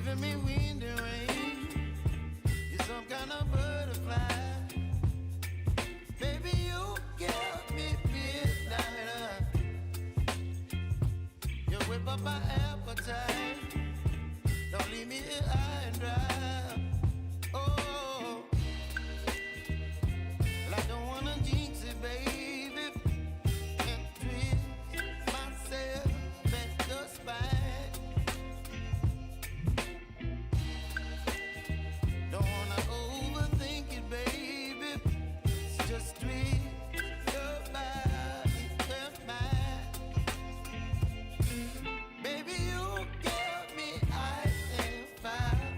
giving me wind and rain. You're some kind of butterfly. Baby, you give me midnight. You whip up my appetite. Don't leave me here high and dry. Oh, well, I don't wanna jinx it, baby, and twist myself at the spine. Don't wanna overthink it, baby. It's just twist your body and mine. Baby, you give me ice and fire.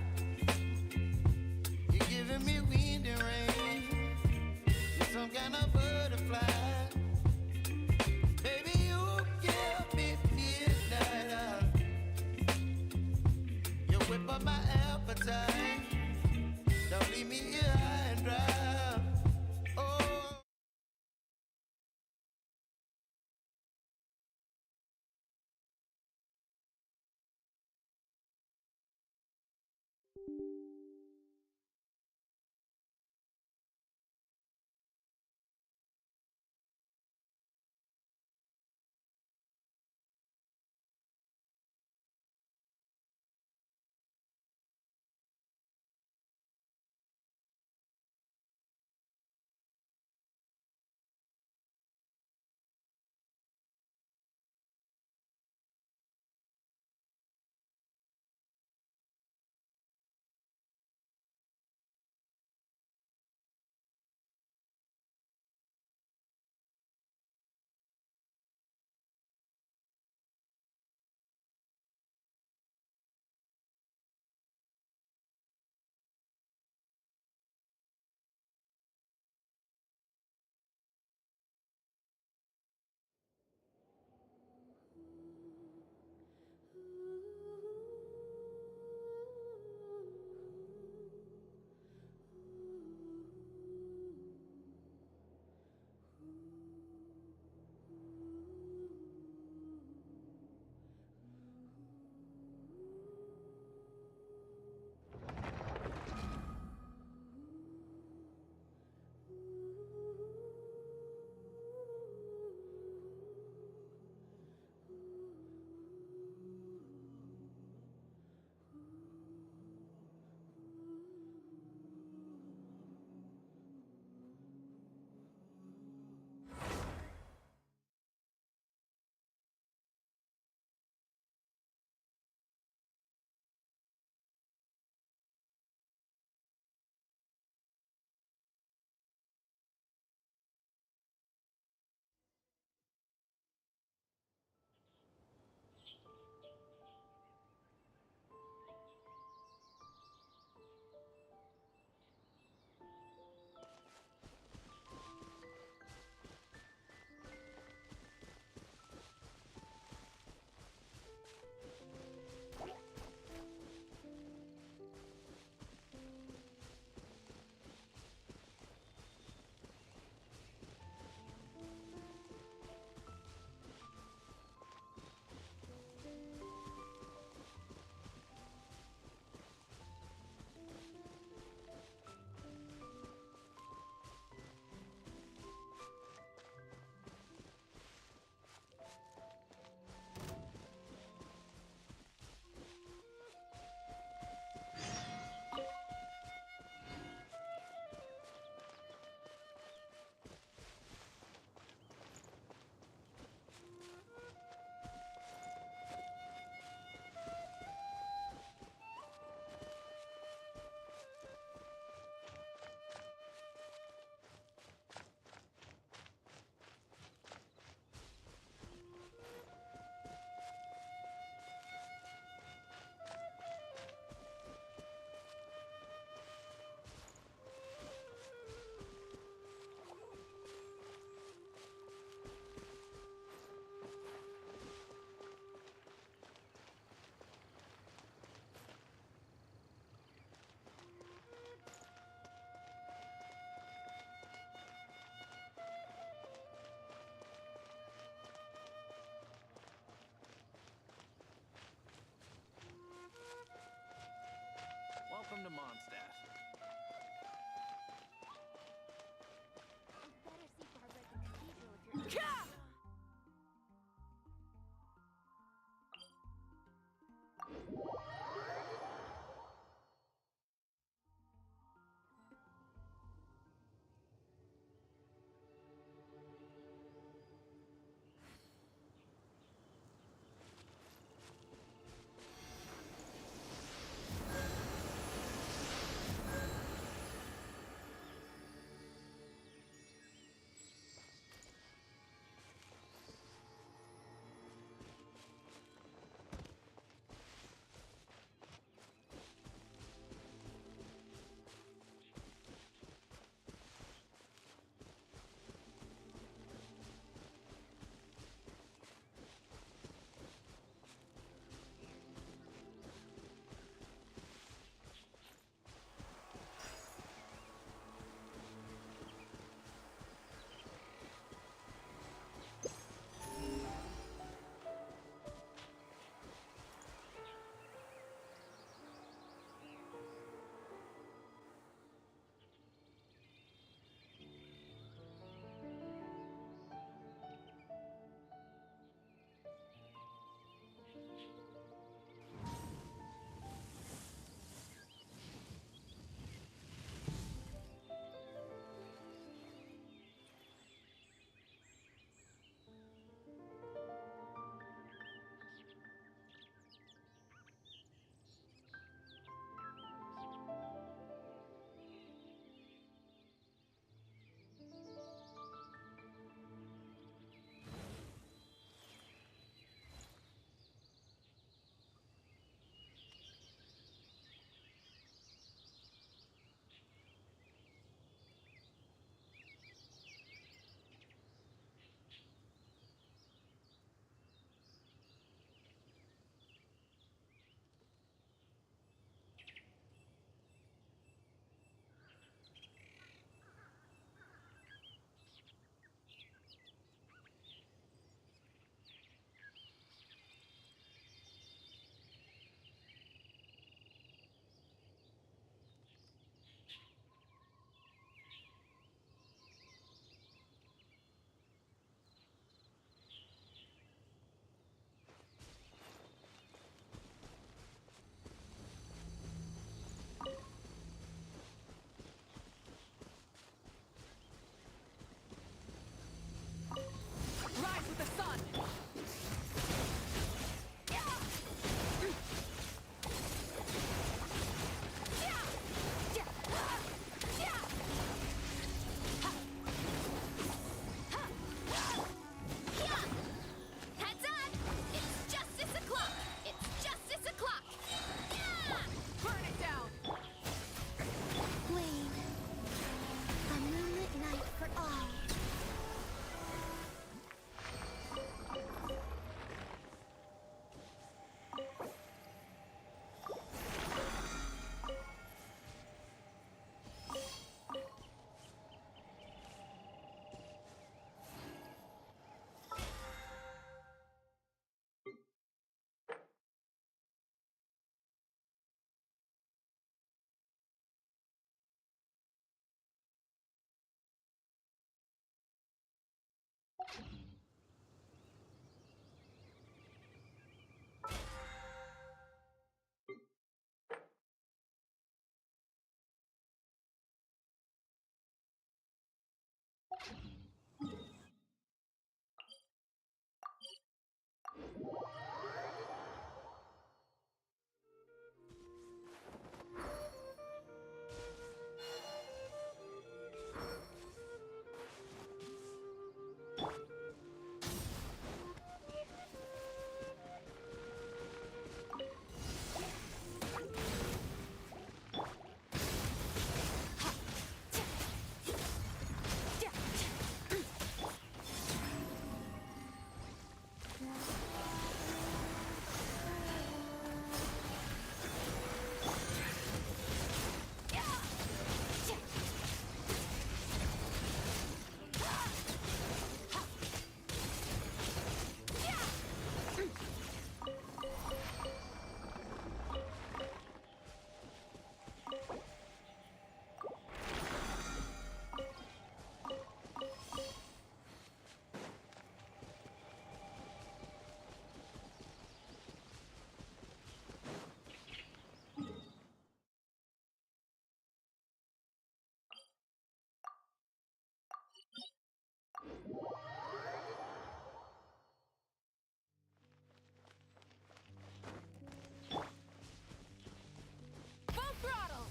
Full throttle!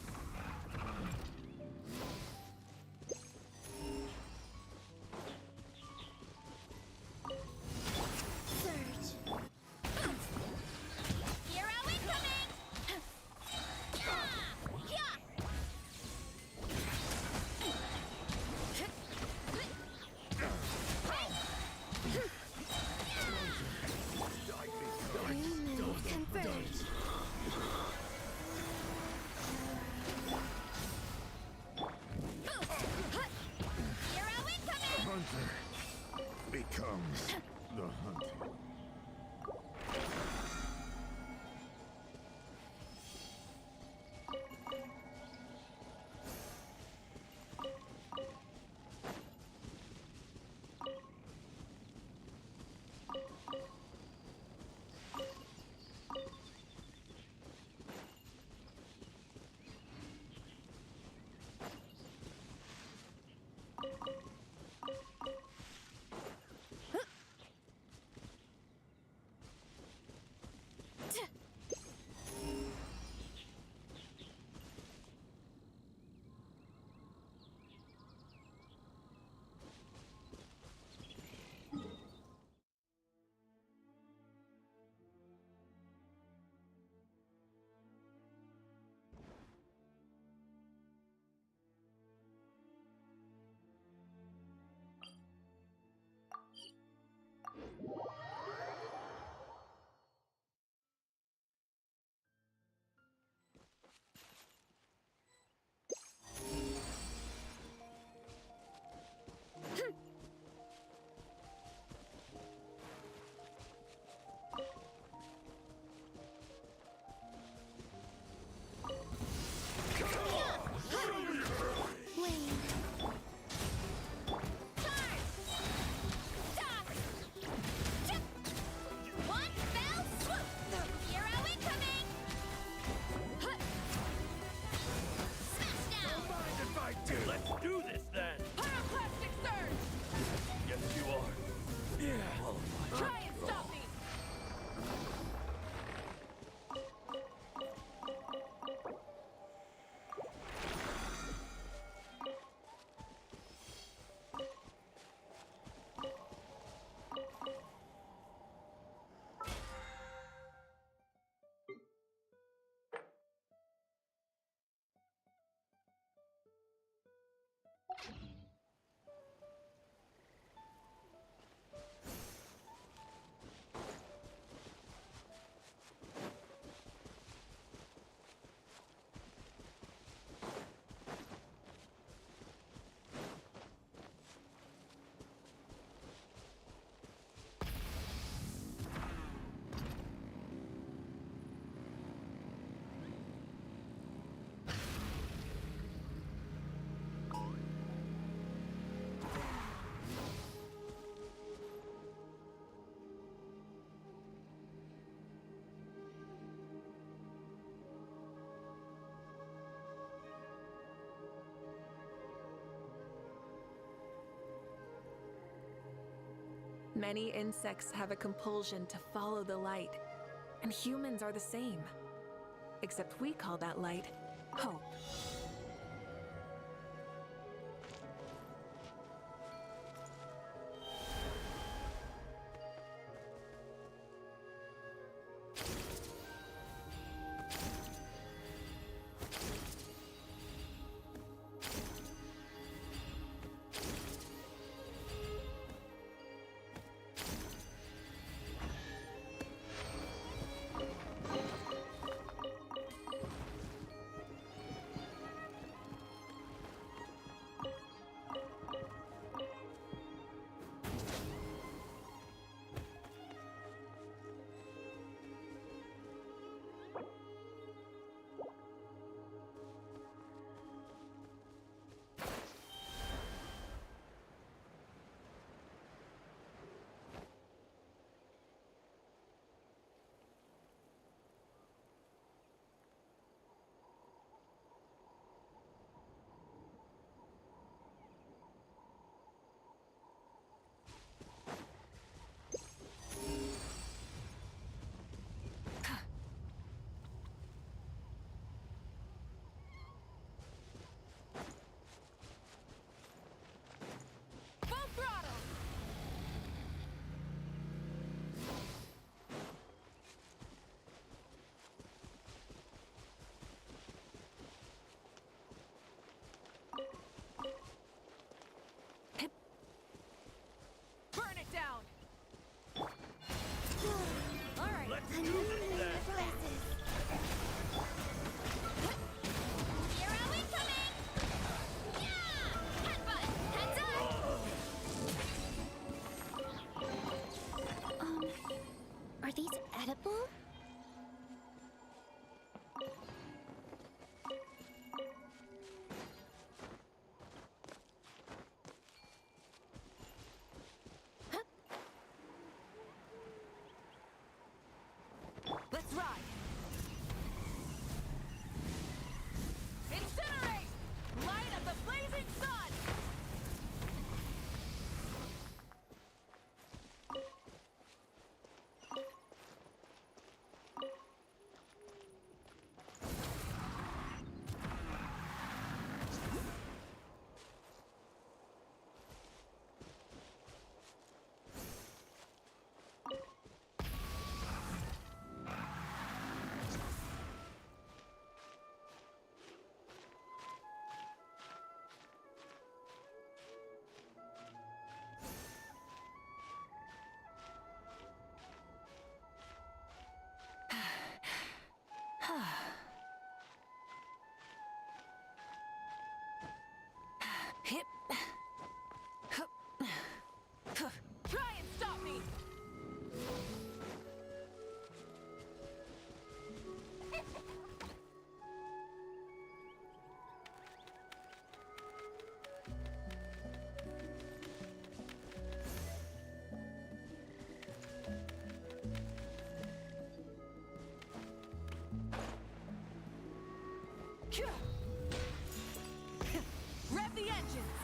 Surge! Hero incoming! Yeah! Yeah! Converge! Hero incoming! Hunter becomes the hunted. Let's do this then! Pyroclastic surge! Yes, you are. Yeah. Try and stop me! Many insects have a compulsion to follow the light, and humans are the same. Except we call that light hope. Full throttle! Burn it down! Alright. Let's do this then. Hero incoming! Yeah! Headbutt! Heads up! Are these edible? Let's ride! Incinerate! Light of the blazing sun! Hip. Try and stop me! Rev the engines!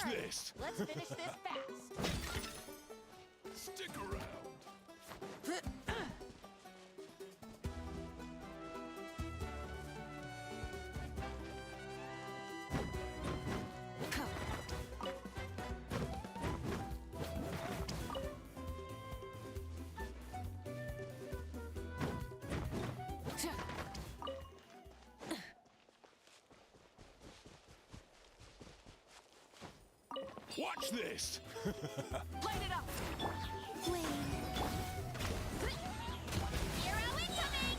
Watch Alright, this! let's finish this fast. Stick around! Watch this! Light it up! Wait. Hero incoming!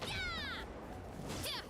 Yeah! Yeah!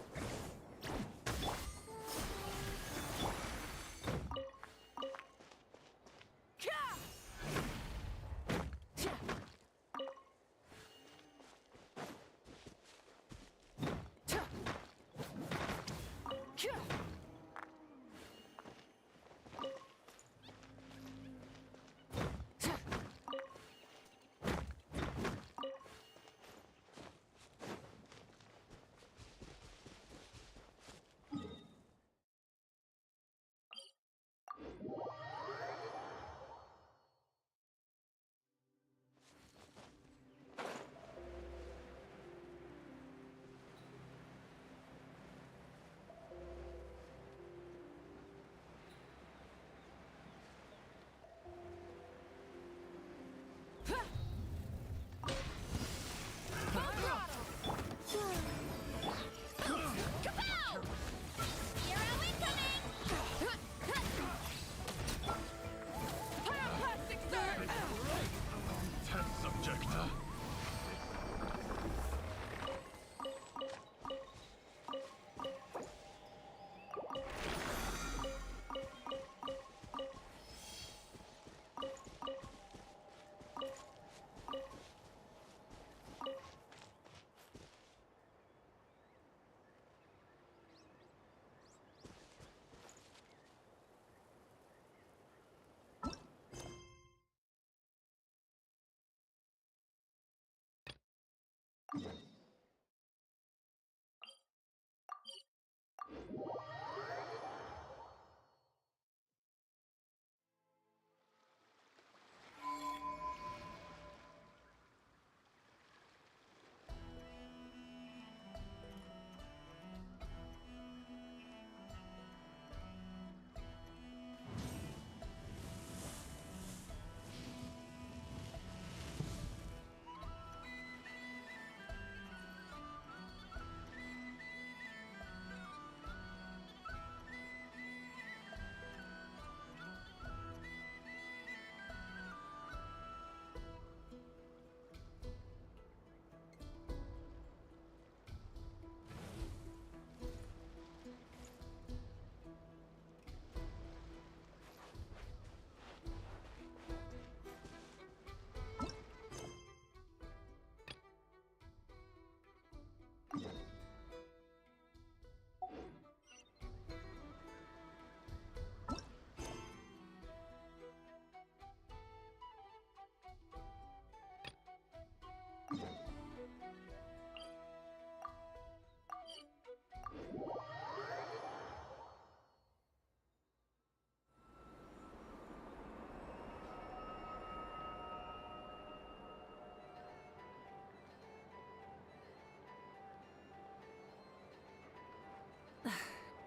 Kapow! Hero incoming! Pyroclastic surge! Tense subject.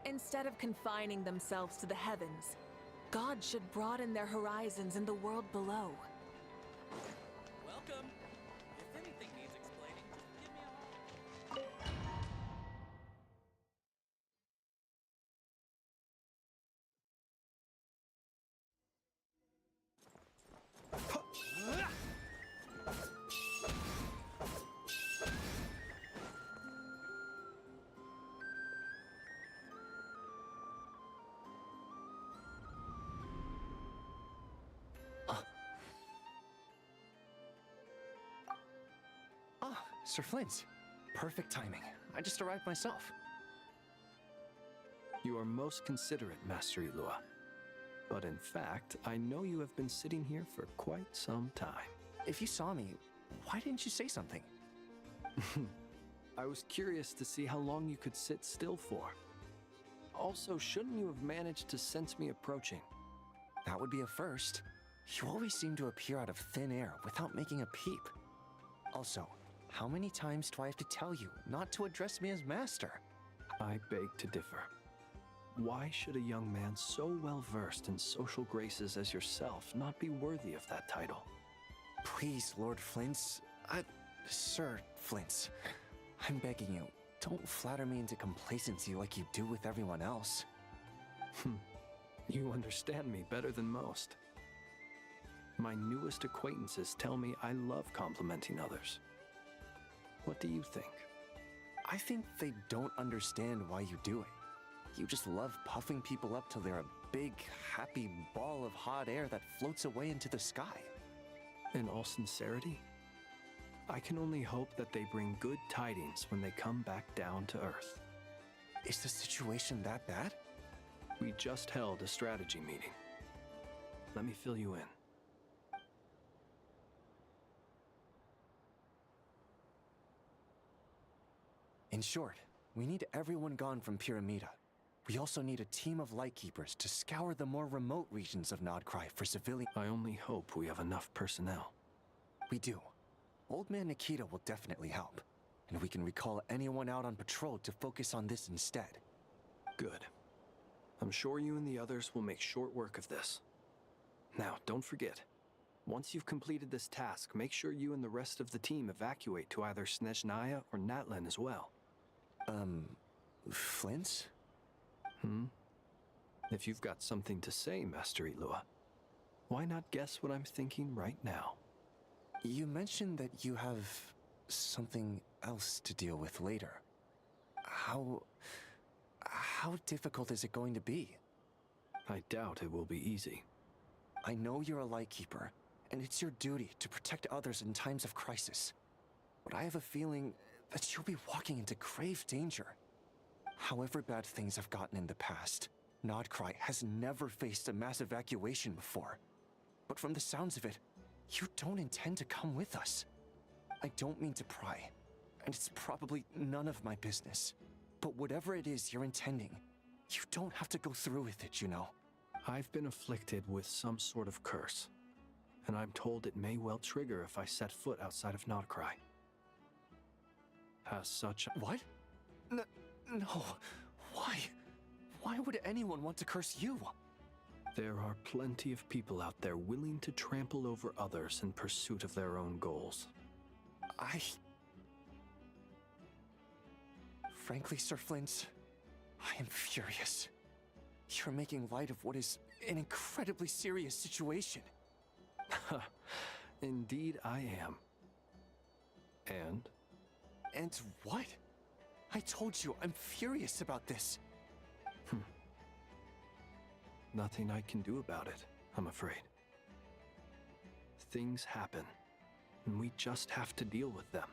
Instead of confining themselves to the heavens, God should broaden their horizons in the world below. Welcome. If anything needs explaining, just give me a holler. Sir Flint. Perfect timing. I just arrived myself. You are most considerate, Master Elua. But in fact, I know you have been sitting here for quite some time. If you saw me, why didn't you say something? I was curious to see how long you could sit still for. Also, shouldn't you have managed to sense me approaching? That would be a first. You always seem to appear out of thin air without making a peep. Also, how many times do I have to tell you not to address me as master? I beg to differ. Why should a young man so well versed in social graces as yourself not be worthy of that title? Please, Lord Flint's... Sir Flint's. I'm begging you, don't flatter me into complacency like you do with everyone else. You understand me better than most. My newest acquaintances tell me I love complimenting others. What do you think? I think they don't understand why you do it. You just love puffing people up till they're a big, happy ball of hot air that floats away into the sky. In all sincerity, I can only hope that they bring good tidings when they come back down to Earth. Is the situation that bad? We just held a strategy meeting. Let me fill you in. In short, we need everyone gone from Pyramida. We also need a team of Lightkeepers to scour the more remote regions of Nodcry for civilian... I only hope we have enough personnel. We do. Old Man Nikita will definitely help. And we can recall anyone out on patrol to focus on this instead. Good. I'm sure you and the others will make short work of this. Now, don't forget. Once you've completed this task, make sure you and the rest of the team evacuate to either Snezhnaya or Natlan as well. Flint's? If you've got something to say, Master Ilua, why not guess what I'm thinking right now? You mentioned that you have something else to deal with later. How difficult is it going to be? I doubt it will be easy. I know you're a Lightkeeper, and it's your duty to protect others in times of crisis. But I have a feeling that you'll be walking into grave danger. However bad things have gotten in the past, Nodcry has never faced a mass evacuation before. But from the sounds of it, you don't intend to come with us. I don't mean to pry, and it's probably none of my business. But whatever it is you're intending, you don't have to go through with it, you know. I've been afflicted with some sort of curse, and I'm told it may well trigger if I set foot outside of Nodcry. As such... What? No. Why? Why would anyone want to curse you? There are plenty of people out there willing to trample over others in pursuit of their own goals. Frankly, Sir Flint, I am furious. You're making light of what is an incredibly serious situation. Indeed I am. And? And what? I told you, I'm furious about this. Nothing I can do about it, I'm afraid. Things happen, and we just have to deal with them.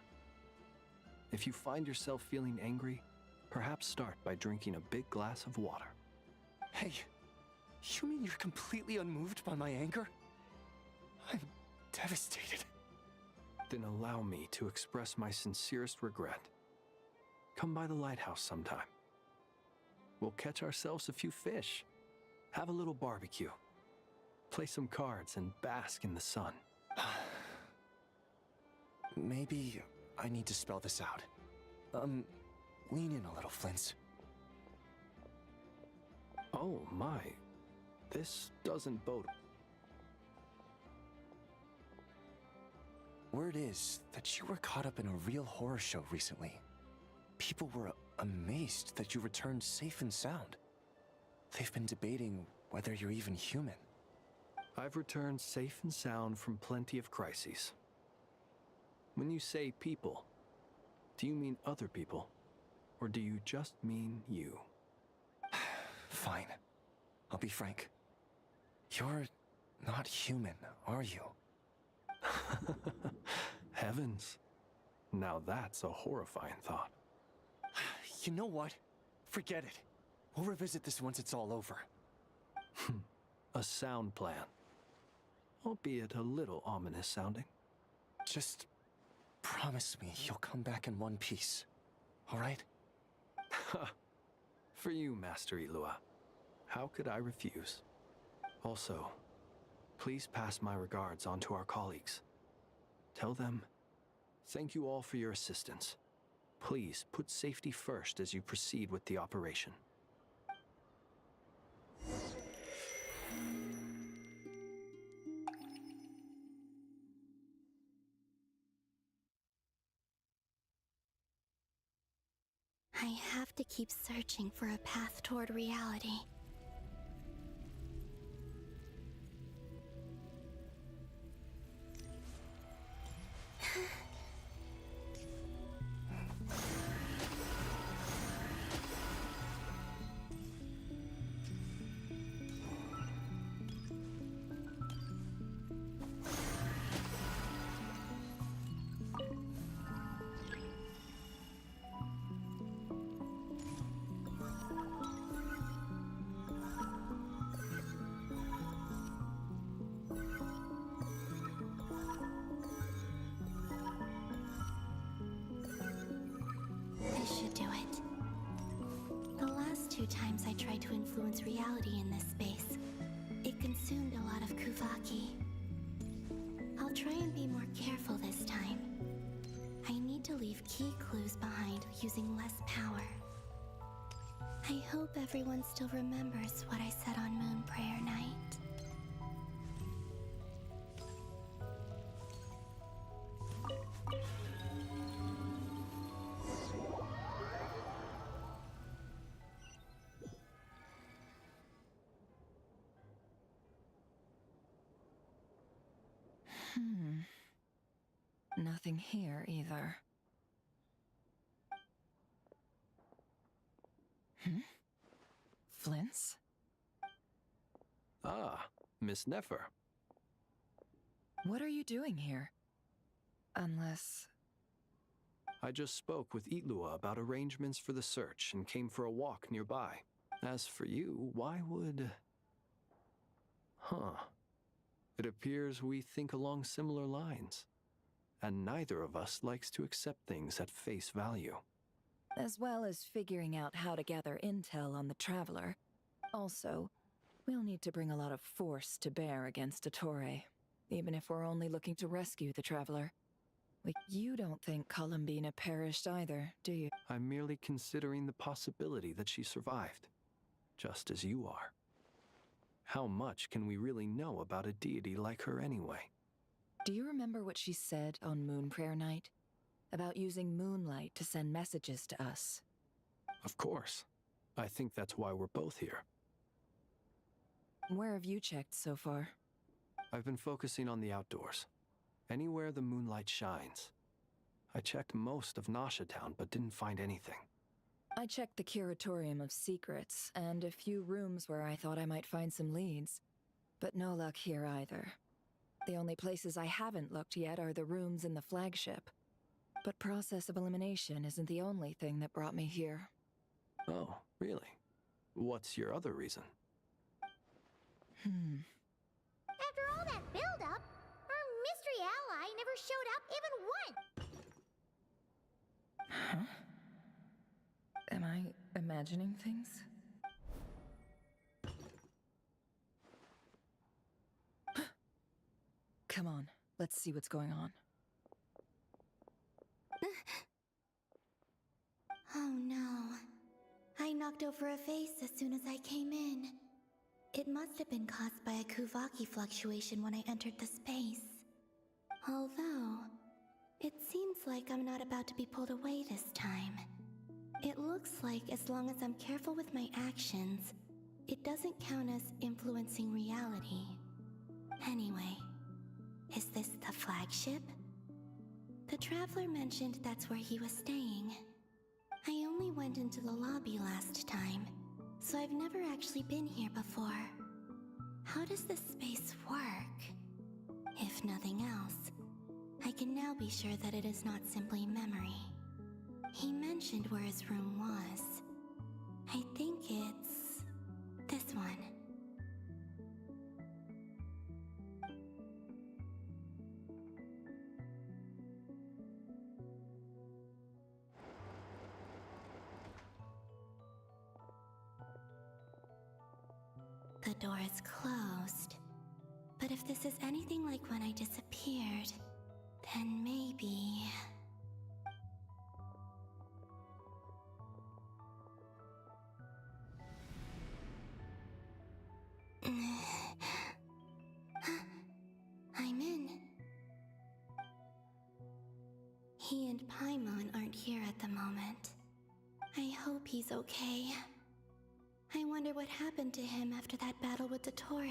If you find yourself feeling angry, perhaps start by drinking a big glass of water. Hey, you mean you're completely unmoved by my anger? I'm devastated. Then allow me to express my sincerest regret. Come by the lighthouse sometime. We'll catch ourselves a few fish, have a little barbecue, play some cards, and bask in the sun. Maybe I need to spell this out. Lean in a little, Flint. Oh my, this doesn't bode. Word is that you were caught up in a real horror show recently. People were amazed that you returned safe and sound. They've been debating whether you're even human. I've returned safe and sound from plenty of crises. When you say people, do you mean other people? Or do you just mean you? Fine. I'll be frank. You're not human, are you? Heavens. Now that's a horrifying thought. You know what? Forget it. We'll revisit this once it's all over. A sound plan. Albeit a little ominous sounding. Just promise me you'll come back in one piece. All right? For you, Master Ilua. How could I refuse? Also, please pass my regards on to our colleagues. Tell them, thank you all for your assistance. Please put safety first as you proceed with the operation. I have to keep searching for a path toward reality. This should do it. The last 2 times I tried to influence reality in this space, it consumed a lot of Kuvaki. I'll try and be more careful this time. I need to leave key clues behind using less power. I hope everyone still remembers what I said on Moon Prayer Night. Nothing here either. Flints? Ah, Miss Nefer. What are you doing here? Unless... I just spoke with Itlua about arrangements for the search and came for a walk nearby. As for you, why would... It appears we think along similar lines. And neither of us likes to accept things at face value. As well as figuring out how to gather intel on the Traveler. Also, we'll need to bring a lot of force to bear against Ettore, even if we're only looking to rescue the Traveler. You don't think Columbina perished either, do you? I'm merely considering the possibility that she survived, just as you are. How much can we really know about a deity like her anyway? Do you remember what she said on Moon Prayer Night? About using moonlight to send messages to us? Of course. I think that's why we're both here. Where have you checked so far? I've been focusing on the outdoors. Anywhere the moonlight shines. I checked most of Nasha Town, but didn't find anything. I checked the Curatorium of Secrets, and a few rooms where I thought I might find some leads. But no luck here either. The only places I haven't looked yet are the rooms in the flagship. But process of elimination isn't the only thing that brought me here. Oh, really? What's your other reason? After all that build-up, our mystery ally never showed up even once! Huh? Am I imagining things? Come on, let's see what's going on. Oh no. I knocked over a vase as soon as I came in. It must have been caused by a Kuvaki fluctuation when I entered the space. Although, it seems like I'm not about to be pulled away this time. It looks like as long as I'm careful with my actions, it doesn't count as influencing reality. Anyway, is this the flagship? The Traveler mentioned that's where he was staying. I only went into the lobby last time, so I've never actually been here before. How does this space work? If nothing else, I can now be sure that it is not simply memory. He mentioned where his room was. I think it's... this one. door is closed. But if this is anything like when I disappeared, then maybe... I'm in. He and Paimon aren't here at the moment. I hope he's okay. I wonder what happened to him after that battle with the Torre.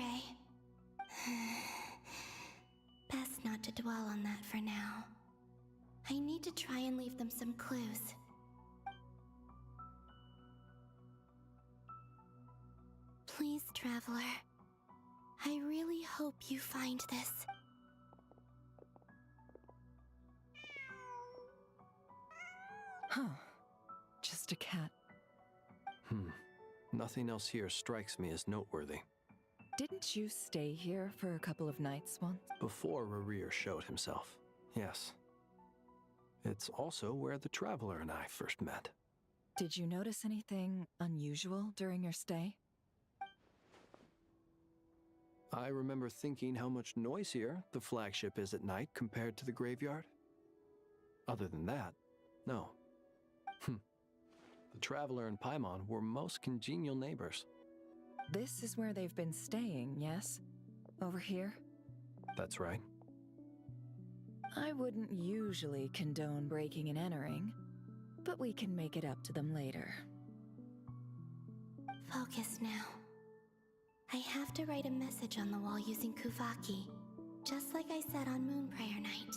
Best not to dwell on that for now. I need to try and leave them some clues. Please, Traveler. I really hope you find this. Huh. Just a cat. Nothing else here strikes me as noteworthy. Didn't you stay here for a couple of nights once? Before Rarir showed himself, yes. It's also where the Traveler and I first met. Did you notice anything unusual during your stay? I remember thinking how much noisier the flagship is at night compared to the graveyard. Other than that, no. The Traveler and Paimon were most congenial neighbors. This is where they've been staying, yes? Over here? That's right. I wouldn't usually condone breaking and entering, but we can make it up to them later. Focus now. I have to write a message on the wall using Kuvaki, just like I said on Moon Prayer Night.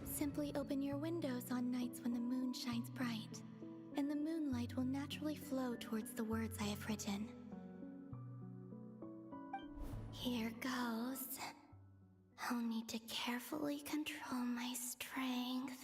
Simply open your windows on nights when the moon shines bright, and the moonlight will naturally flow towards the words I have written. Here goes. I'll need to carefully control my strength.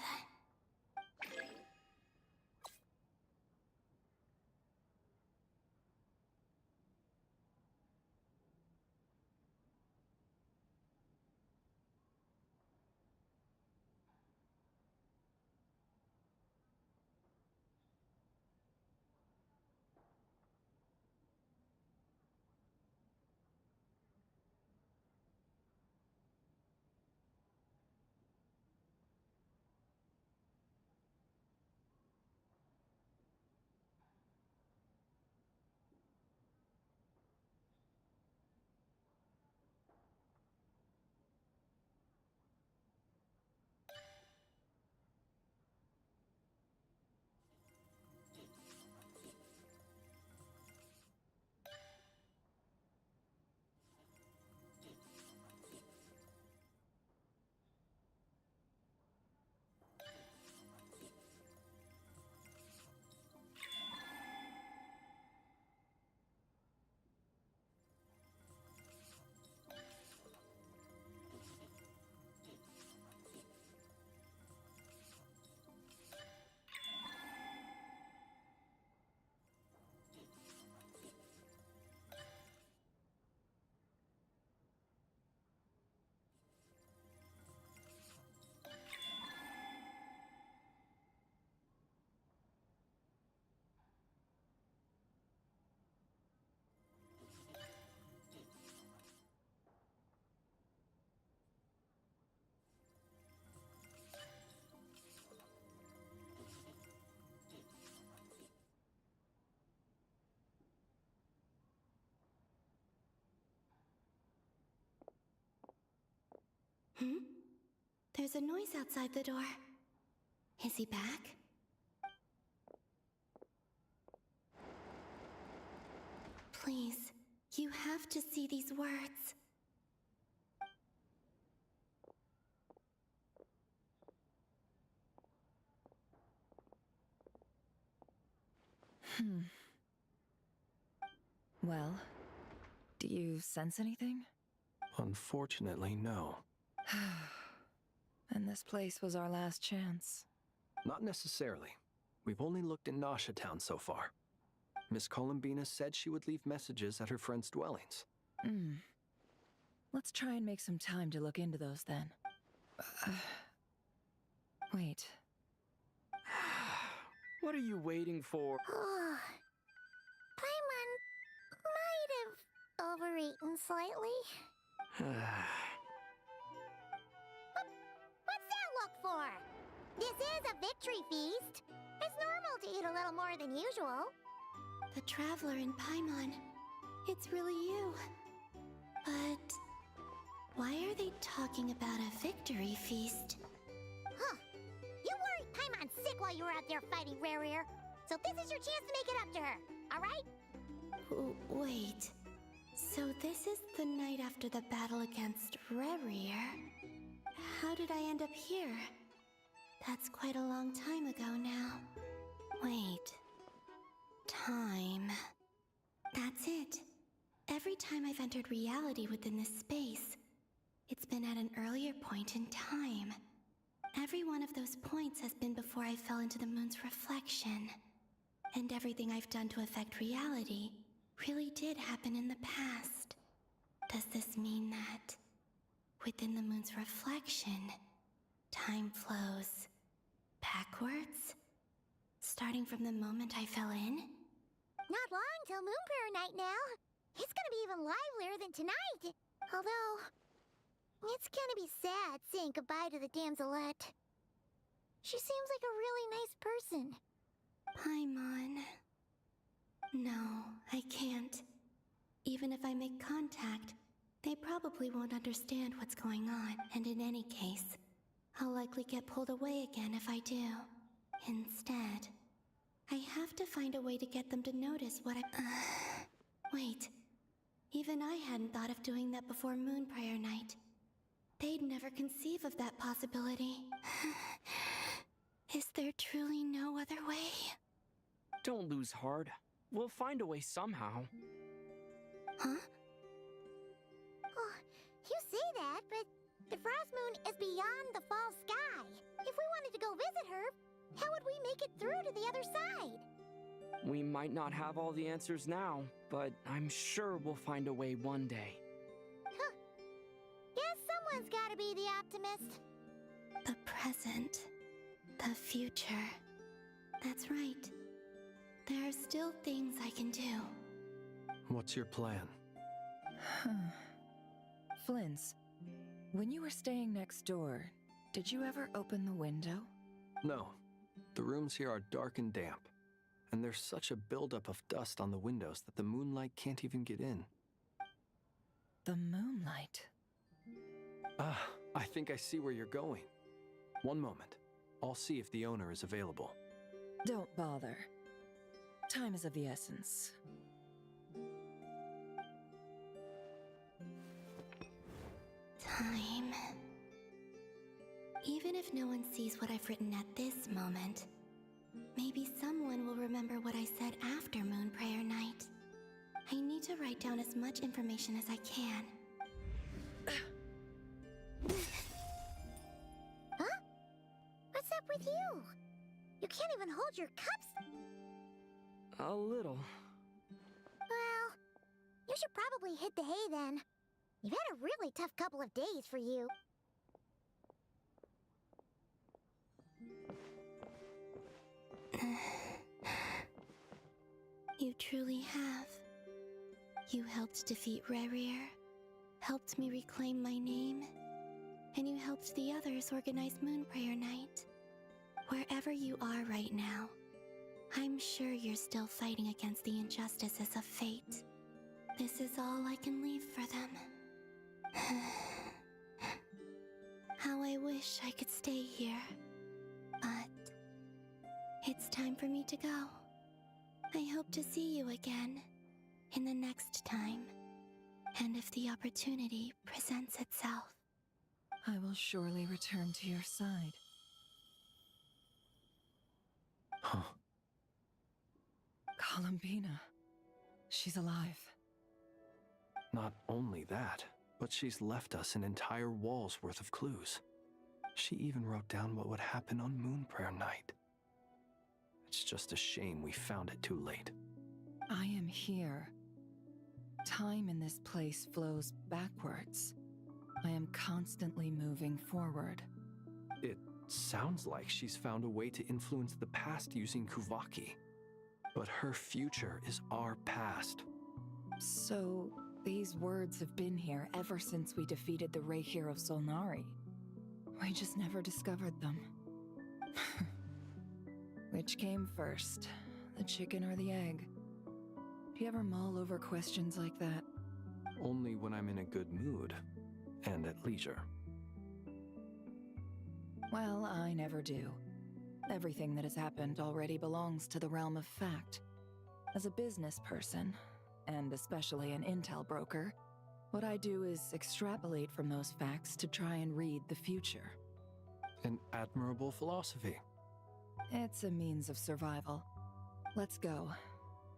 There's a noise outside the door. Is he back? Please, you have to see these words. Well, do you sense anything? Unfortunately, no. And this place was our last chance. Not necessarily. We've only looked in Nasha Town so far. Miss Columbina said she would leave messages at her friends' dwellings. Let's try and make some time to look into those then. Wait. What are you waiting for? Oh, Paimon might have overeaten slightly? What's that look for? This is a victory feast. It's normal to eat a little more than usual. The Traveler in Paimon. It's really you. But why are they talking about a victory feast? Huh. You worried Paimon sick while you were out there fighting Rare, so this is your chance to make it up to her, alright? Wait. So this is the night after the battle against Rare. How did I end up here? That's quite a long time ago now. Wait. Time. That's it. Every time I've entered reality within this space, it's been at an earlier point in time. Every one of those points has been before I fell into the moon's reflection. And everything I've done to affect reality really did happen in the past. Does this mean that within the moon's reflection, time flows backwards? Starting from the moment I fell in? Not long till Moon Prayer Night now. It's gonna be even livelier than tonight. Although, it's gonna be sad saying goodbye to the damselette. She seems like a really nice person. Paimon. No, I can't. Even if I make contact, they probably won't understand what's going on, and in any case, I'll likely get pulled away again if I do. Instead, I have to find a way to get them to notice what Wait. Even I hadn't thought of doing that before Moon Prayer Night. They'd never conceive of that possibility. Is there truly no other way? Don't lose heart. We'll find a way somehow. Huh? Oh, you say that, but the Frost Moon is beyond the fall sky. If we wanted to go visit her, how would we make it through to the other side? We might not have all the answers now, but I'm sure we'll find a way one day. Huh. Guess someone's gotta be the optimist. The present. The future. That's right. There are still things I can do. What's your plan? Flint's, when you were staying next door, did you ever open the window? No. The rooms here are dark and damp, and there's such a buildup of dust on the windows that the moonlight can't even get in. The moonlight? Ah, I think I see where you're going. One moment. I'll see if the owner is available. Don't bother. Time is of the essence. Time. Even if no one sees what I've written at this moment, maybe someone will remember what I said after Moon Prayer Night. I need to write down as much information as I can. Huh? What's up with you? You can't even hold your cups. A little. Well, you should probably hit the hay then. You've had a really tough couple of days for you. You truly have. You helped defeat Rare, helped me reclaim my name, and you helped the others organize Moon Prayer Night. Wherever you are right now, I'm sure you're still fighting against the injustices of fate. This is all I can leave for them. How I wish I could stay here. But it's time for me to go. I hope to see you again in the next time. And if the opportunity presents itself. I will surely return to your side. Huh. Columbina. She's alive. Not only that, but she's left us an entire wall's worth of clues. She even wrote down what would happen on Moon Prayer Night. It's just a shame we found it too late. I am here. Time in this place flows backwards. I am constantly moving forward. It sounds like she's found a way to influence the past using Kuvaki. But her future is our past. So, These words have been here ever since we defeated the Ray Hero Solnari. We just never discovered them. Which came first, the chicken or the egg? Do you ever mull over questions like that? Only when I'm in a good mood and at leisure. Well, I never do. Everything that has happened already belongs to the realm of fact. As a business person, and especially an intel broker, what I do is extrapolate from those facts to try and read the future. An admirable philosophy. It's a means of survival. Let's go.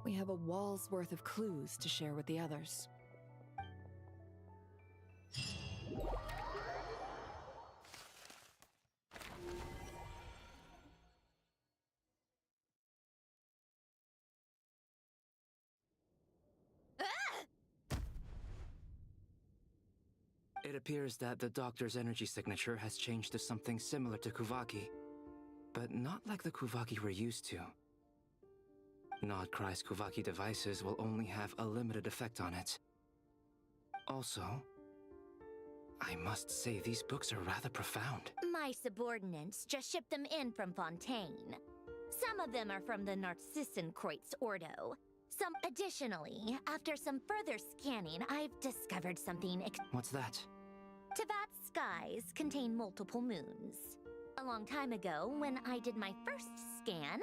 We have a wall's worth of clues to share with the others. It appears that the doctor's energy signature has changed to something similar to Kuvaki, but not like the Kuvaki we're used to. Not KRAI's Kuvaki devices will only have a limited effect on it. Also, I must say these books are rather profound. My subordinates just shipped them in from Fontaine. Some of them are from the Narcissenkreuz Ordo. Additionally, after some further scanning, I've discovered something. What's that? Tevat's skies contain multiple moons. A long time ago, when I did my first scan,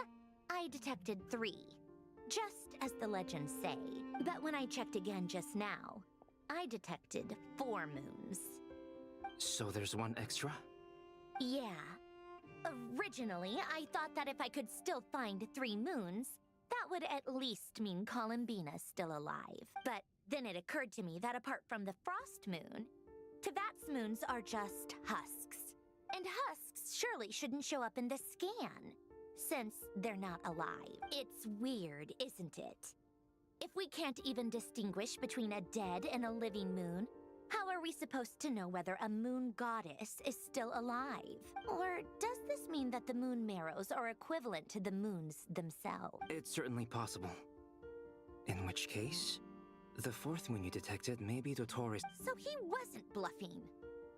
I detected 3. Just as the legends say. But when I checked again just now, I detected 4 moons. So there's one extra? Yeah. Originally, I thought that if I could still find 3 moons, that would at least mean Columbina's still alive. But then it occurred to me that apart from the Frost Moon, Tevat's moons are just husks. And husks surely shouldn't show up in the scan, since they're not alive. It's weird, isn't it? If we can't even distinguish between a dead and a living moon, how are we supposed to know whether a moon goddess is still alive? Or does this mean that the moon marrows are equivalent to the moons themselves? It's certainly possible. In which case, the 4th moon you detected may be Dotori's. So he wasn't bluffing.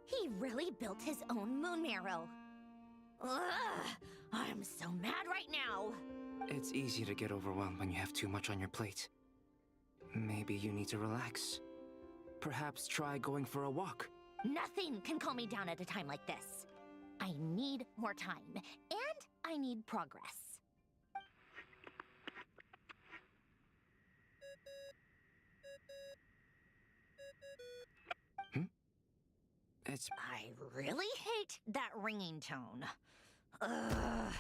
He really built his own moon marrow. Ugh! I'm so mad right now! It's easy to get overwhelmed when you have too much on your plate. Maybe you need to relax. Perhaps try going for a walk. Nothing can calm me down at a time like this. I need more time, and I need progress. I really hate that ringing tone. Ugh.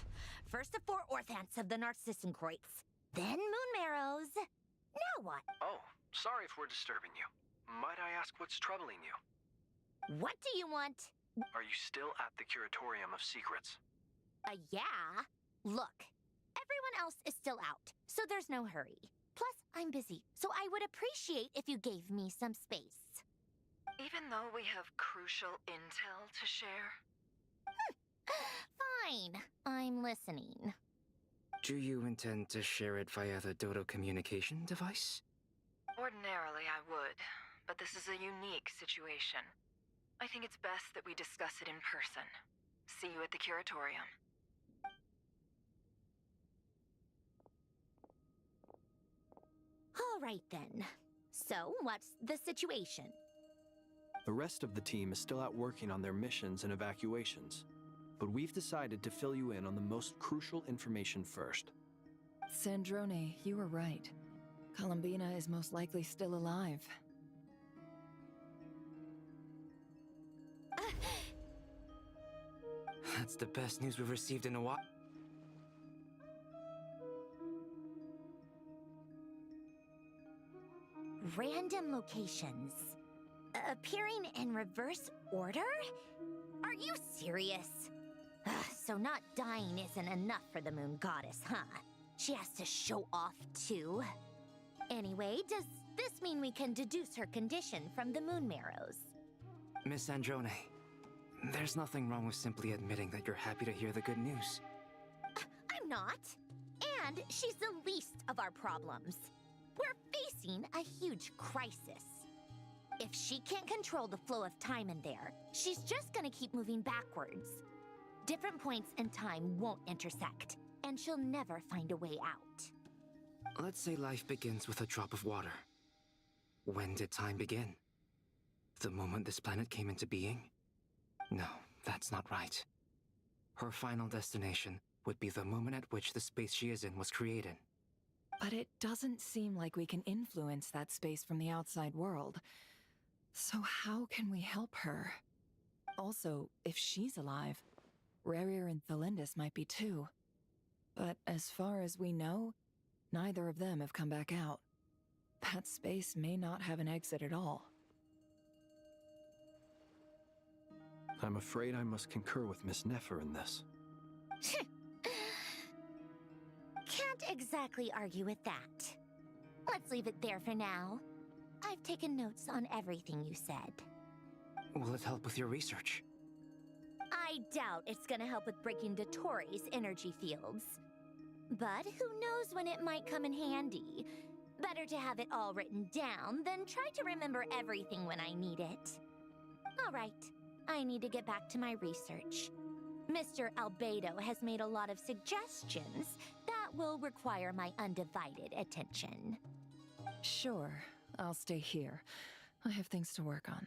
First the 4 orthants of the Narcissenkreuz, then moon marrows. Now what? Oh, sorry if we're disturbing you. Might I ask what's troubling you? What do you want? Are you still at the Curatorium of Secrets? Yeah. Look, everyone else is still out, so there's no hurry. Plus, I'm busy, so I would appreciate if you gave me some space. Even though we have crucial intel to share? Fine, I'm listening. Do you intend to share it via the Dodo communication device? Ordinarily, I would, but this is a unique situation. I think it's best that we discuss it in person. See you at the Curatorium. All right then. So, what's the situation? The rest of the team is still out working on their missions and evacuations, but we've decided to fill you in on the most crucial information first. Sandrone, you were right. Columbina is most likely still alive. That's the best news we've received in a while. Random locations. Appearing in reverse order? Are you serious? So not dying isn't enough for the moon goddess, huh? She has to show off too. Anyway, does this mean we can deduce her condition from the moon marrows? Miss Androne, there's nothing wrong with simply admitting that you're happy to hear the good news. I'm not. And she's the least of our problems. We're facing a huge crisis. If she can't control the flow of time in there, she's just gonna keep moving backwards. Different points in time won't intersect, and she'll never find a way out. Let's say life begins with a drop of water. When did time begin? The moment this planet came into being? No, that's not right. Her final destination would be the moment at which the space she is in was created. But it doesn't seem like we can influence that space from the outside world. So how can we help her? Also, if she's alive, Rarier and Thalindus might be too. But as far as we know, neither of them have come back out. That space may not have an exit at all. I'm afraid I must concur with Miss Nefer in this. Can't exactly argue with that. Let's leave it there for now. I've taken notes on everything you said. Will it help with your research? I doubt it's gonna help with breaking Dotori's energy fields. But who knows when it might come in handy. Better to have it all written down than try to remember everything when I need it. All right, I need to get back to my research. Mr. Albedo has made a lot of suggestions that will require my undivided attention. Sure, I'll stay here. I have things to work on.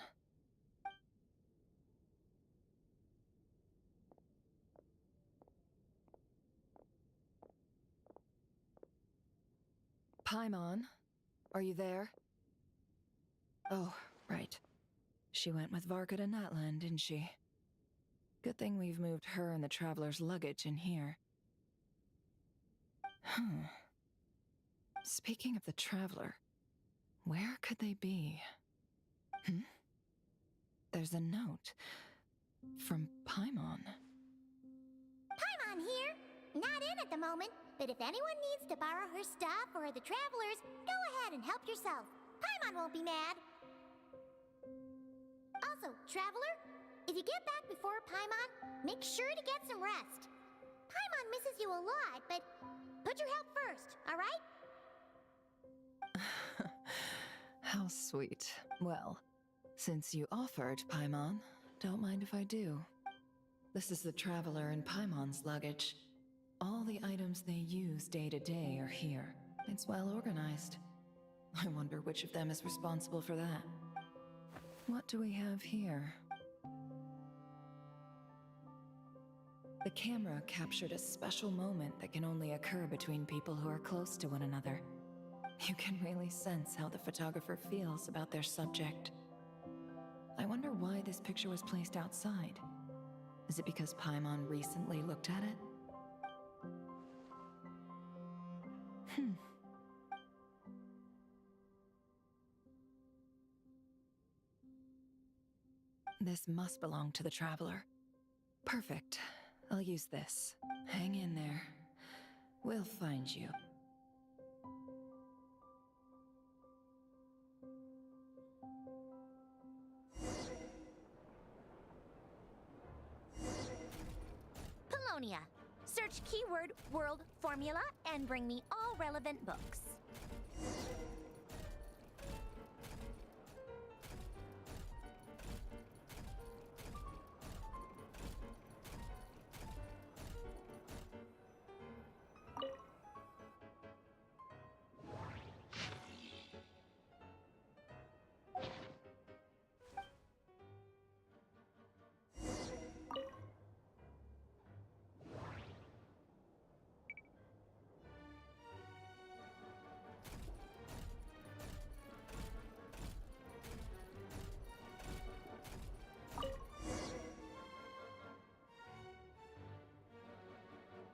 Paimon, are you there? Oh, right. She went with Varka to Natlan, didn't she? Good thing we've moved her and the Traveler's luggage in here. Speaking of the Traveler, where could they be? There's a note from Paimon. Paimon here. Not in at the moment, but if anyone needs to borrow her stuff or the Travelers, go ahead and help yourself. Paimon won't be mad. Also, Traveler, if you get back before Paimon, make sure to get some rest. Paimon misses you a lot, but put your help first, all right? How sweet. Well, since you offered, Paimon, don't mind if I do. This is the Traveler and Paimon's luggage. All the items they use day to day are here. It's well organized. I wonder which of them is responsible for that. What do we have here? The camera captured a special moment that can only occur between people who are close to one another. You can really sense how the photographer feels about their subject. I wonder why this picture was placed outside. Is it because Paimon recently looked at it? This must belong to the Traveler. Perfect. I'll use this. Hang in there. We'll find you. Paulownia. Search keyword world formula and bring me all relevant books.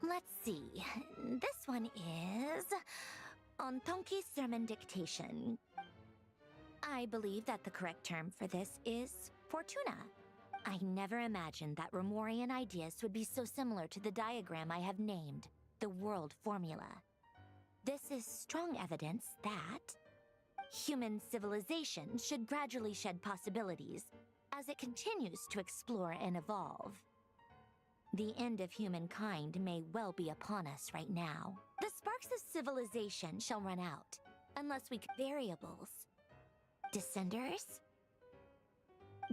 Let's see. This one is Ontonki Sermon Dictation. I believe that the correct term for this is Fortuna. I never imagined that Remorian ideas would be so similar to the diagram I have named, the world formula. This is strong evidence that human civilization should gradually shed possibilities as it continues to explore and evolve. The end of humankind may well be upon us right now. The sparks of civilization shall run out, unless we variables. Descenders?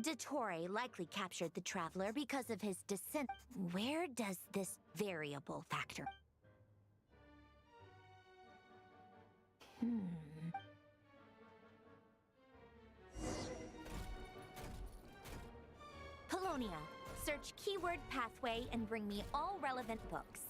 Dottore likely captured the traveler because of his descent. Where does this variable factor? Polonia, search keyword pathway and bring me all relevant books.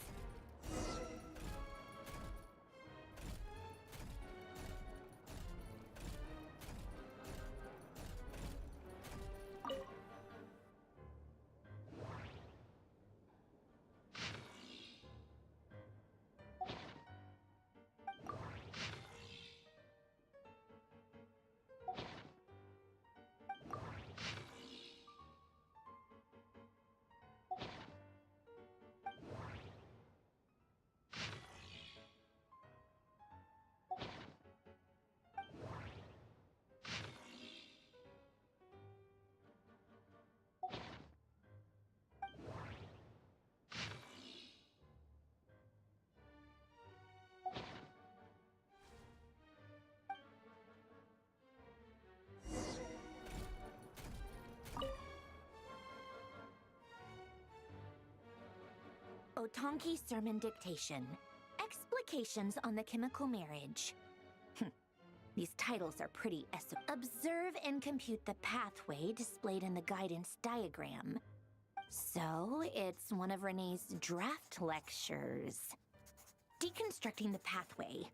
Otonki Sermon Dictation. Explications on the Chemical Marriage. These titles are pretty Observe and compute the pathway displayed in the guidance diagram. So, it's one of Renee's draft lectures. Deconstructing the pathway.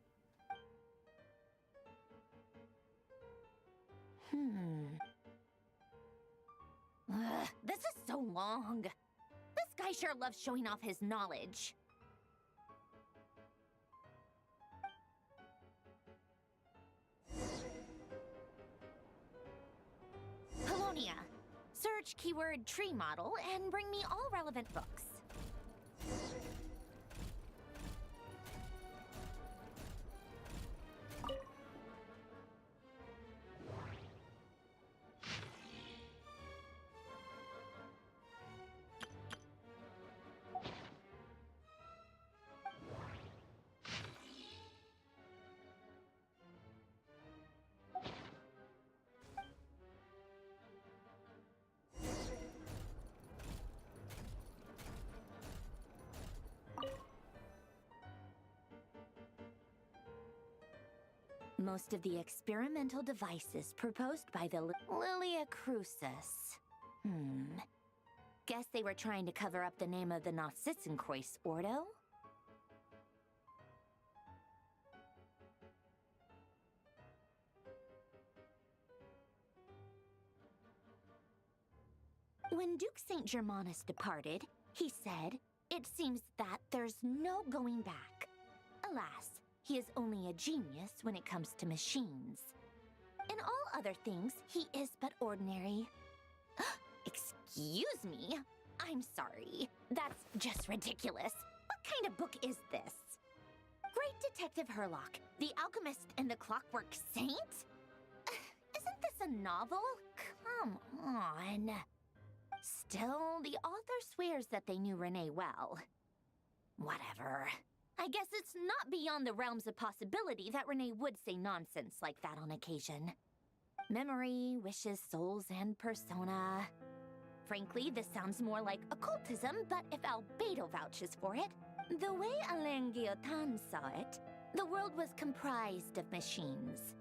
This is so long. This guy sure loves showing off his knowledge. Polonia, search keyword tree model and bring me all relevant books. Most of the experimental devices proposed by the Lilia Crucis. Guess they were trying to cover up the name of the Nausitzenkreuz Ordo? When Duke St. Germanus departed, he said, "It seems that there's no going back." Alas, he is only a genius when it comes to machines. In all other things, he is but ordinary. Excuse me? I'm sorry. That's just ridiculous. What kind of book is this? Great Detective Herlock, The Alchemist and the Clockwork Saint? Isn't this a novel? Come on. Still, the author swears that they knew Renee well. Whatever. I guess it's not beyond the realms of possibility that Renee would say nonsense like that on occasion. Memory, wishes, souls, and persona. Frankly, this sounds more like occultism, but if Albedo vouches for it, the way Alain Guillotin saw it, the world was comprised of machines.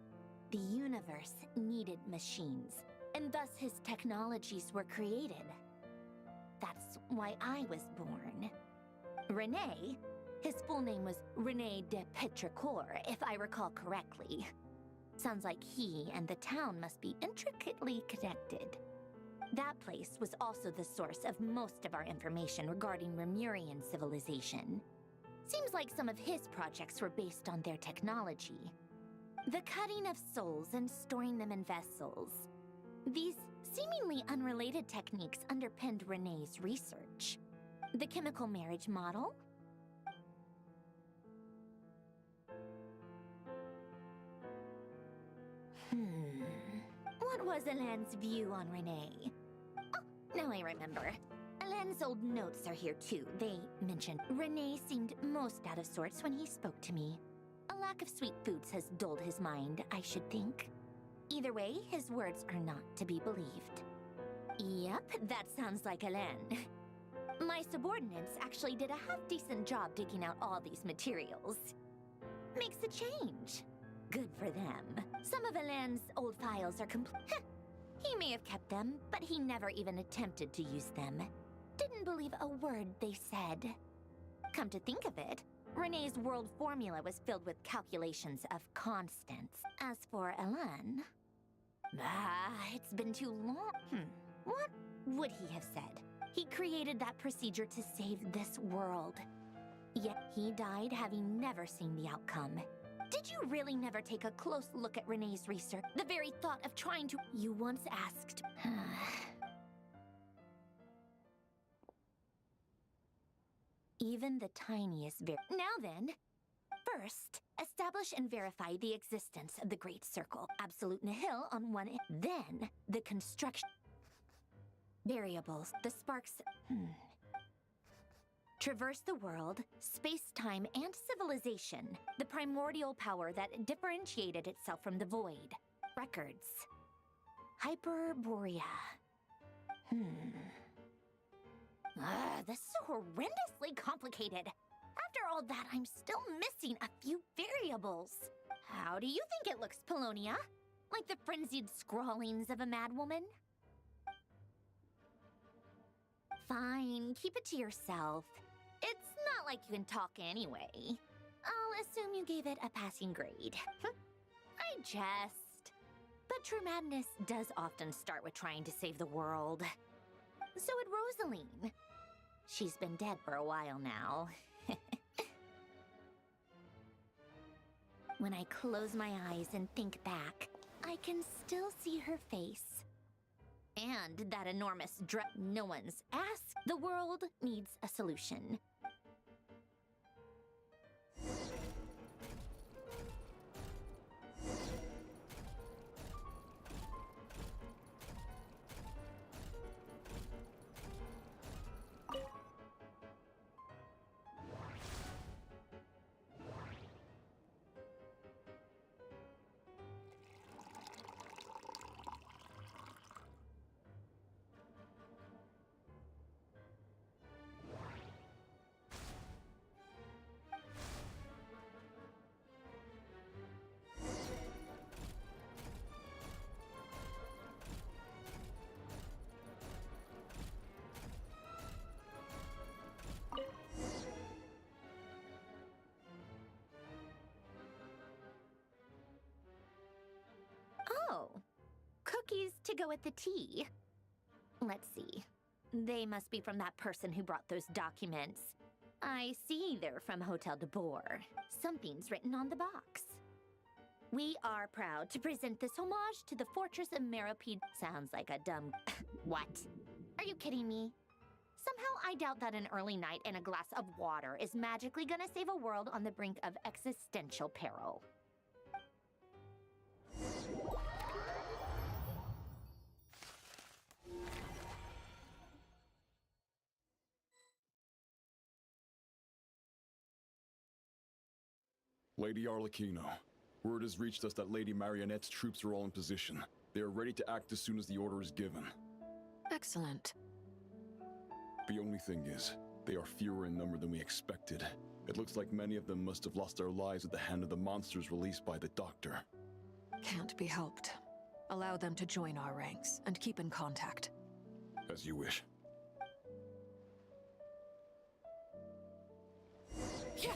The universe needed machines, and thus his technologies were created. That's why I was born. Renee, his full name was René de Petrichor, if I recall correctly. Sounds like he and the town must be intricately connected. That place was also the source of most of our information regarding Remurian civilization. Seems like some of his projects were based on their technology. The cutting of souls and storing them in vessels. These seemingly unrelated techniques underpinned Renee's research. The chemical marriage model? What was Alain's view on Renee? Oh, now I remember. Alain's old notes are here too. They mentioned Renee seemed most out of sorts when he spoke to me. A lack of sweet foods has dulled his mind, I should think. Either way, his words are not to be believed. Yep, that sounds like Hélène. My subordinates actually did a half-decent job digging out all these materials. Makes a change. Good for them. Some of Hélène's old files are complete. He may have kept them, but he never even attempted to use them. Didn't believe a word they said. Come to think of it, Renee's world formula was filled with calculations of constants. As for Hélène... it's been too long. What would he have said? He created that procedure to save this world. Yet he died having never seen the outcome. Did you really never take a close look at Renee's research? The very thought of trying to... You once asked... Even the tiniest Now then, first, establish and verify the existence of the Great Circle. Absolute nihil on one end. Then, the construction... Variables, the sparks... Traverse the world, space-time, and civilization. The primordial power that differentiated itself from the void. Records. Hyperborea. This is horrendously complicated. After all that, I'm still missing a few variables. How do you think it looks, Polonia? Like the frenzied scrawlings of a madwoman? Fine, keep it to yourself. It's not like you can talk anyway. I'll assume you gave it a passing grade. I jest. But true madness does often start with trying to save the world. So would Rosaline. She's been dead for a while now. When I close my eyes and think back, I can still see her face. And that enormous no one's asked. The world needs a solution. Cookies to go with the tea. Let's see. They must be from that person who brought those documents. I see they're from Hotel de Boer. Something's written on the box. We are proud to present this homage to the Fortress of Meropide. Sounds like a dumb... What? Are you kidding me? Somehow I doubt that an early night and a glass of water is magically gonna save a world on the brink of existential peril. Lady Arlecchino, word has reached us that Lady Marionette's troops are all in position. They are ready to act as soon as the order is given. Excellent. The only thing is, they are fewer in number than we expected. It looks like many of them must have lost their lives at the hand of the monsters released by the Doctor. Can't be helped. Allow them to join our ranks and keep in contact. As you wish. Yeah.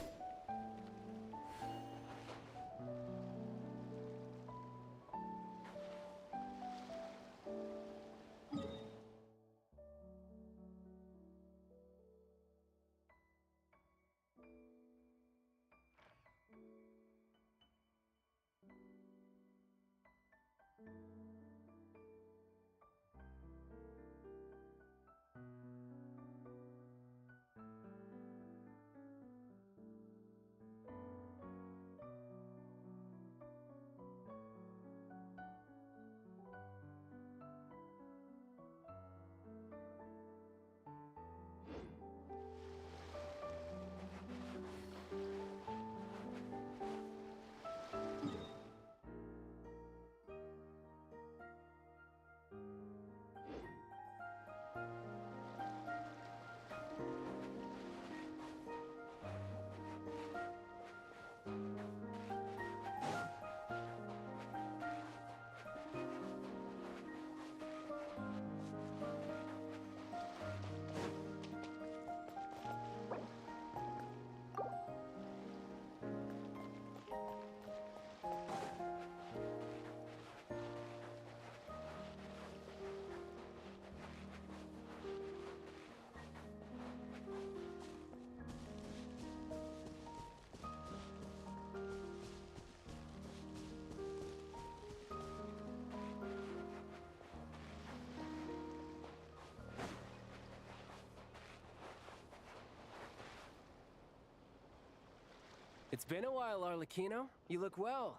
It's been a while, Arlecchino. You look well.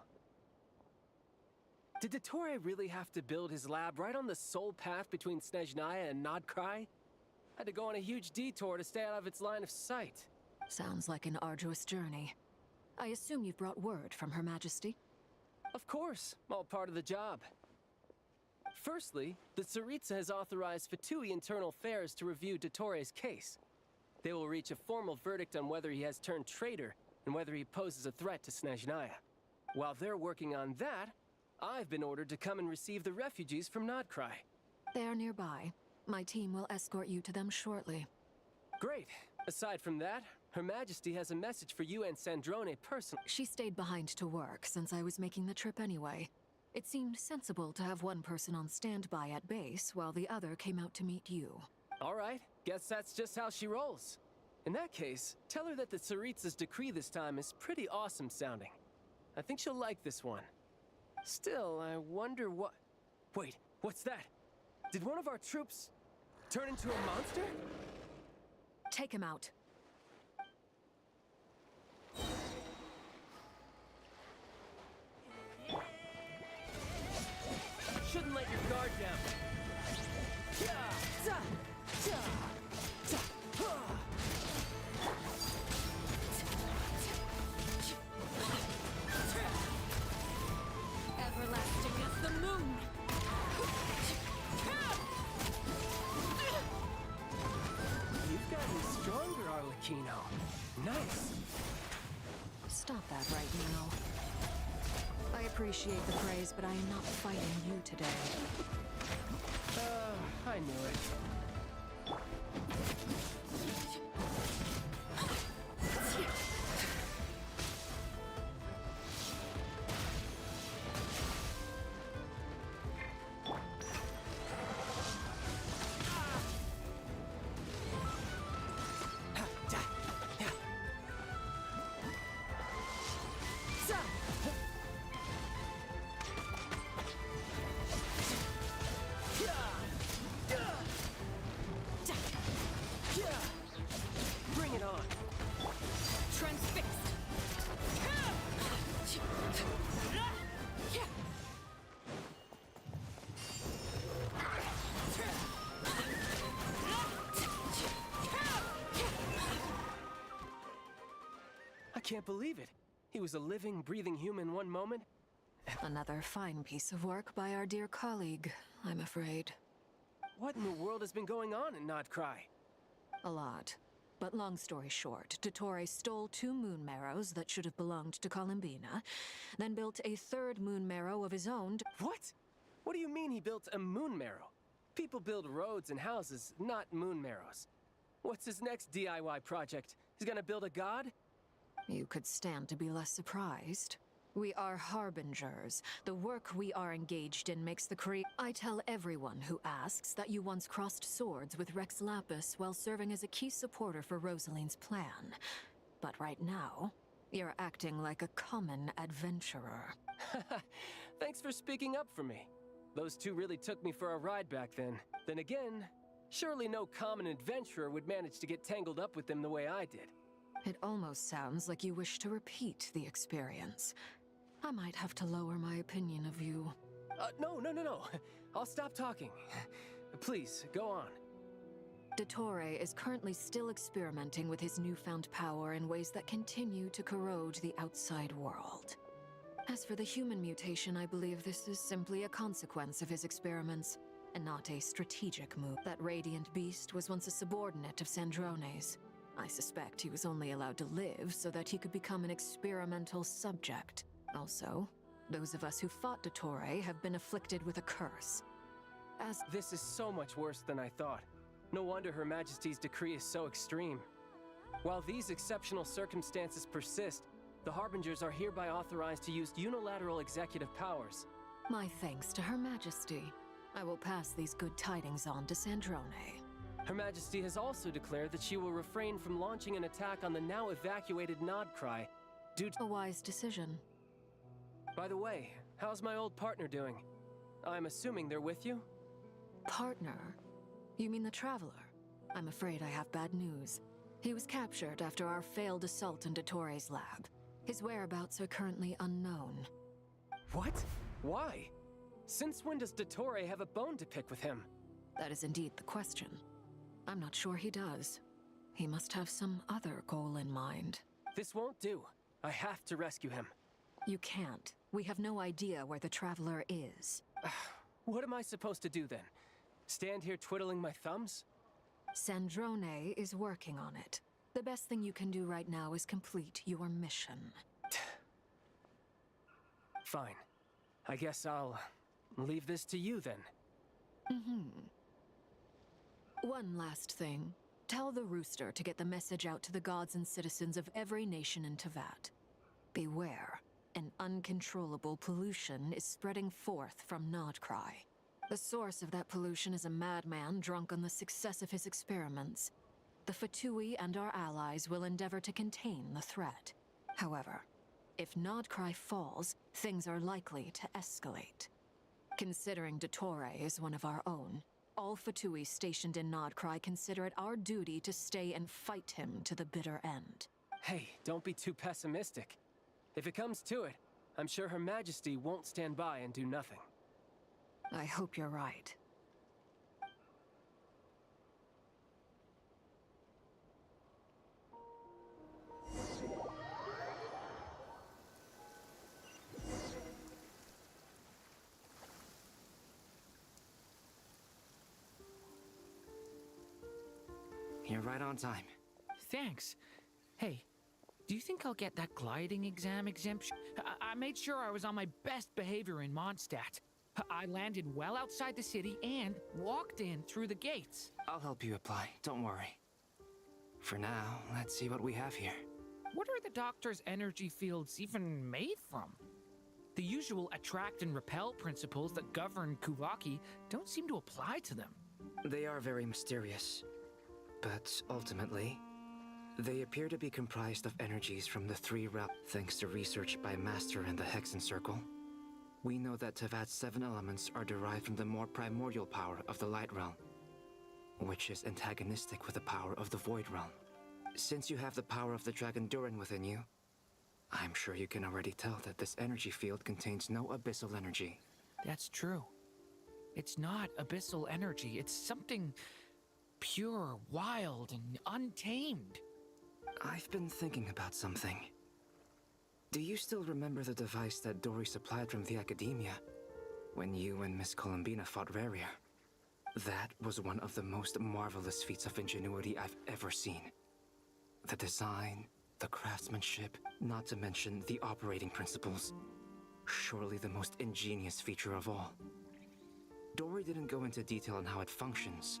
Did Dottore really have to build his lab right on the sole path between Snezhnaya and KRAI? Had to go on a huge detour to stay out of its line of sight. Sounds like an arduous journey. I assume you've brought word from Her Majesty? Of course, all part of the job. Firstly, the Tsaritsa has authorized Fatui Internal Affairs to review Dottore's case. They will reach a formal verdict on whether he has turned traitor and whether he poses a threat to Snezhnaya. While they're working on that, I've been ordered to come and receive the refugees from KRAI. They are nearby. My team will escort you to them shortly. Great. Aside from that, Her Majesty has a message for you and Sandrone personally. She stayed behind to work since I was making the trip anyway. It seemed sensible to have one person on standby at base while the other came out to meet you. All right. Guess that's just how she rolls. In that case, tell her that the Tsaritsa's decree this time is pretty awesome sounding. I think she'll like this one. Still, I wonder what... Wait, what's that? Did one of our troops turn into a monster? Take him out. Shouldn't let your guard down. Everlasting as the moon! You've gotten stronger, Arlecchino. Nice. Stop that right now. I appreciate the praise, but I am not fighting you today. I knew it. Bring it on. Transfixed! I can't believe it. He was a living, breathing human one moment. Another fine piece of work by our dear colleague, I'm afraid. What in the world has been going on in KRAI? A lot. But long story short, Dottore stole 2 moon marrows that should have belonged to Columbina, then built a 3rd moon marrow of his own. What? What do you mean he built a moon marrow? People build roads and houses, not moon marrows. What's his next DIY project? He's gonna build a god? You could stand to be less surprised. We are harbingers. The work we are engaged in makes the KRAI. I tell everyone who asks that you once crossed swords with Rex Lapis while serving as a key supporter for Rosaline's plan. But right now, you're acting like a common adventurer. Thanks for speaking up for me. Those 2 really took me for a ride back then. Then again, surely no common adventurer would manage to get tangled up with them the way I did. It almost sounds like you wish to repeat the experience. I might have to lower my opinion of you. No. I'll stop talking. Please, go on. Dottore is currently still experimenting with his newfound power in ways that continue to corrode the outside world. As for the human mutation, I believe this is simply a consequence of his experiments, and not a strategic move. That radiant beast was once a subordinate of Sandrone's. I suspect he was only allowed to live so that he could become an experimental subject. Also, those of us who fought Dottore have been afflicted with a curse. This is so much worse than I thought. No wonder Her Majesty's decree is so extreme. While these exceptional circumstances persist, the Harbingers are hereby authorized to use unilateral executive powers. My thanks to Her Majesty. I will pass these good tidings on to Sandrone. Her Majesty has also declared that she will refrain from launching an attack on the now evacuated KRAI due to... A wise decision. By the way, how's my old partner doing? I'm assuming they're with you? Partner? You mean the Traveler? I'm afraid I have bad news. He was captured after our failed assault in Dottore's lab. His whereabouts are currently unknown. What? Why? Since when does Dottore have a bone to pick with him? That is indeed the question. I'm not sure he does. He must have some other goal in mind. This won't do. I have to rescue him. You can't. We have no idea where the Traveler is. What am I supposed to do then? Stand here twiddling my thumbs? Sandrone is working on it. The best thing you can do right now is complete your mission. Fine. I guess I'll leave this to you then. One last thing. Tell the Rooster to get the message out to the gods and citizens of every nation in Teyvat. Beware. An uncontrollable pollution is spreading forth from KRAI. The source of that pollution is a madman drunk on the success of his experiments. The Fatui and our allies will endeavor to contain the threat. However, if KRAI falls, things are likely to escalate. Considering Dottore is one of our own, all Fatui stationed in KRAI consider it our duty to stay and fight him to the bitter end. Hey, don't be too pessimistic. If it comes to it, I'm sure Her Majesty won't stand by and do nothing. I hope you're right. You're right on time. Thanks. Hey, do you think I'll get that gliding exam exemption? I made sure I was on my best behavior in Mondstadt. I landed well outside the city and walked in through the gates. I'll help you apply, don't worry. For now, let's see what we have here. What are the doctor's energy fields even made from? The usual attract and repel principles that govern KUVAKI don't seem to apply to them. They are very mysterious. But ultimately, they appear to be comprised of energies from the three realms. Thanks to research by Master and the Hexen Circle, we know that Teyvat's 7 elements are derived from the more primordial power of the Light Realm, which is antagonistic with the power of the Void Realm. Since you have the power of the Dragon Durin within you, I'm sure you can already tell that this energy field contains no abyssal energy. That's true. It's not abyssal energy, it's something pure, wild, and untamed. I've been thinking about something. Do you still remember the device that Dory supplied from the Academia when you and Miss Columbina fought Raria? That was one of the most marvelous feats of ingenuity I've ever seen. The design, the craftsmanship, not to mention the operating principles. Surely the most ingenious feature of all. Dory didn't go into detail on how it functions,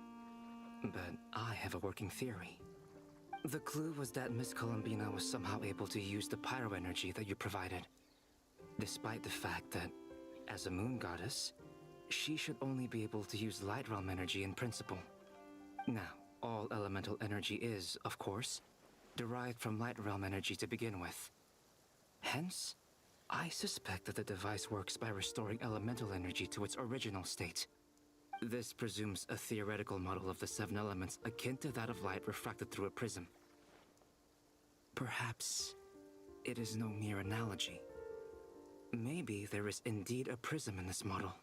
but I have a working theory. The clue was that Miss Columbina was somehow able to use the pyro energy that you provided, despite the fact that, as a moon goddess, she should only be able to use Light Realm energy in principle. Now, all elemental energy is, of course, derived from Light Realm energy to begin with. Hence, I suspect that the device works by restoring elemental energy to its original state. This presumes a theoretical model of the 7 elements akin to that of light refracted through a prism. Perhaps it is no mere analogy. Maybe there is indeed a prism in this model.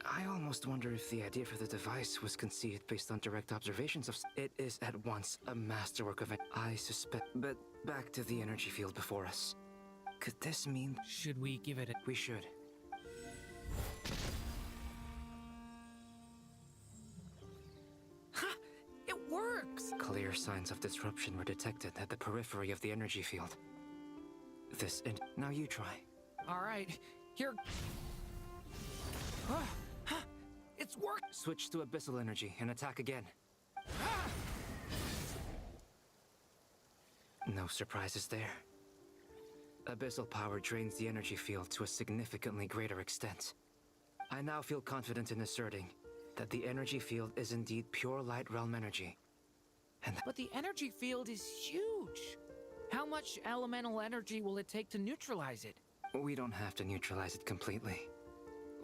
I almost wonder if the idea for the device was conceived based on direct observations of... It is at once a masterwork of it, I suspect. But back to the energy field before us. Could this mean... Should we give it a... We should. It works! Clear signs of disruption were detected at the periphery of the energy field. Now you try. Alright, here... It's worked! Switch to abyssal energy and attack again. No surprises there. Abyssal power drains the energy field to a significantly greater extent. I now feel confident in asserting that the energy field is indeed pure Light Realm energy. But the energy field is huge! How much elemental energy will it take to neutralize it? We don't have to neutralize it completely.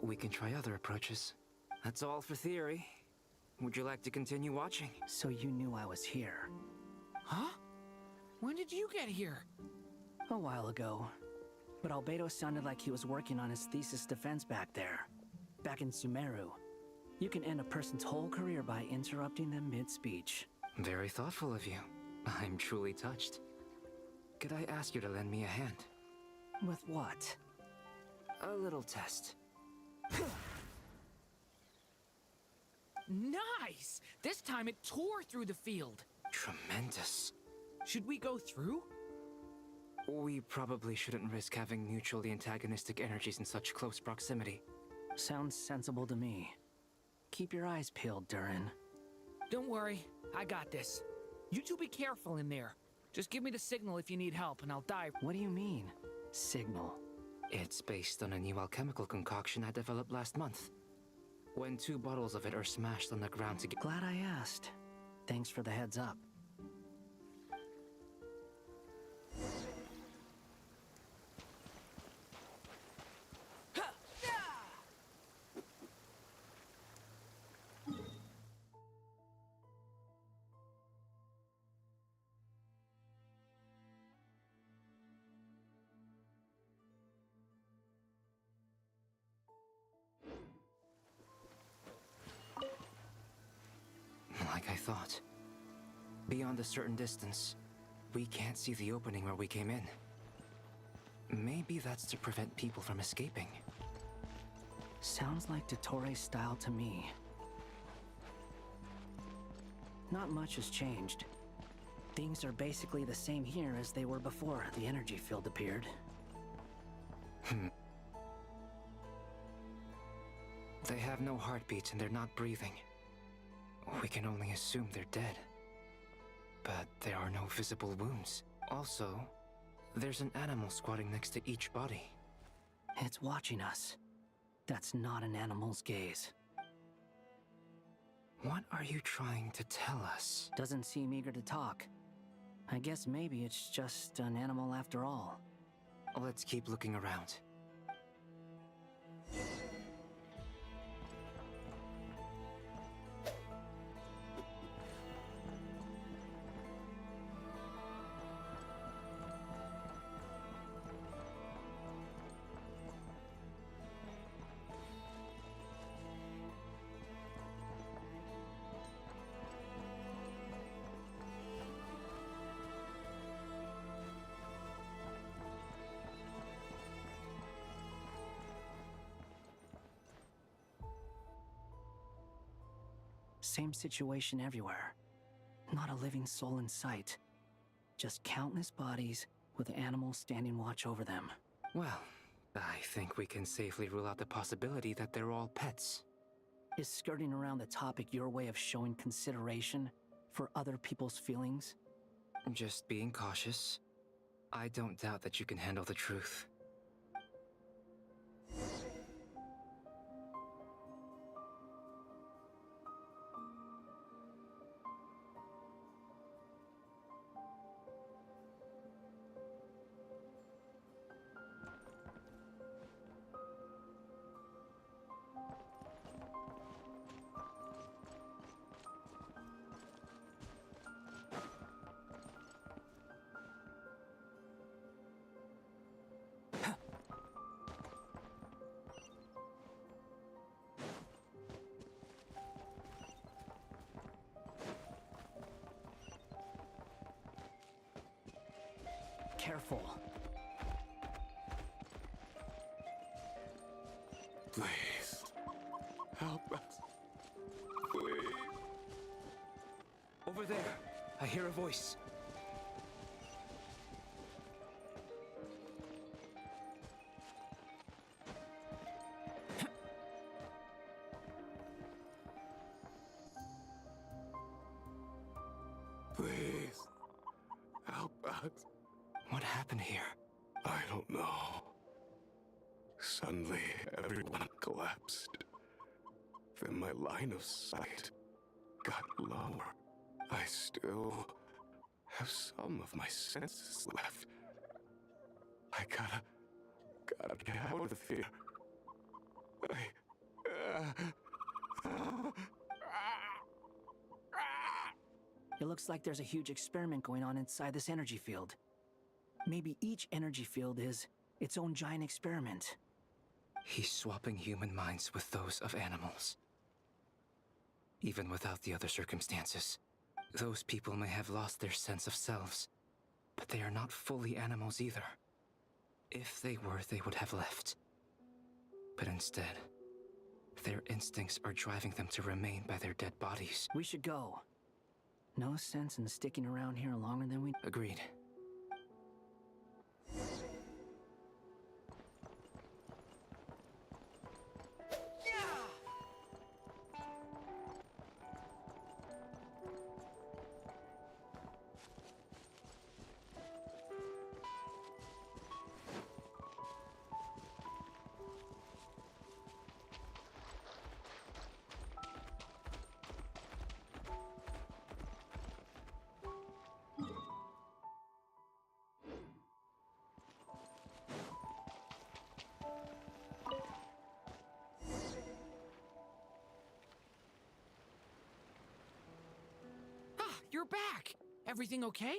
We can try other approaches. That's all for theory. Would you like to continue watching? So you knew I was here. Huh? When did you get here? A while ago. But Albedo sounded like he was working on his thesis defense back there. Back in Sumeru. You can end a person's whole career by interrupting them mid-speech. Very thoughtful of you. I'm truly touched. Could I ask you to lend me a hand? With what? A little test. Nice! This time it tore through the field. Tremendous. Should we go through? We probably shouldn't risk having mutually antagonistic energies in such close proximity. Sounds sensible to me. Keep your eyes peeled, Durin. Don't worry, I got this. You two be careful in there. Just give me the signal if you need help, and I'll dive. What do you mean, signal? It's based on a new alchemical concoction I developed last month. When 2 bottles of it are smashed on the ground together. Glad I asked. Thanks for the heads up. Like I thought. Beyond a certain distance, we can't see the opening where we came in. Maybe that's to prevent people from escaping. Sounds like Dottore style to me. Not much has changed. Things are basically the same here as they were before the energy field appeared. They have no heartbeats and they're not breathing. We can only assume they're dead. But there are no visible wounds. Also, there's an animal squatting next to each body. It's watching us. That's not an animal's gaze. What are you trying to tell us? Doesn't seem eager to talk. I guess maybe it's just an animal after all. Let's keep looking around. Same situation everywhere. Not a living soul in sight. Just countless bodies with animals standing watch over them. Well, I think we can safely rule out the possibility that they're all pets. Is skirting around the topic your way of showing consideration for other people's feelings? Just being cautious. I don't doubt that you can handle the truth. Careful. Please. Help us. Please. Over there, I hear a voice. Please. Help us. What happened here? I don't know. Suddenly, everyone collapsed. Then my line of sight got lower. I still have some of my senses left. I gotta get out of here. It looks like there's a huge experiment going on inside this energy field. Maybe each energy field is its own giant experiment. He's swapping human minds with those of animals. Even without the other circumstances, those people may have lost their sense of selves, but they are not fully animals either. If they were, they would have left. But instead, their instincts are driving them to remain by their dead bodies. We should go. No sense in sticking around here longer than we... Agreed. You're back! Everything okay?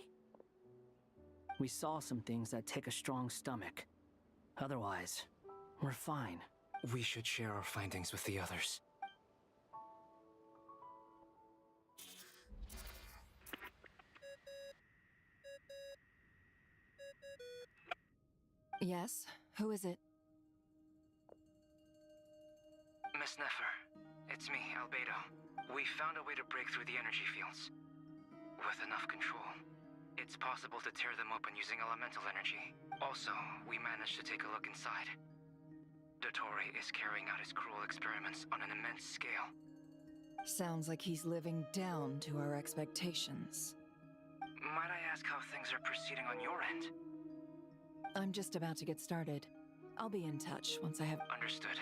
We saw some things that take a strong stomach. Otherwise, we're fine. We should share our findings with the others. Yes? Who is it? Miss Nefer, it's me, Albedo. We found a way to break through the energy fields. With enough control, it's possible to tear them open using elemental energy. Also, we managed to take a look inside. Dottore is carrying out his cruel experiments on an immense scale. Sounds like he's living down to our expectations. Might I ask how things are proceeding on your end? I'm just about to get started. I'll be in touch once I have... Understood.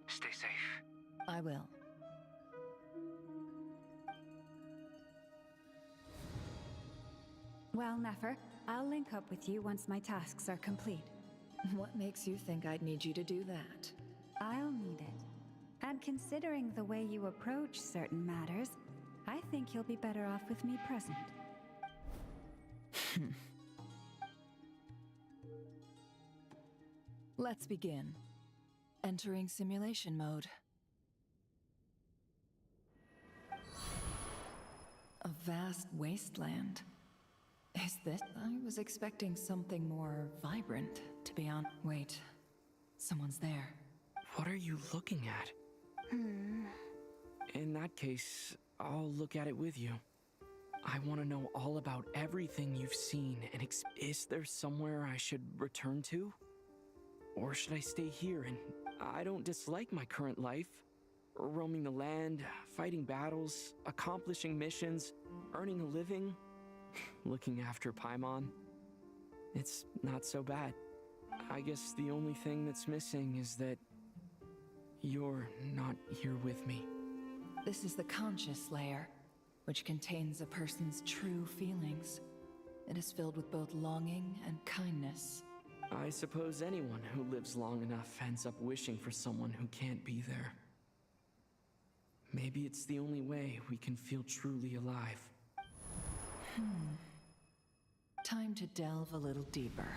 Stay safe. I will. Well, Nefer, I'll link up with you once my tasks are complete. What makes you think I'd need you to do that? I'll need it. And considering the way you approach certain matters, I think you'll be better off with me present. Let's begin. Entering simulation mode. A vast wasteland. Is this? I was expecting something more vibrant, to be honest. Wait, someone's there. What are you looking at? In that case, I'll look at it with you. I want to know all about everything you've seen and is there somewhere I should return to? Or should I stay here? And I don't dislike my current life. Roaming the land, fighting battles, accomplishing missions, earning a living, looking after Paimon. It's not so bad. I guess the only thing that's missing is that you're not here with me. This is the conscious layer, which contains a person's true feelings. It is filled with both longing and kindness. I suppose anyone who lives long enough ends up wishing for someone who can't be there. Maybe it's the only way we can feel truly alive. Time to delve a little deeper.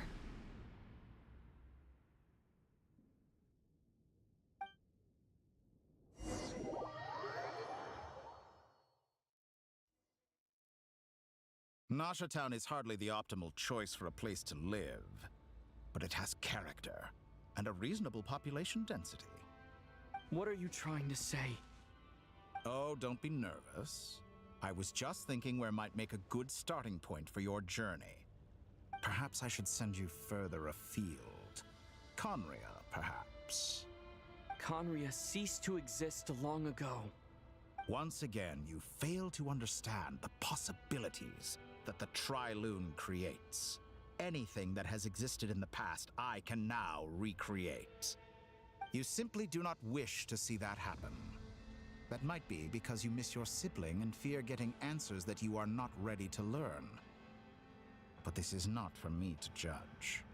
Nasha Town is hardly the optimal choice for a place to live, but it has character and a reasonable population density. What are you trying to say? Oh, don't be nervous. I was just thinking where might make a good starting point for your journey. Perhaps I should send you further afield. Conria, perhaps. Conria ceased to exist long ago. Once again, you fail to understand the possibilities that the Tri-Lune creates. Anything that has existed in the past, I can now recreate. You simply do not wish to see that happen. That might be because you miss your sibling and fear getting answers that you are not ready to learn. But this is not for me to judge.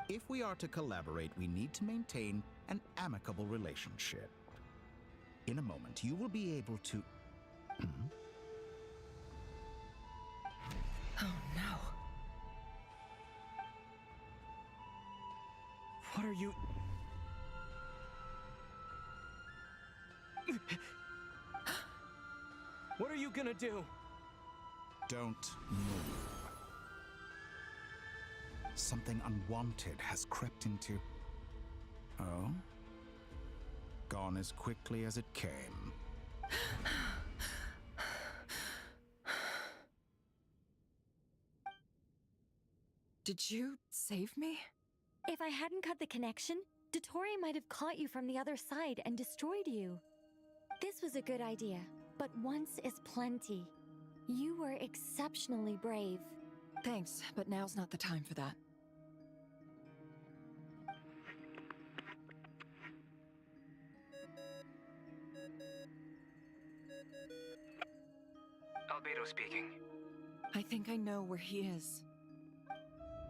If we are to collaborate, we need to maintain an amicable relationship. In a moment, you will be able to... Oh no. What are you... What are you gonna do? Don't move. Something unwanted has crept into... Oh? Gone as quickly as it came. Did you save me? If I hadn't cut the connection, Dottore might have caught you from the other side and destroyed you. This was a good idea, but once is plenty. You were exceptionally brave. Thanks, but now's not the time for that. Albedo speaking. I think I know where he is.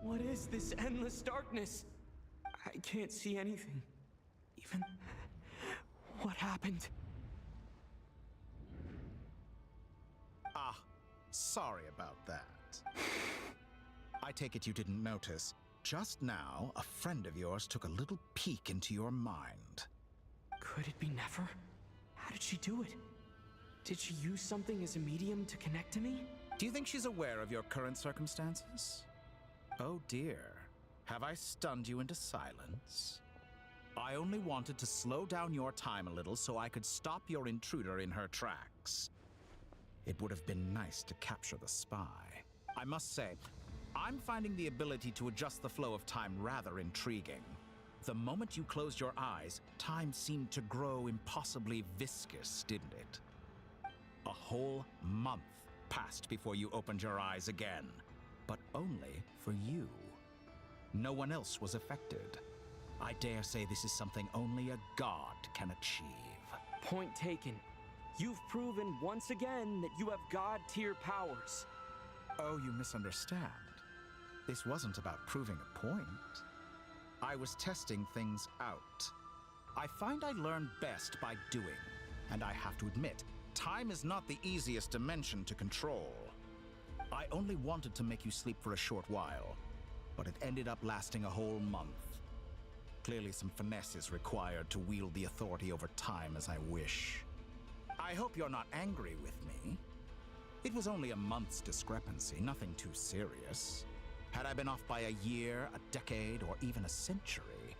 What is this endless darkness? I can't see anything. Even... what happened? Ah, sorry about that. I take it you didn't notice. Just now, a friend of yours took a little peek into your mind. Could it be Nefer? How did she do it? Did she use something as a medium to connect to me? Do you think she's aware of your current circumstances? Oh dear. Have I stunned you into silence? I only wanted to slow down your time a little so I could stop your intruder in her tracks. It would have been nice to capture the spy. I must say, I'm finding the ability to adjust the flow of time rather intriguing. The moment you closed your eyes, time seemed to grow impossibly viscous, didn't it? A whole month passed before you opened your eyes again, but only for you. No one else was affected. I dare say this is something only a god can achieve. Point taken. You've proven once again that you have god-tier powers. Oh, you misunderstand. This wasn't about proving a point. I was testing things out. I find I learn best by doing, and I have to admit, time is not the easiest dimension to control. I only wanted to make you sleep for a short while, but it ended up lasting a whole month. Clearly some finesse is required to wield the authority over time as I wish. I hope you're not angry with me. It was only a month's discrepancy, nothing too serious. Had I been off by a year, a decade, or even a century,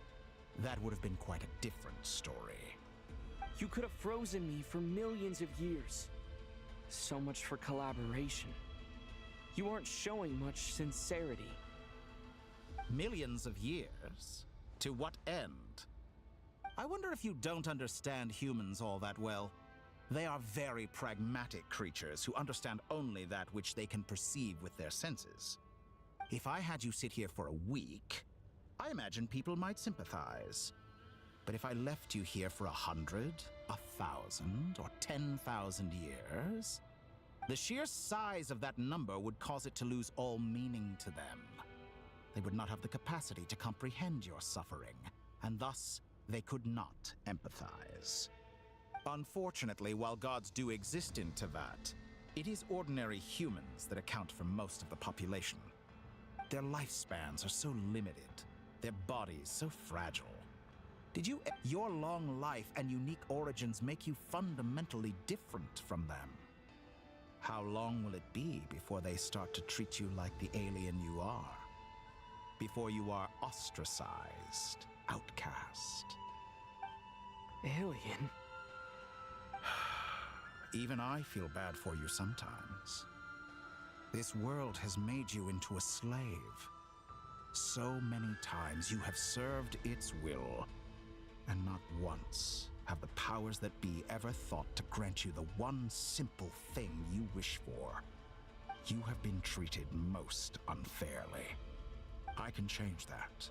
that would have been quite a different story. You could have frozen me for millions of years. So much for collaboration. You aren't showing much sincerity. Millions of years? To what end? I wonder if you don't understand humans all that well. They are very pragmatic creatures who understand only that which they can perceive with their senses. If I had you sit here for a week, I imagine people might sympathize. But if I left you here for 100, 1,000, or 10,000 years, the sheer size of that number would cause it to lose all meaning to them. They would not have the capacity to comprehend your suffering, and thus they could not empathize. Unfortunately, while gods do exist in Teyvat, it is ordinary humans that account for most of the population. Their lifespans are so limited, their bodies so fragile. Your long life and unique origins make you fundamentally different from them. How long will it be before they start to treat you like the alien you are? Before you are ostracized, outcast? Alien? Even I feel bad for you sometimes. This world has made you into a slave. So many times you have served its will, and not once have the powers that be ever thought to grant you the one simple thing you wish for. You have been treated most unfairly. I can change that.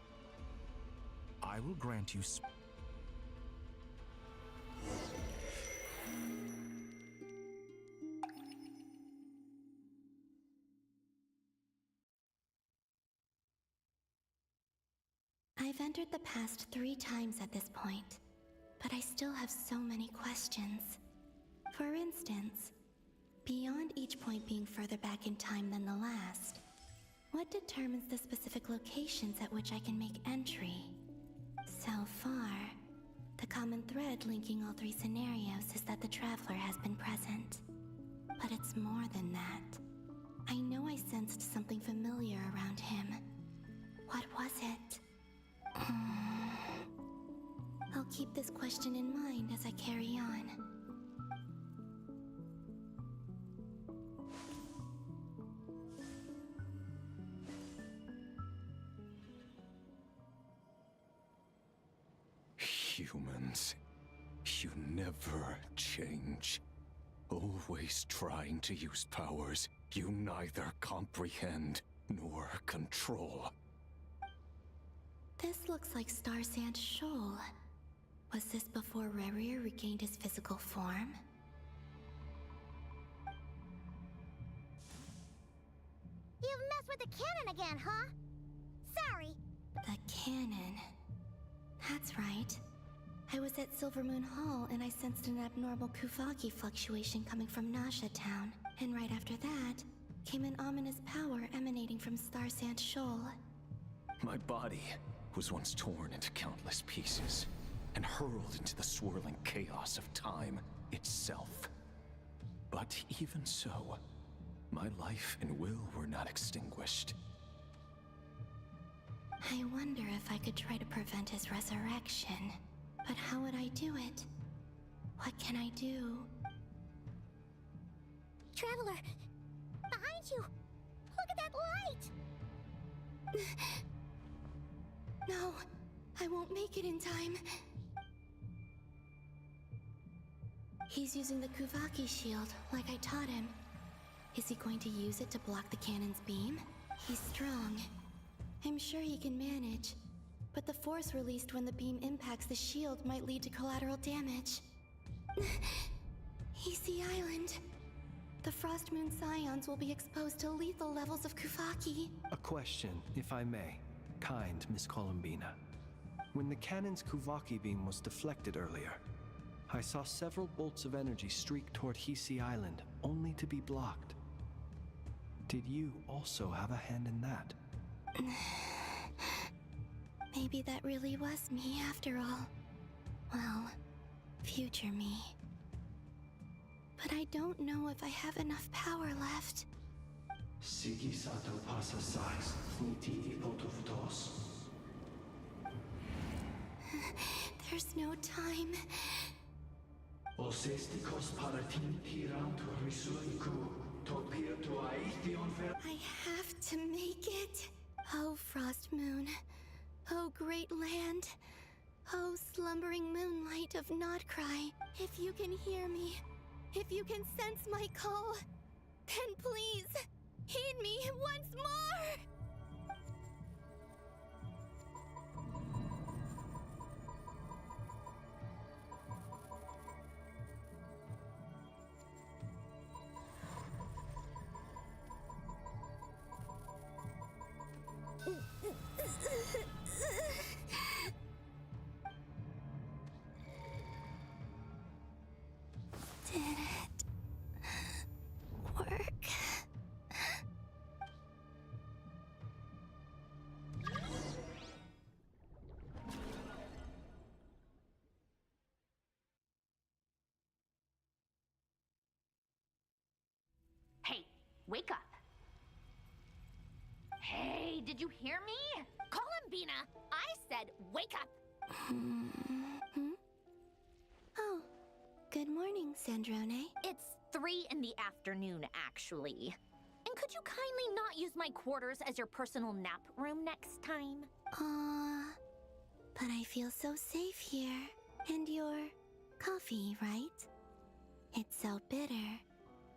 I will grant you I've entered the past 3 times at this point, but I still have so many questions. For instance, beyond each point being further back in time than the last, what determines the specific locations at which I can make entry? So far, the common thread linking all three scenarios is that the Traveler has been present. But it's more than that. I know I sensed something familiar around him. What was it? I'll keep this question in mind as I carry on. Humans, you never change. Always trying to use powers you neither comprehend nor control. This looks like Star Sand Shoal. Was this before Rerir regained his physical form? You've messed with the cannon again, huh? Sorry. The cannon. That's right. I was at Silvermoon Hall and I sensed an abnormal Kuvaki fluctuation coming from Nasha Town. And right after that, came an ominous power emanating from Star Sand Shoal. My body was once torn into countless pieces and hurled into the swirling chaos of time itself. But even so, my life and will were not extinguished. I wonder if I could try to prevent his resurrection. But how would I do it? What can I do? Traveler! Behind you! Look at that light! No, I won't make it in time. He's using the Kuvaki shield, like I taught him. Is he going to use it to block the cannon's beam? He's strong. I'm sure he can manage. But the force released when the beam impacts the shield might lead to collateral damage. Easy Island. The Frost Moon Scions will be exposed to lethal levels of Kuvaki. A question, if I may. Kind Miss Columbina. When the cannon's Kuvaki beam was deflected earlier, I saw several bolts of energy streak toward Hisi Island, only to be blocked. Did you also have a hand in that? Maybe that really was me after all. Well, future me. But I don't know if I have enough power left. There's no time. I have to make it. Oh, Frost Moon. Oh, great land. Oh, slumbering moonlight of Nodcry. If you can hear me, if you can sense my call, then please, heed me once more! Did it work? Hey, wake up. Hey, did you hear me? Columbina, I said wake up. Oh, good morning, Sandrone. It's 3 in the afternoon, actually. And could you kindly not use my quarters as your personal nap room next time? But I feel so safe here. And your coffee, right? It's so bitter,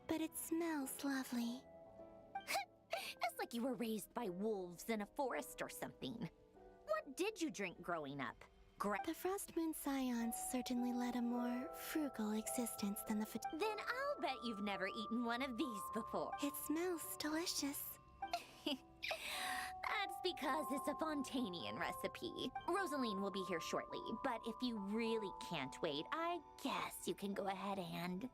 but it smells lovely. It's like you were raised by wolves in a forest or something. What did you drink growing up? The Frost Moon Scions certainly led a more frugal existence than the Then I'll bet you've never eaten one of these before. It smells delicious. That's because it's a Fontanian recipe. Rosaline will be here shortly, but if you really can't wait, I guess you can go ahead and...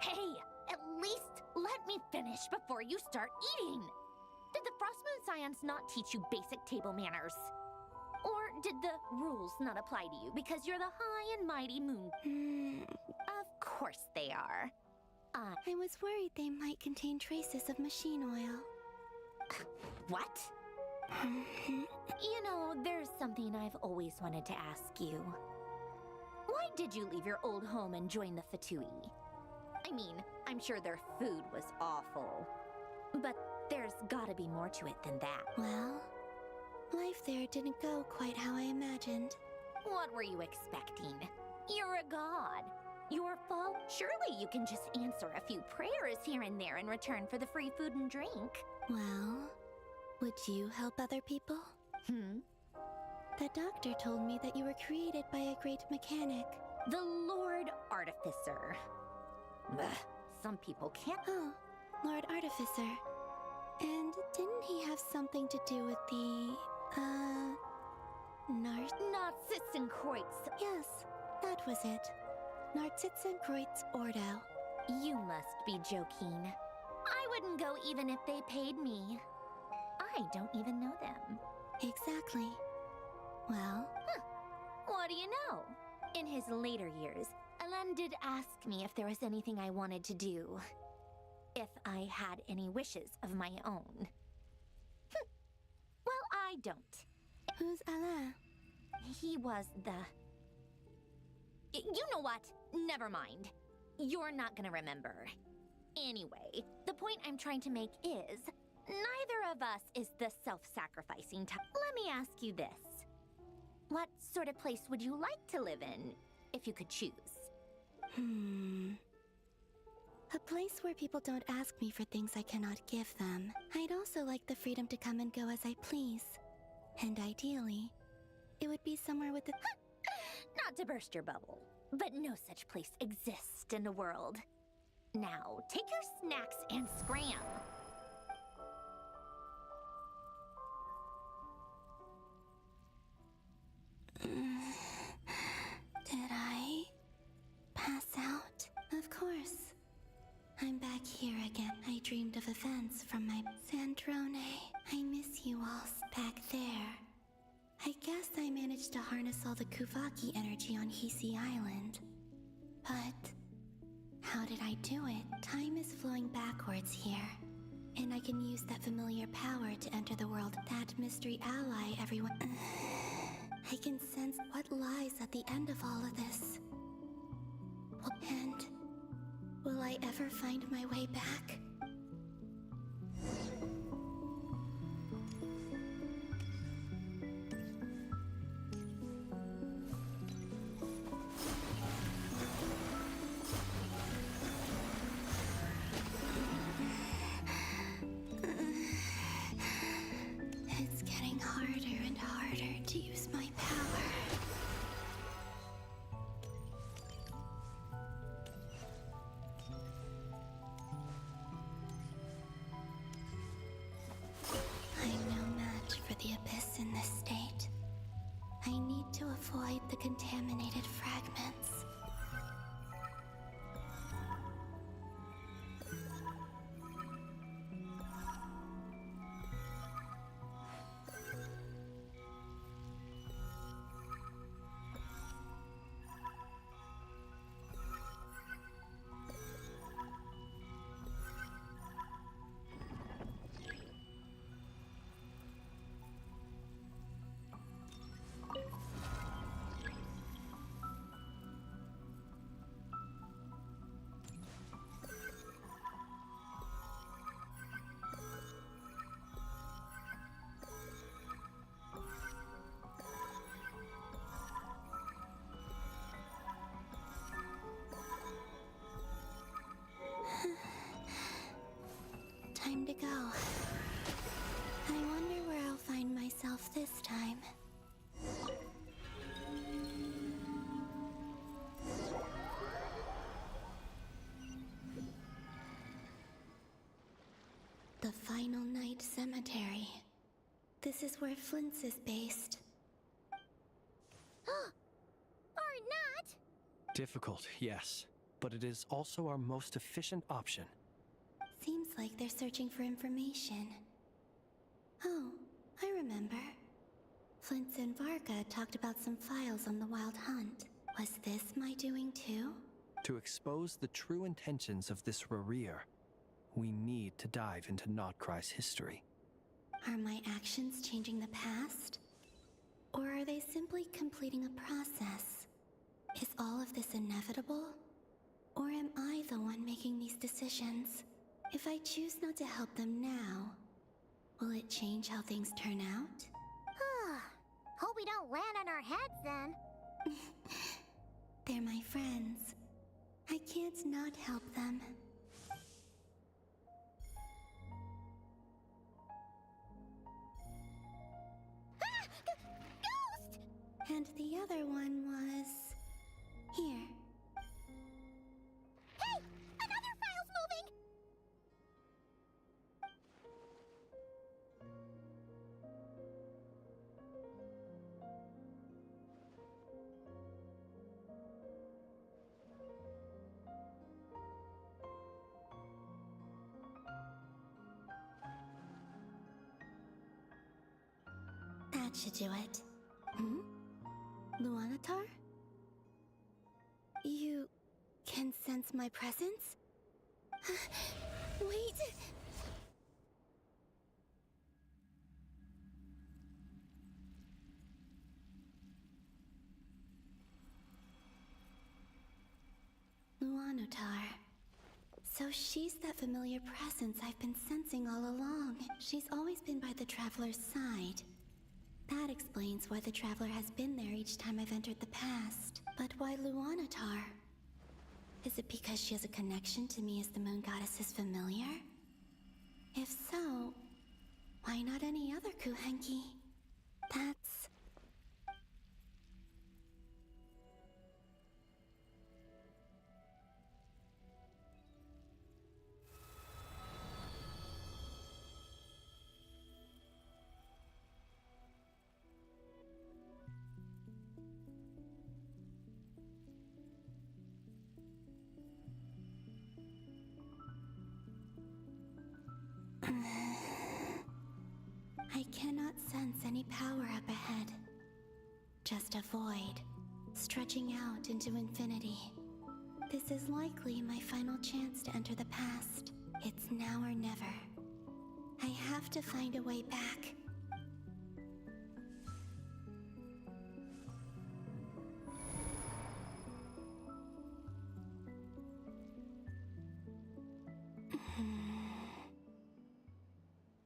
Hey, at least let me finish before you start eating. Did the Frost Moon Scions not teach you basic table manners? did the rules not apply to you because you're the high and mighty moon? Of course they are. I was worried they might contain traces of machine oil. What? You know, there's something I've always wanted to ask you. Why did you leave your old home and join the Fatui? I mean, I'm sure their food was awful. But there's gotta be more to it than that. Well, life there didn't go quite how I imagined. What were you expecting? You're a god. Your fault? Surely you can just answer a few prayers here and there in return for the free food and drink. Well, would you help other people? The doctor told me that you were created by a great mechanic. The Lord Artificer. Ugh, some people can't... Oh, Lord Artificer. And didn't he have something to do with the, Narzissenkreuz. Yes, that was it. Narzissenkreuz Ordo. You must be joking. I wouldn't go even if they paid me. I don't even know them. Exactly. Well? What do you know? In his later years, Alan did ask me if there was anything I wanted to do. If I had any wishes of my own. Well, I don't. Who's Alain? He was the... You know what? Never mind. You're not gonna remember. Anyway, the point I'm trying to make is, neither of us is the self-sacrificing type. Let me ask you this. What sort of place would you like to live in, if you could choose? A place where people don't ask me for things I cannot give them. I'd also like the freedom to come and go as I please. And ideally, it would be somewhere with the... Not to burst your bubble, but no such place exists in the world. Now, take your snacks and scram. Did I pass out? Of course. I'm back here again. I dreamed of events from my Sandrone. I miss you all back there. I guess I managed to harness all the Kuvaki energy on Hisi Island. But how did I do it? Time is flowing backwards here. And I can use that familiar power to enter the world. That mystery ally everyone... I can sense what lies at the end of all of this. And will I ever find my way back? It's getting harder and harder to use my power. I'm no match for the Abyss in this state. I need to avoid the contaminated fragments. Time to go. I wonder where I'll find myself this time. The Final Night Cemetery. This is where Flint's is based. Or not! Difficult, yes. But it is also our most efficient option. Seems like they're searching for information. Oh, I remember. Flint's and Varga talked about some files on the Wild Hunt. Was this my doing too? To expose the true intentions of this Rereer, we need to dive into KRAI's history. Are my actions changing the past? Or are they simply completing a process? Is all of this inevitable? Or am I the one making these decisions? If I choose not to help them now, will it change how things turn out? Hope we don't land on our heads then. They're my friends. I can't not help them. Ghost! And the other one was... here. Hey! Another file's moving! That should do it. Hmm? Luanatar? You can sense my presence? Wait! Luanatar. So she's that familiar presence I've been sensing all along. She's always been by the Traveler's side. That explains why the Traveler has been there each time I've entered the past. But why Luanatar? Is it because she has a connection to me as the Moon Goddess's familiar? If so, why not any other Kuhenki? That's... I cannot sense any power up ahead. Just a void, stretching out into infinity. This is likely my final chance to enter the past. It's now or never. I have to find a way back.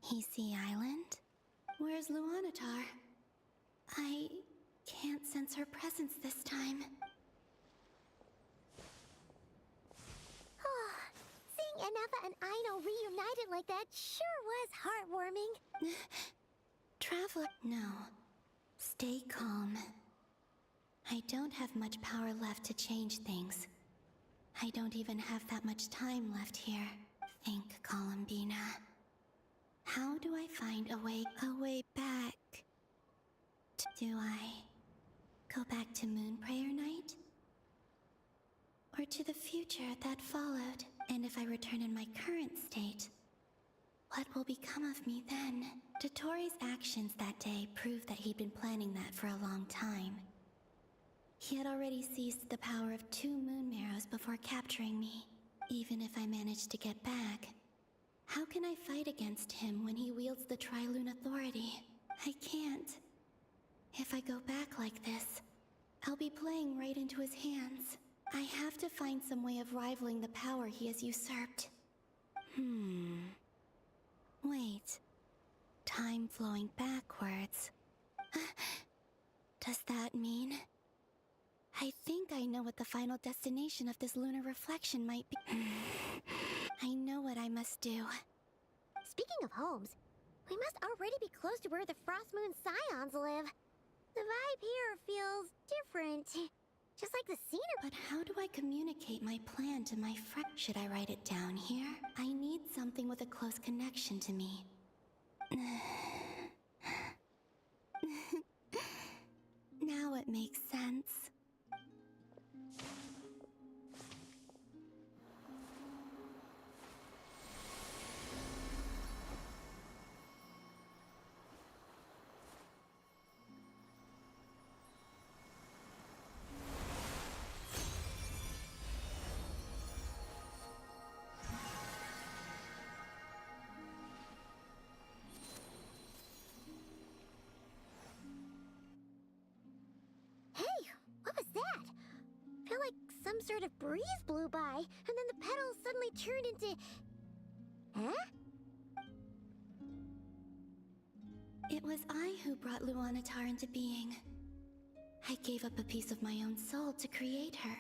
Hisi Island? Where's Luanatar? I can't sense her presence this time. Seeing Enefa and Aino reunited like that sure was heartwarming. Traveler, no. Stay calm. I don't have much power left to change things. I don't even have that much time left here. Think, Columbina. How do I find a way back? Do I go back to Moon Prayer Night? Or to the future that followed? And if I return in my current state, what will become of me then? Dotori's actions that day proved that he'd been planning that for a long time. He had already seized the power of 2 moon marrows before capturing me. Even if I managed to get back, how can I fight against him when he wields the Tri-Lune authority? I can't. If I go back like this, I'll be playing right into his hands. I have to find some way of rivaling the power he has usurped. Wait. Time flowing backwards. Does that mean... I think I know what the final destination of this lunar reflection might be. I know what I must do. Speaking of homes, we must already be close to where the Frost Moon Scions live. The vibe here feels different. Just like the scenery. But how do I communicate my plan to my friend? Should I write it down here? I need something with a close connection to me. Now it makes sense. some sort of breeze blew by, and then the petals suddenly turned into... Huh? It was I who brought Luanatar into being. I gave up a piece of my own soul to create her.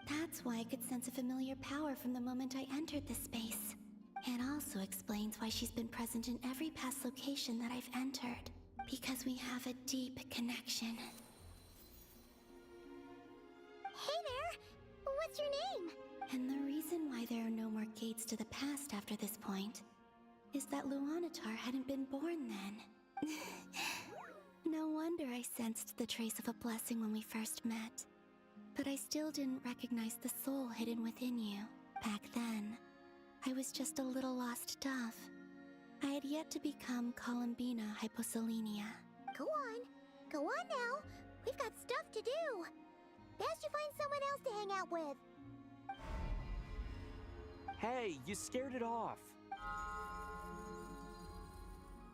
That's why I could sense a familiar power from the moment I entered this space. It also explains why she's been present in every past location that I've entered. Because we have a deep connection. Hey there! What's your name? And the reason why there are no more gates to the past after this point is that Luanatar hadn't been born then. No wonder I sensed the trace of a blessing when we first met. But I still didn't recognize the soul hidden within you. Back then, I was just a little lost dove. I had yet to become Columbina Hyposelenia. Go on. Go on now. We've got stuff to do. Best you find someone else to hang out with. Hey, you scared it off.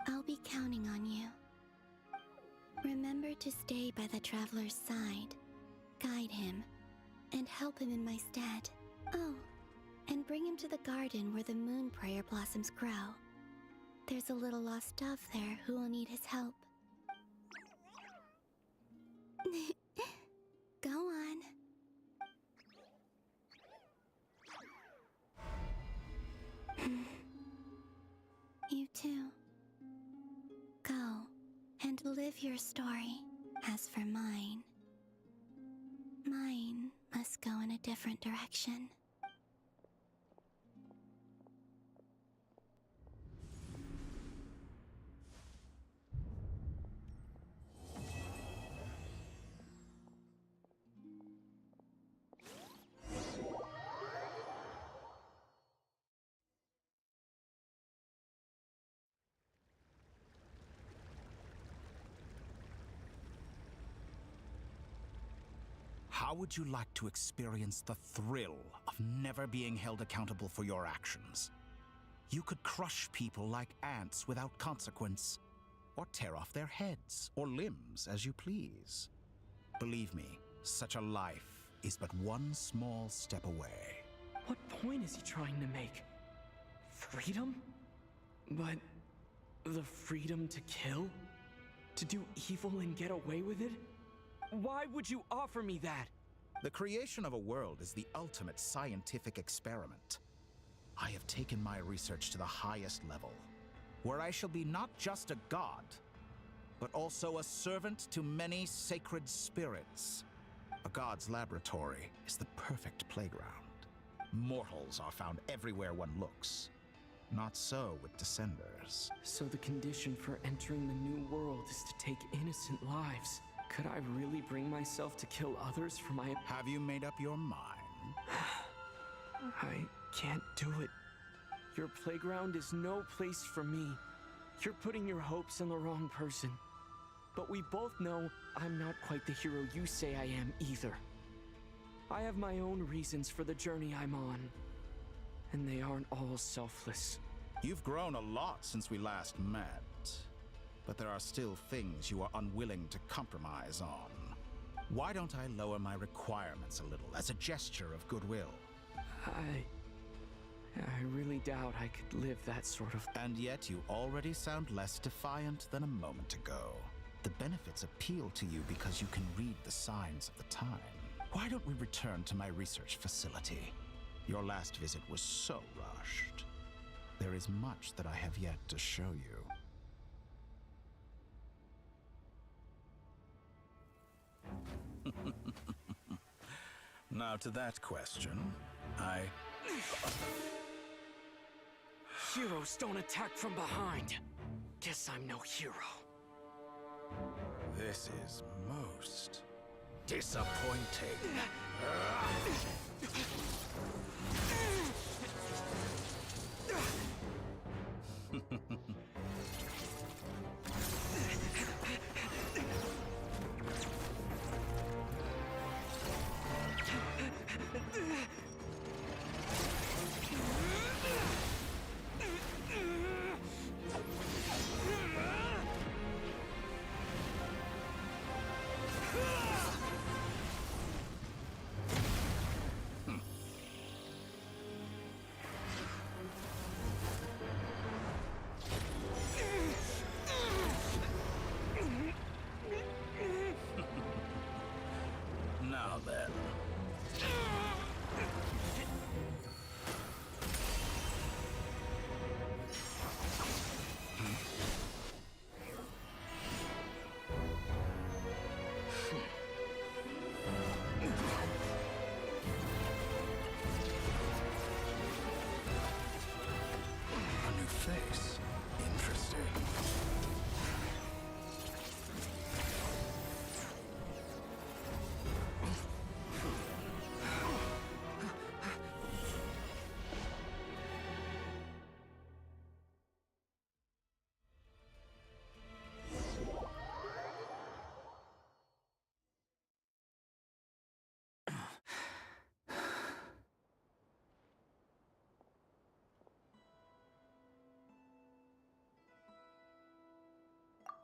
I'll be counting on you. Remember to stay by the traveler's side, guide him, and help him in my stead. Oh, and bring him to the garden where the moon prayer blossoms grow. There's a little lost dove there who will need his help. Go on. You too. Go and live your story. As for mine must go in a different direction. How would you like to experience the thrill of never being held accountable for your actions? You could crush people like ants without consequence, or tear off their heads or limbs as you please. Believe me, such a life is but one small step away. What point is he trying to make? Freedom? But the freedom to kill? To do evil and get away with it? Why would you offer me that? The creation of a world is the ultimate scientific experiment. I have taken my research to the highest level, where I shall be not just a god, but also a servant to many sacred spirits. A god's laboratory is the perfect playground. Mortals are found everywhere one looks. Not so with Descenders. So the condition for entering the new world is to take innocent lives. Could I really bring myself to kill others for my... Have you made up your mind? I can't do it. Your playground is no place for me. You're putting your hopes in the wrong person. But we both know I'm not quite the hero you say I am either. I have my own reasons for the journey I'm on. And they aren't all selfless. You've grown a lot since we last met. But there are still things you are unwilling to compromise on. Why don't I lower my requirements a little as a gesture of goodwill? I really doubt I could live that sort of... And yet you already sound less defiant than a moment ago. The benefits appeal to you because you can read the signs of the time. Why don't we return to my research facility? Your last visit was so rushed. There is much that I have yet to show you. Now to that question, Heroes don't attack from behind. Guess I'm no hero. This is most disappointing.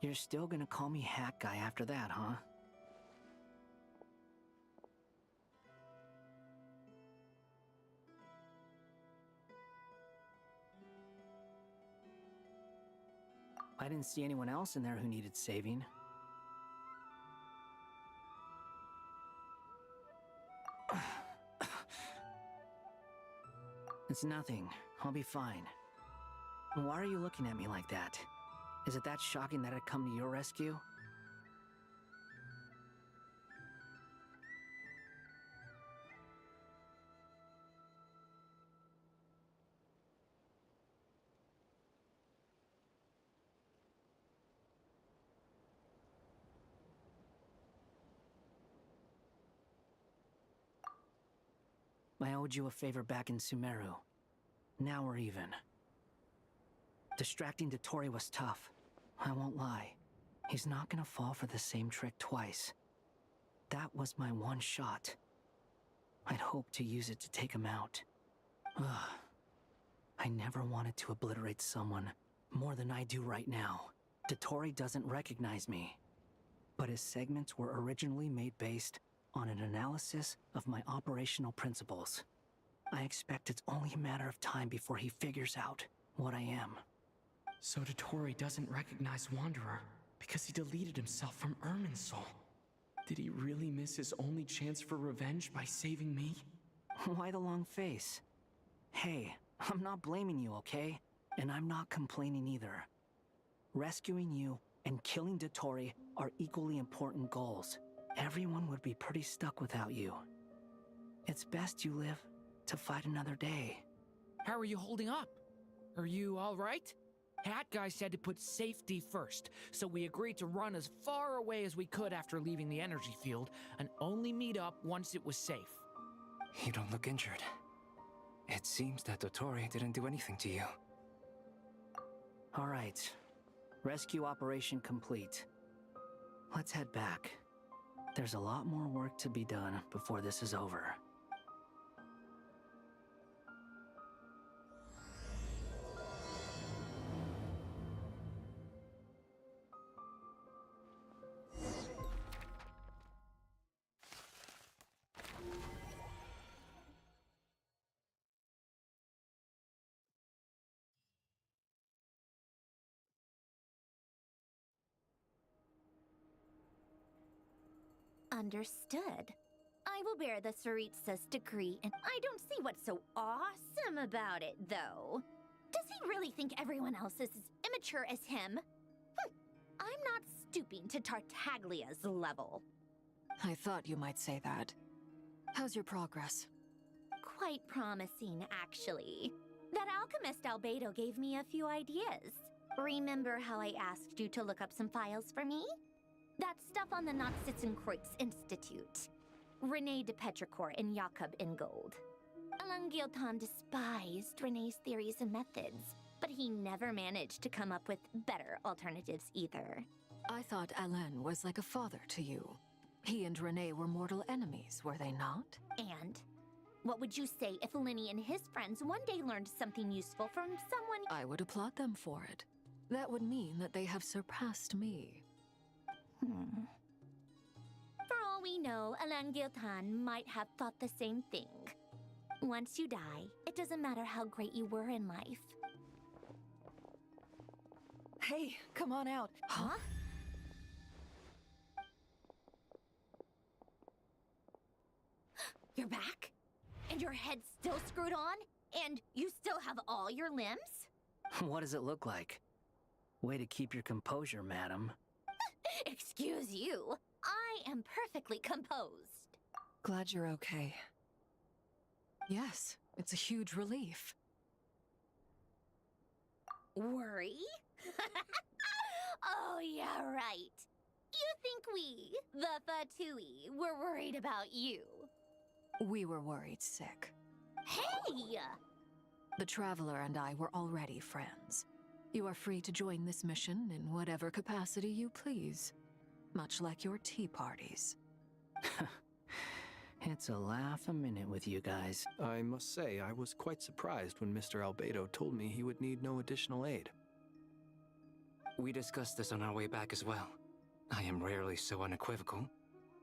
You're still gonna call me Hat Guy after that, huh? I didn't see anyone else in there who needed saving. It's nothing. I'll be fine. Why are you looking at me like that? Is it that shocking that I'd come to your rescue? I owed you a favor back in Sumeru. Now we're even. Distracting Dotori was tough. I won't lie. He's not gonna fall for the same trick twice. That was my one shot. I'd hoped to use it to take him out. Ugh. I never wanted to obliterate someone more than I do right now. Dotori doesn't recognize me. But his segments were originally made based on an analysis of my operational principles. I expect it's only a matter of time before he figures out what I am. So Dotori doesn't recognize Wanderer because he deleted himself from Irminsul. Did he really miss his only chance for revenge by saving me? Why the long face? Hey, I'm not blaming you, okay? And I'm not complaining either. Rescuing you and killing Dotori are equally important goals. Everyone would be pretty stuck without you. It's best you live to fight another day. How are you holding up? Are you all right? Hat Guy said to put safety first, so we agreed to run as far away as we could after leaving the energy field and only meet up once it was safe. You don't look injured. It seems that Dotori didn't do anything to you. All right. Rescue operation complete. Let's head back. There's a lot more work to be done before this is over. Understood. I will bear the Tsaritsa's decree, and I don't see what's so awesome about it, though. Does he really think everyone else is as immature as him? I'm not stooping to Tartaglia's level. I thought you might say that. How's your progress? Quite promising, actually. That alchemist Albedo gave me a few ideas. Remember how I asked you to look up some files for me? That stuff on the Nachtschitzenkreuz Institute. René de Petrichor and Jakob Ingold. Alain Guillotin despised René's theories and methods, but he never managed to come up with better alternatives either. I thought Alain was like a father to you. He and René were mortal enemies, were they not? And what would you say if Linny and his friends one day learned something useful from someone? I would applaud them for it. That would mean that they have surpassed me. For all we know, Alain Guillotin might have thought the same thing. Once you die, it doesn't matter how great you were in life. Hey, come on out. Huh? You're back? And your head's still screwed on? And you still have all your limbs? What does it look like? Way to keep your composure, madam. Excuse you. I am perfectly composed. Glad you're okay. Yes, it's a huge relief. Worry? Oh, yeah, right. You think we, the Fatui, were worried about you? We were worried sick. Hey! The Traveler and I were already friends. You are free to join this mission in whatever capacity you please. Much like your tea parties. It's a laugh a minute with you guys. I must say, I was quite surprised when Mr. Albedo told me he would need no additional aid. We discussed this on our way back as well. I am rarely so unequivocal,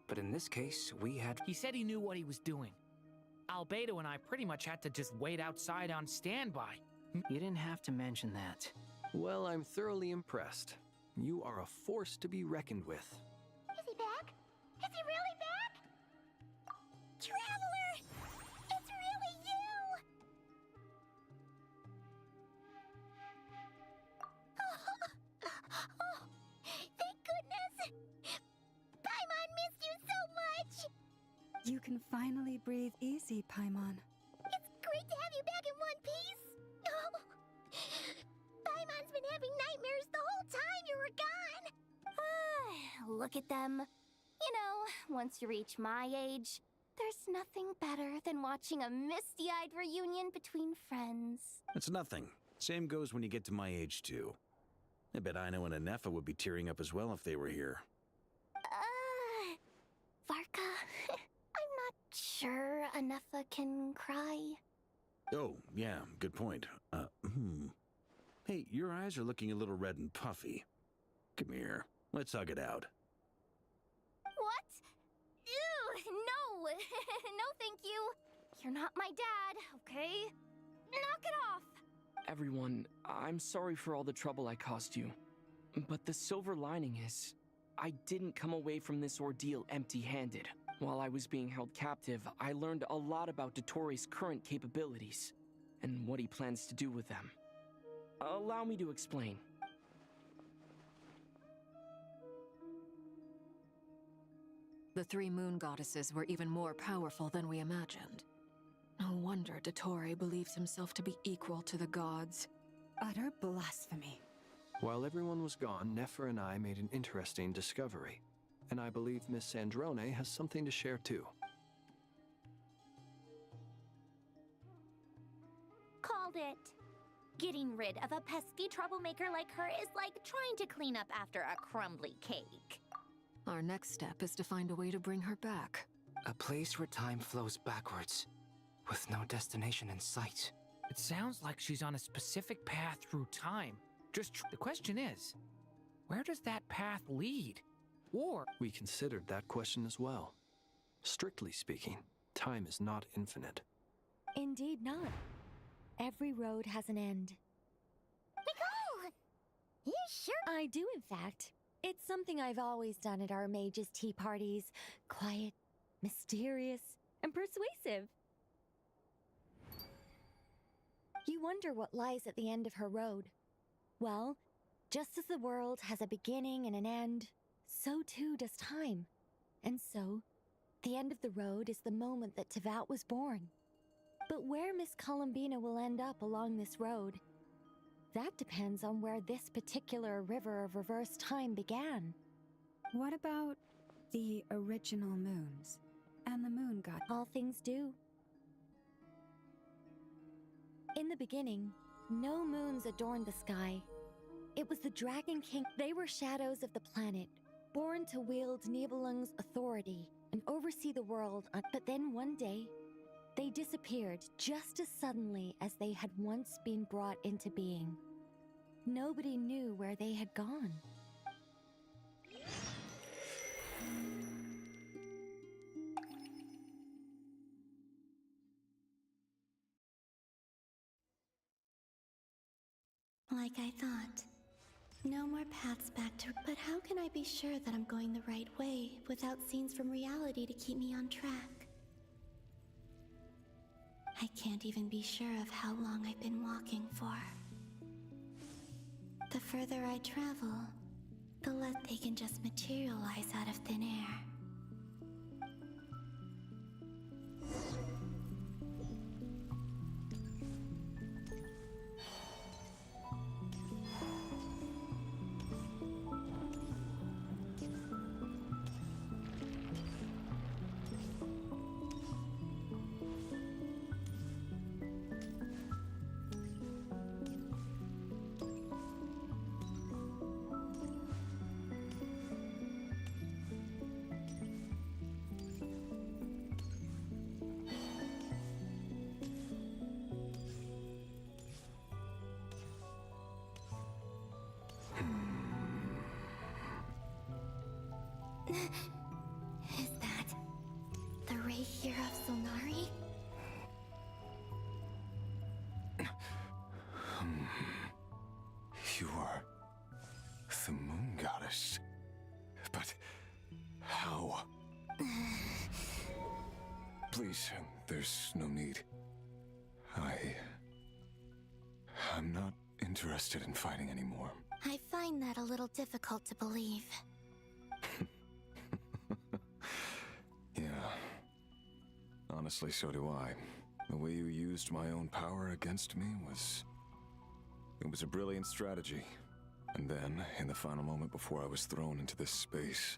but in this case, we had... He said he knew what he was doing. Albedo and I pretty much had to just wait outside on standby. You didn't have to mention that. Well, I'm thoroughly impressed. You are a force to be reckoned with. Is he back? Is he really back? Traveler! It's really you! Oh, thank goodness! Paimon missed you so much! You can finally breathe easy, Paimon. It's great to have you back in one piece! Oh, Paimon's been having nightmares the whole time you were gone! Look at them. You know, once you reach my age, there's nothing better than watching a misty-eyed reunion between friends. It's nothing. Same goes when you get to my age, too. I bet Ino and Anefa would be tearing up as well if they were here. Varka, I'm not sure Anefa can cry. Oh, yeah, good point. Hey, your eyes are looking a little red and puffy. Come here, let's hug it out. What? Ew, no! No, thank you. You're not my dad, okay? Knock it off! Everyone, I'm sorry for all the trouble I caused you. But the silver lining is, I didn't come away from this ordeal empty-handed. While I was being held captive, I learned a lot about Dottoro's current capabilities, and what he plans to do with them. Allow me to explain. The three moon goddesses were even more powerful than we imagined. No wonder Dottore believes himself to be equal to the gods. Utter blasphemy. While everyone was gone, Nefer and I made an interesting discovery. And I believe Miss Sandrone has something to share too. Called it. Getting rid of a pesky troublemaker like her is like trying to clean up after a crumbly cake. Our next step is to find a way to bring her back. A place where time flows backwards, with no destination in sight. It sounds like she's on a specific path through time. The question is, where does that path lead? Or... We considered that question as well. Strictly speaking, time is not infinite. Indeed not. Every road has an end. Nicole! You sure? I do, in fact. It's something I've always done at our mages' tea parties. Quiet, mysterious, and persuasive. You wonder what lies at the end of her road. Well, just as the world has a beginning and an end, so too does time. And so, the end of the road is the moment that Tevat was born. But where Miss Columbina will end up along this road, that depends on where this particular river of reverse time began. What about the original moons and the moon god? All things do. In the beginning, no moons adorned the sky. It was the Dragon King. They were shadows of the planet, born to wield Nibelung's authority and oversee the world. But then one day, they disappeared just as suddenly as they had once been brought into being. Nobody knew where they had gone. Like I thought. No more paths back to... But how can I be sure that I'm going the right way without scenes from reality to keep me on track? I can't even be sure of how long I've been walking for. The further I travel, the less they can just materialize out of thin air. Is that the ray here of Solnari? You are the moon goddess. But how? Please, there's no need. I'm not interested in fighting anymore. I find that a little difficult to believe. Yeah. Honestly, so do I. The way you used my own power against me was... It was a brilliant strategy. And then, in the final moment before I was thrown into this space,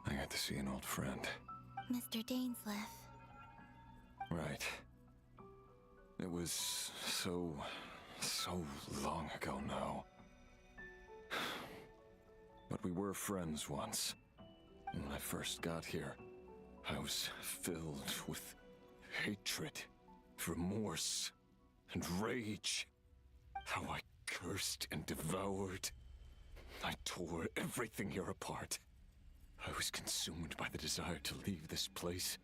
I got to see an old friend. Mr. Dainsleif. Right. It was so long ago now. But we were friends once. And when I first got here, I was filled with hatred, remorse, and rage. How I cursed and devoured. I tore everything here apart. I was consumed by the desire to leave this place,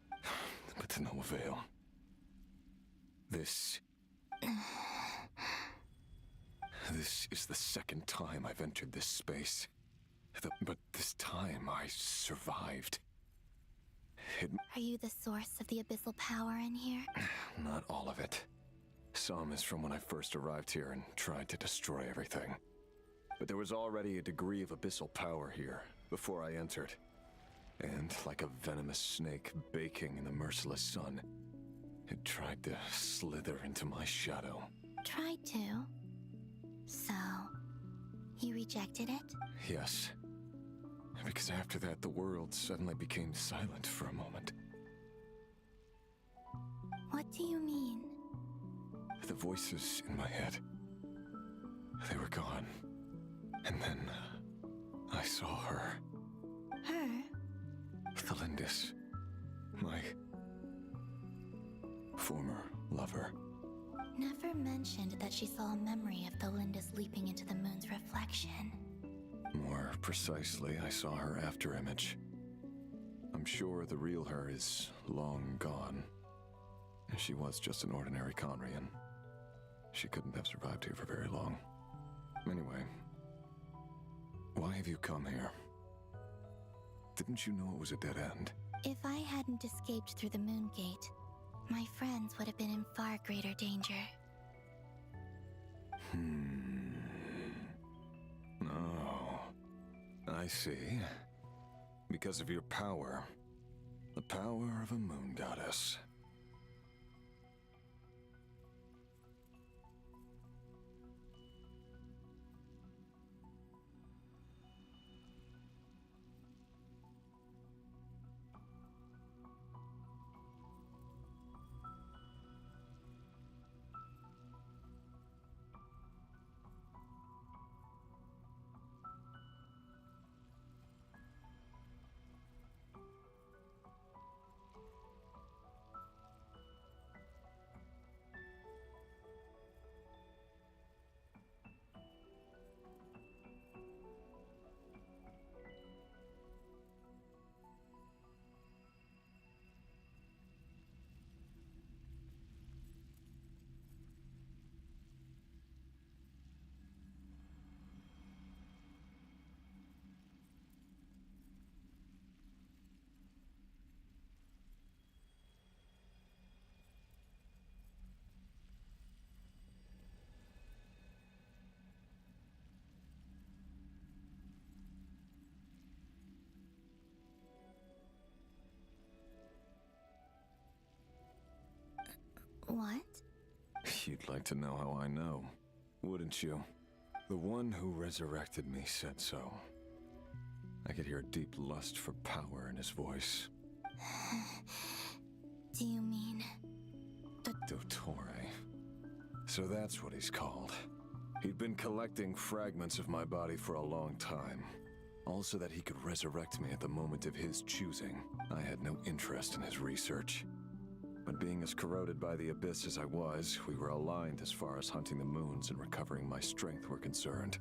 but to no avail. This is the second time I've entered this space. But this time I survived. Are you the source of the abyssal power in here? Not all of it. Some is from when I first arrived here and tried to destroy everything. But there was already a degree of abyssal power here before I entered. And like a venomous snake baking in the merciless sun, it tried to slither into my shadow. Tried to? So, you rejected it? Yes. Because after that, the world suddenly became silent for a moment. What do you mean? The voices in my head, they were gone. And then, I saw her. Her? Thelindis. My former lover. Never mentioned that she saw a memory of Thelindis leaping into the moon's reflection. More precisely, I saw her afterimage. I'm sure the real her is long gone. She was just an ordinary Conrian. She couldn't have survived here for very long. Anyway, why have you come here? Didn't you know it was a dead end? If I hadn't escaped through the moon gate, my friends would have been in far greater danger. Oh, I see. Because of your power. The power of a moon goddess. What? You'd like to know how I know, wouldn't you? The one who resurrected me said so. I could hear deep lust for power in his voice. Do you mean... Dottore. So that's what he's called. He'd been collecting fragments of my body for a long time. All so that he could resurrect me at the moment of his choosing. I had no interest in his research. But being as corroded by the abyss as I was, we were aligned as far as hunting the moons and recovering my strength were concerned.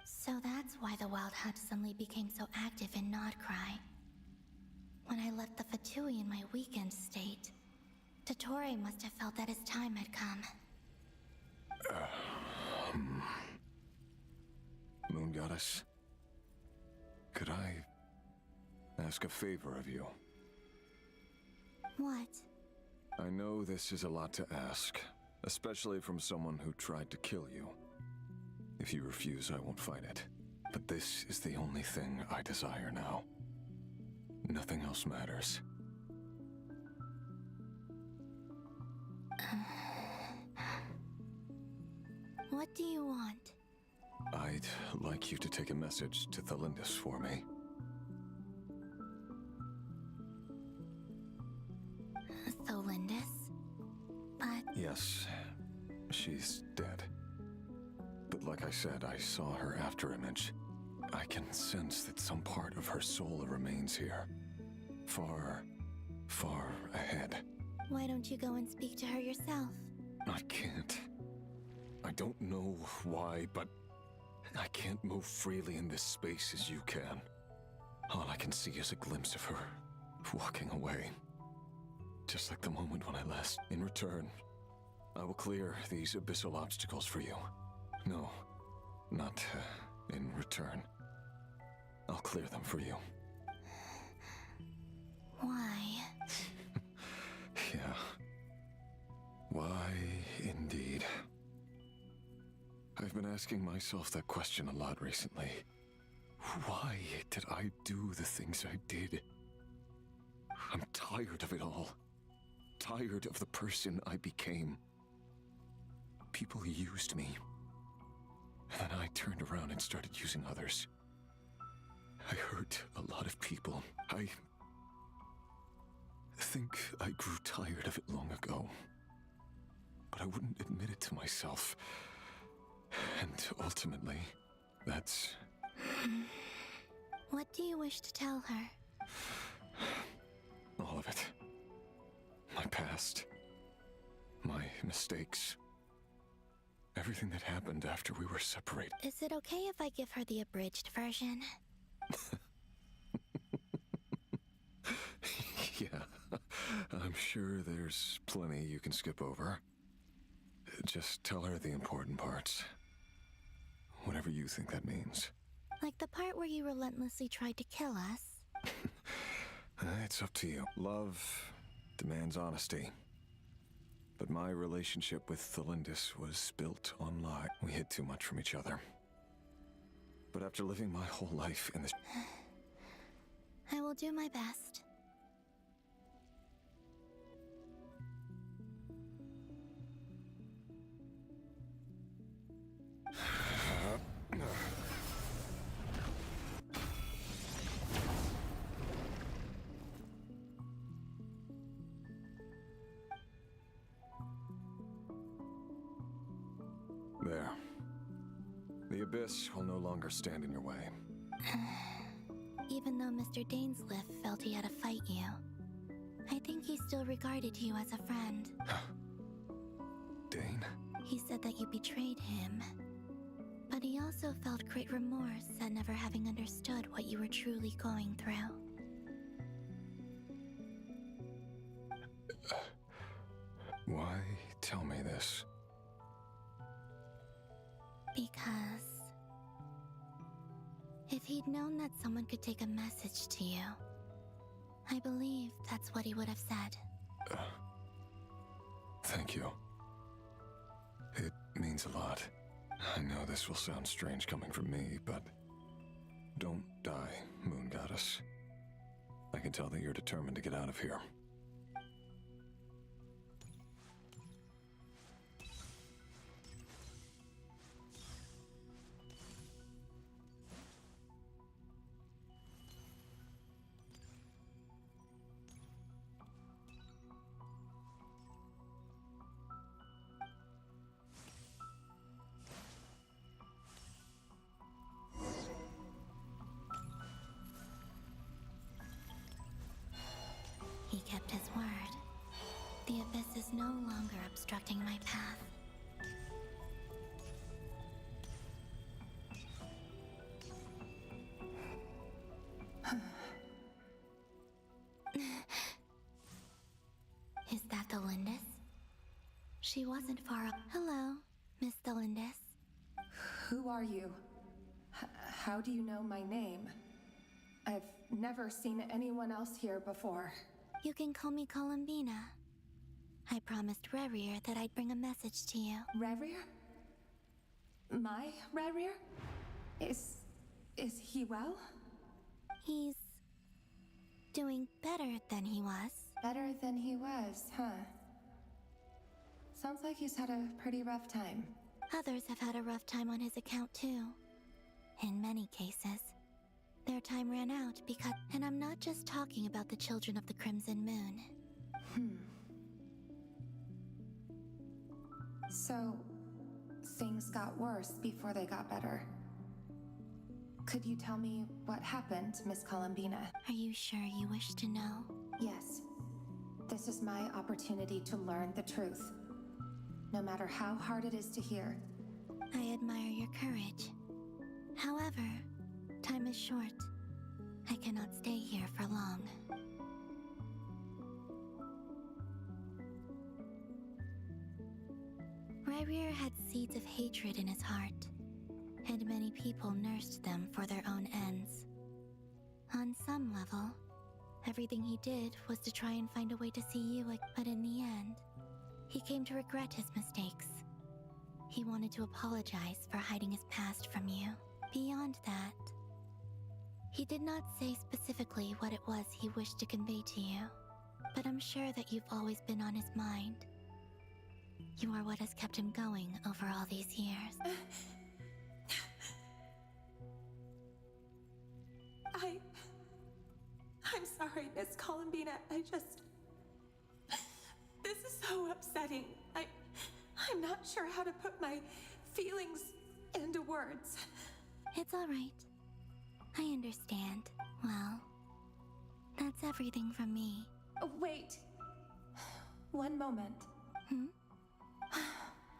So that's why the Wild Hunt suddenly became so active in KRAI. When I left the Fatui in my weakened state, Dottore must have felt that his time had come. Moon Goddess, could I ask a favor of you? What? I know this is a lot to ask, especially from someone who tried to kill you. If you refuse, I won't fight it. But this is the only thing I desire now. Nothing else matters. What do you want? I'd like you to take a message to Thelindis for me. Thelindis? But... Yes, she's dead. But like I said, I saw her afterimage. I can sense that some part of her soul remains here. Far, far ahead. Why don't you go and speak to her yourself? I can't. I don't know why, but I can't move freely in this space as you can. All I can see is a glimpse of her walking away. Just like the moment when I last. In return, I will clear these abyssal obstacles for you. No, not in return. I'll clear them for you. Why? Yeah. Why, indeed. I've been asking myself that question a lot recently. Why did I do the things I did? I'm tired of it all. Tired of the person I became. People used me. And then I turned around and started using others. I hurt a lot of people. I think I grew tired of it long ago. But I wouldn't admit it to myself. And ultimately, that's... What do you wish to tell her? all of it. My past. My mistakes. Everything that happened after we were separated. Is it okay if I give her the abridged version? Yeah, I'm sure there's plenty you can skip over. Just tell her the important parts. Whatever you think that means. Like the part where you relentlessly tried to kill us? It's up to you. Love demands honesty. But my relationship with Thelindis was built on lie. We hid too much from each other. But after living my whole life in this... I will do my best. There. The abyss will no longer stand in your way. Even though Mr. Dainsliff felt he had to fight you, I think he still regarded you as a friend. Dane? He said that you betrayed him, but he also felt great remorse at never having understood what you were truly going through. Why tell me this? Because if he'd known that someone could take a message to you, I believe that's what he would have said. Thank you. It means a lot. I know this will sound strange coming from me, but don't die, Moon Goddess. I can tell that you're determined to get out of here. He kept his word. The abyss is no longer obstructing my path. She wasn't far up. Hello, Miss Thelindis. Who are you? How do you know my name? I've never seen anyone else here before. You can call me Columbina. I promised Rerir that I'd bring a message to you. Rerir? My Rerir? Is he well? He's doing better than he was. Better than he was, huh? Sounds like he's had a pretty rough time. Others have had a rough time on his account too. In many cases, their time ran out because... And I'm not just talking about the children of the Crimson Moon. So, things got worse before they got better. Could you tell me what happened, Miss Columbina? Are you sure you wish to know? Yes. This is my opportunity to learn the truth. No matter how hard it is to hear. I admire your courage. However, time is short. I cannot stay here for long. Rerir had seeds of hatred in his heart, and many people nursed them for their own ends. On some level, everything he did was to try and find a way to see you, but in the end, he came to regret his mistakes. He wanted to apologize for hiding his past from you. Beyond that, he did not say specifically what it was he wished to convey to you, but I'm sure that you've always been on his mind. You are what has kept him going over all these years. I'm sorry, Miss Columbina. This is so upsetting. I'm not sure how to put my feelings into words. It's all right. I understand. Well, that's everything from me. Wait. One moment.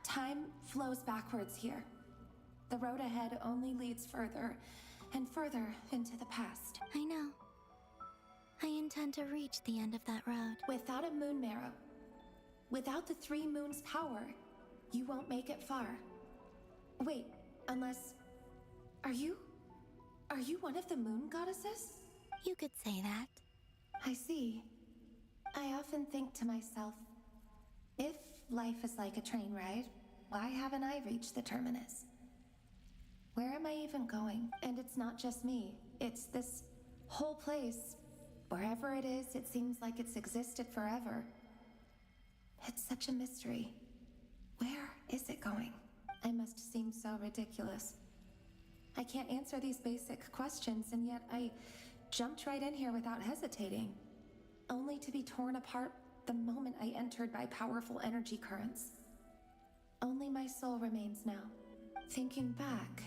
Time flows backwards here. The road ahead only leads further and further into the past. I know. I intend to reach the end of that road. Without a moon marrow, without the 3 moons' power, you won't make it far. Wait, unless... Are you one of the moon goddesses? You could say that. I see. I often think to myself, if life is like a train ride, why haven't I reached the terminus? Where am I even going? And it's not just me. It's this whole place. Wherever it is, it seems like it's existed forever. It's such a mystery. Where is it going? I must seem so ridiculous. I can't answer these basic questions, and yet I jumped right in here without hesitating, only to be torn apart the moment I entered by powerful energy currents. Only my soul remains now. Thinking back,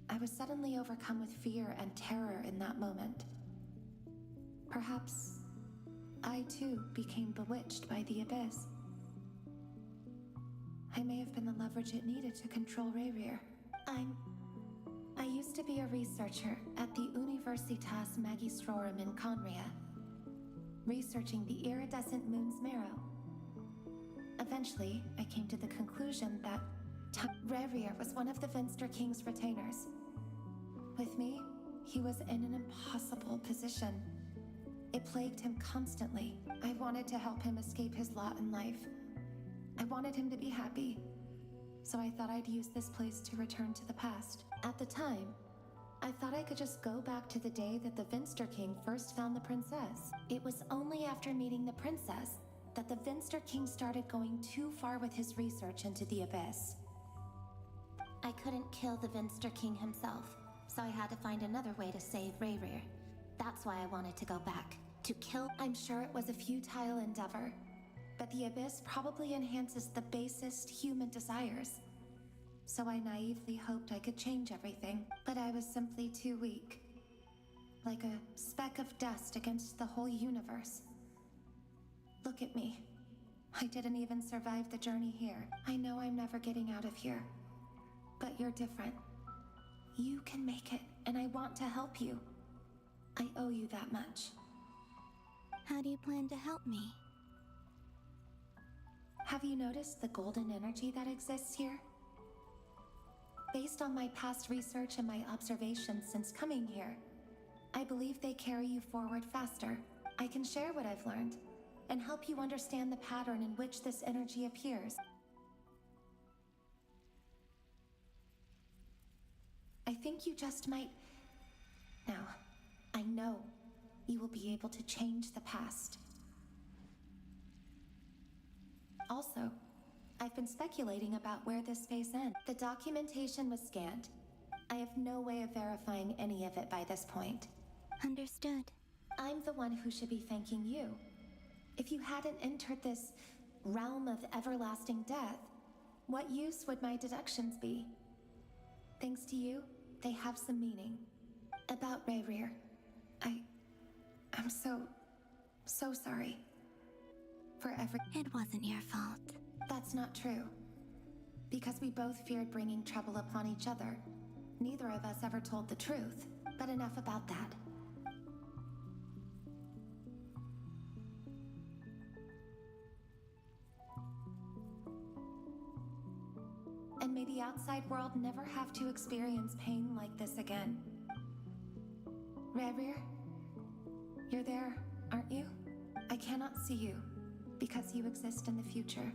I was suddenly overcome with fear and terror in that moment. Perhaps I too became bewitched by the abyss. I may have been the leverage it needed to control Rerir. I used to be a researcher at the Universitas Magistrorum in Conria, researching the iridescent moon's marrow. Eventually, I came to the conclusion that Rerir was one of the Vinster King's retainers. With me, he was in an impossible position. It plagued him constantly. I wanted to help him escape his lot in life. I wanted him to be happy. So I thought I'd use this place to return to the past. At the time, I thought I could just go back to the day that the Vinster King first found the princess. It was only after meeting the princess that the Vinster King started going too far with his research into the abyss. I couldn't kill the Vinster King himself, so I had to find another way to save Rerir. That's why I wanted to go back. To kill... I'm sure it was a futile endeavor, but the abyss probably enhances the basest human desires. So I naively hoped I could change everything, but I was simply too weak. Like a speck of dust against the whole universe. Look at me. I didn't even survive the journey here. I know I'm never getting out of here. But you're different. You can make it, and I want to help you. I owe you that much. How do you plan to help me? Have you noticed the golden energy that exists here? Based on my past research and my observations since coming here, I believe they carry you forward faster. I can share what I've learned and help you understand the pattern in which this energy appears. I think you just might... Now, I know you will be able to change the past. Also, I've been speculating about where this space ends. The documentation was scanned. I have no way of verifying any of it by this point. Understood. I'm the one who should be thanking you. If you hadn't entered this realm of everlasting death, what use would my deductions be? Thanks to you, they have some meaning. About Rayrir, I'm so sorry. For every... It wasn't your fault. That's not true. Because we both feared bringing trouble upon each other. Neither of us ever told the truth, but enough about that. And may the outside world never have to experience pain like this again. Rayrir, you're there, aren't you? I cannot see you, because you exist in the future.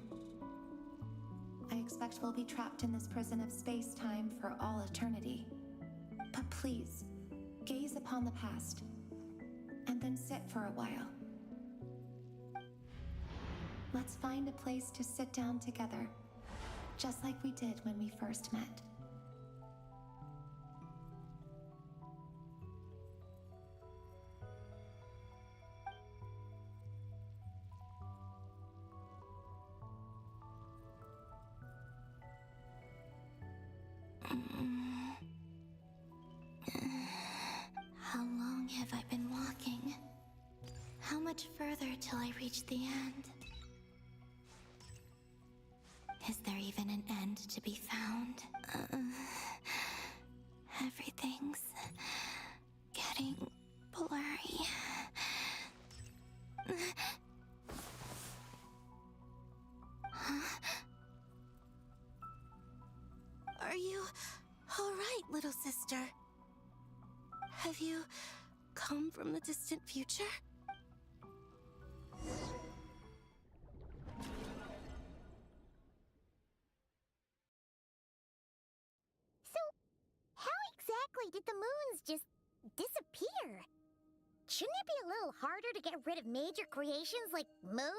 I expect we'll be trapped in this prison of space-time for all eternity. But please, gaze upon the past, and then sit for a while. Let's find a place to sit down together, just like we did when we first met. How long have I been walking? How much further till I reach the end? Is there even an end to be found? Everything's getting blurry. Huh? Are you all right, little sister? Have you come from the distant future? So, how exactly did the moons just disappear? Shouldn't it be a little harder to get rid of major creations like moons?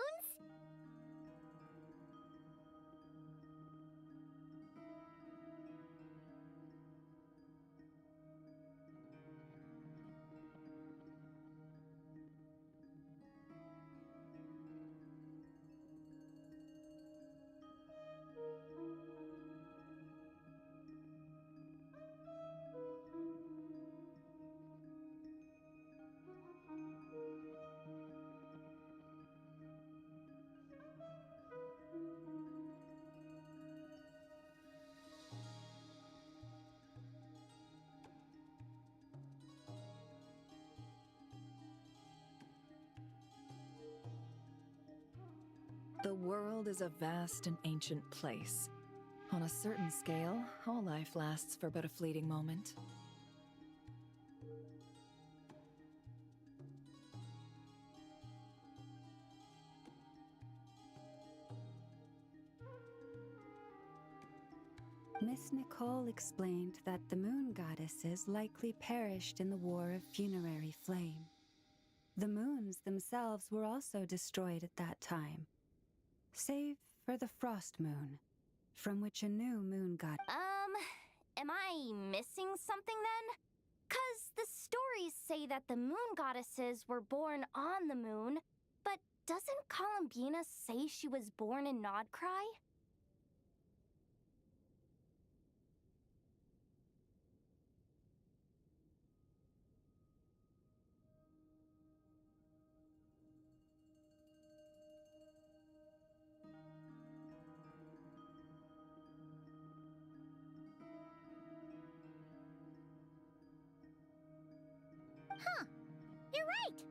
The world is a vast and ancient place. On a certain scale, all life lasts for but a fleeting moment. Miss Nicole explained that the moon goddesses likely perished in the War of Funerary Flame. The moons themselves were also destroyed at that time, save for the Frost Moon, from which a new moon god... Am I missing something then? 'Cause the stories say that the moon goddesses were born on the moon, but doesn't Columbina say she was born in Nodcry? Huh, you're right!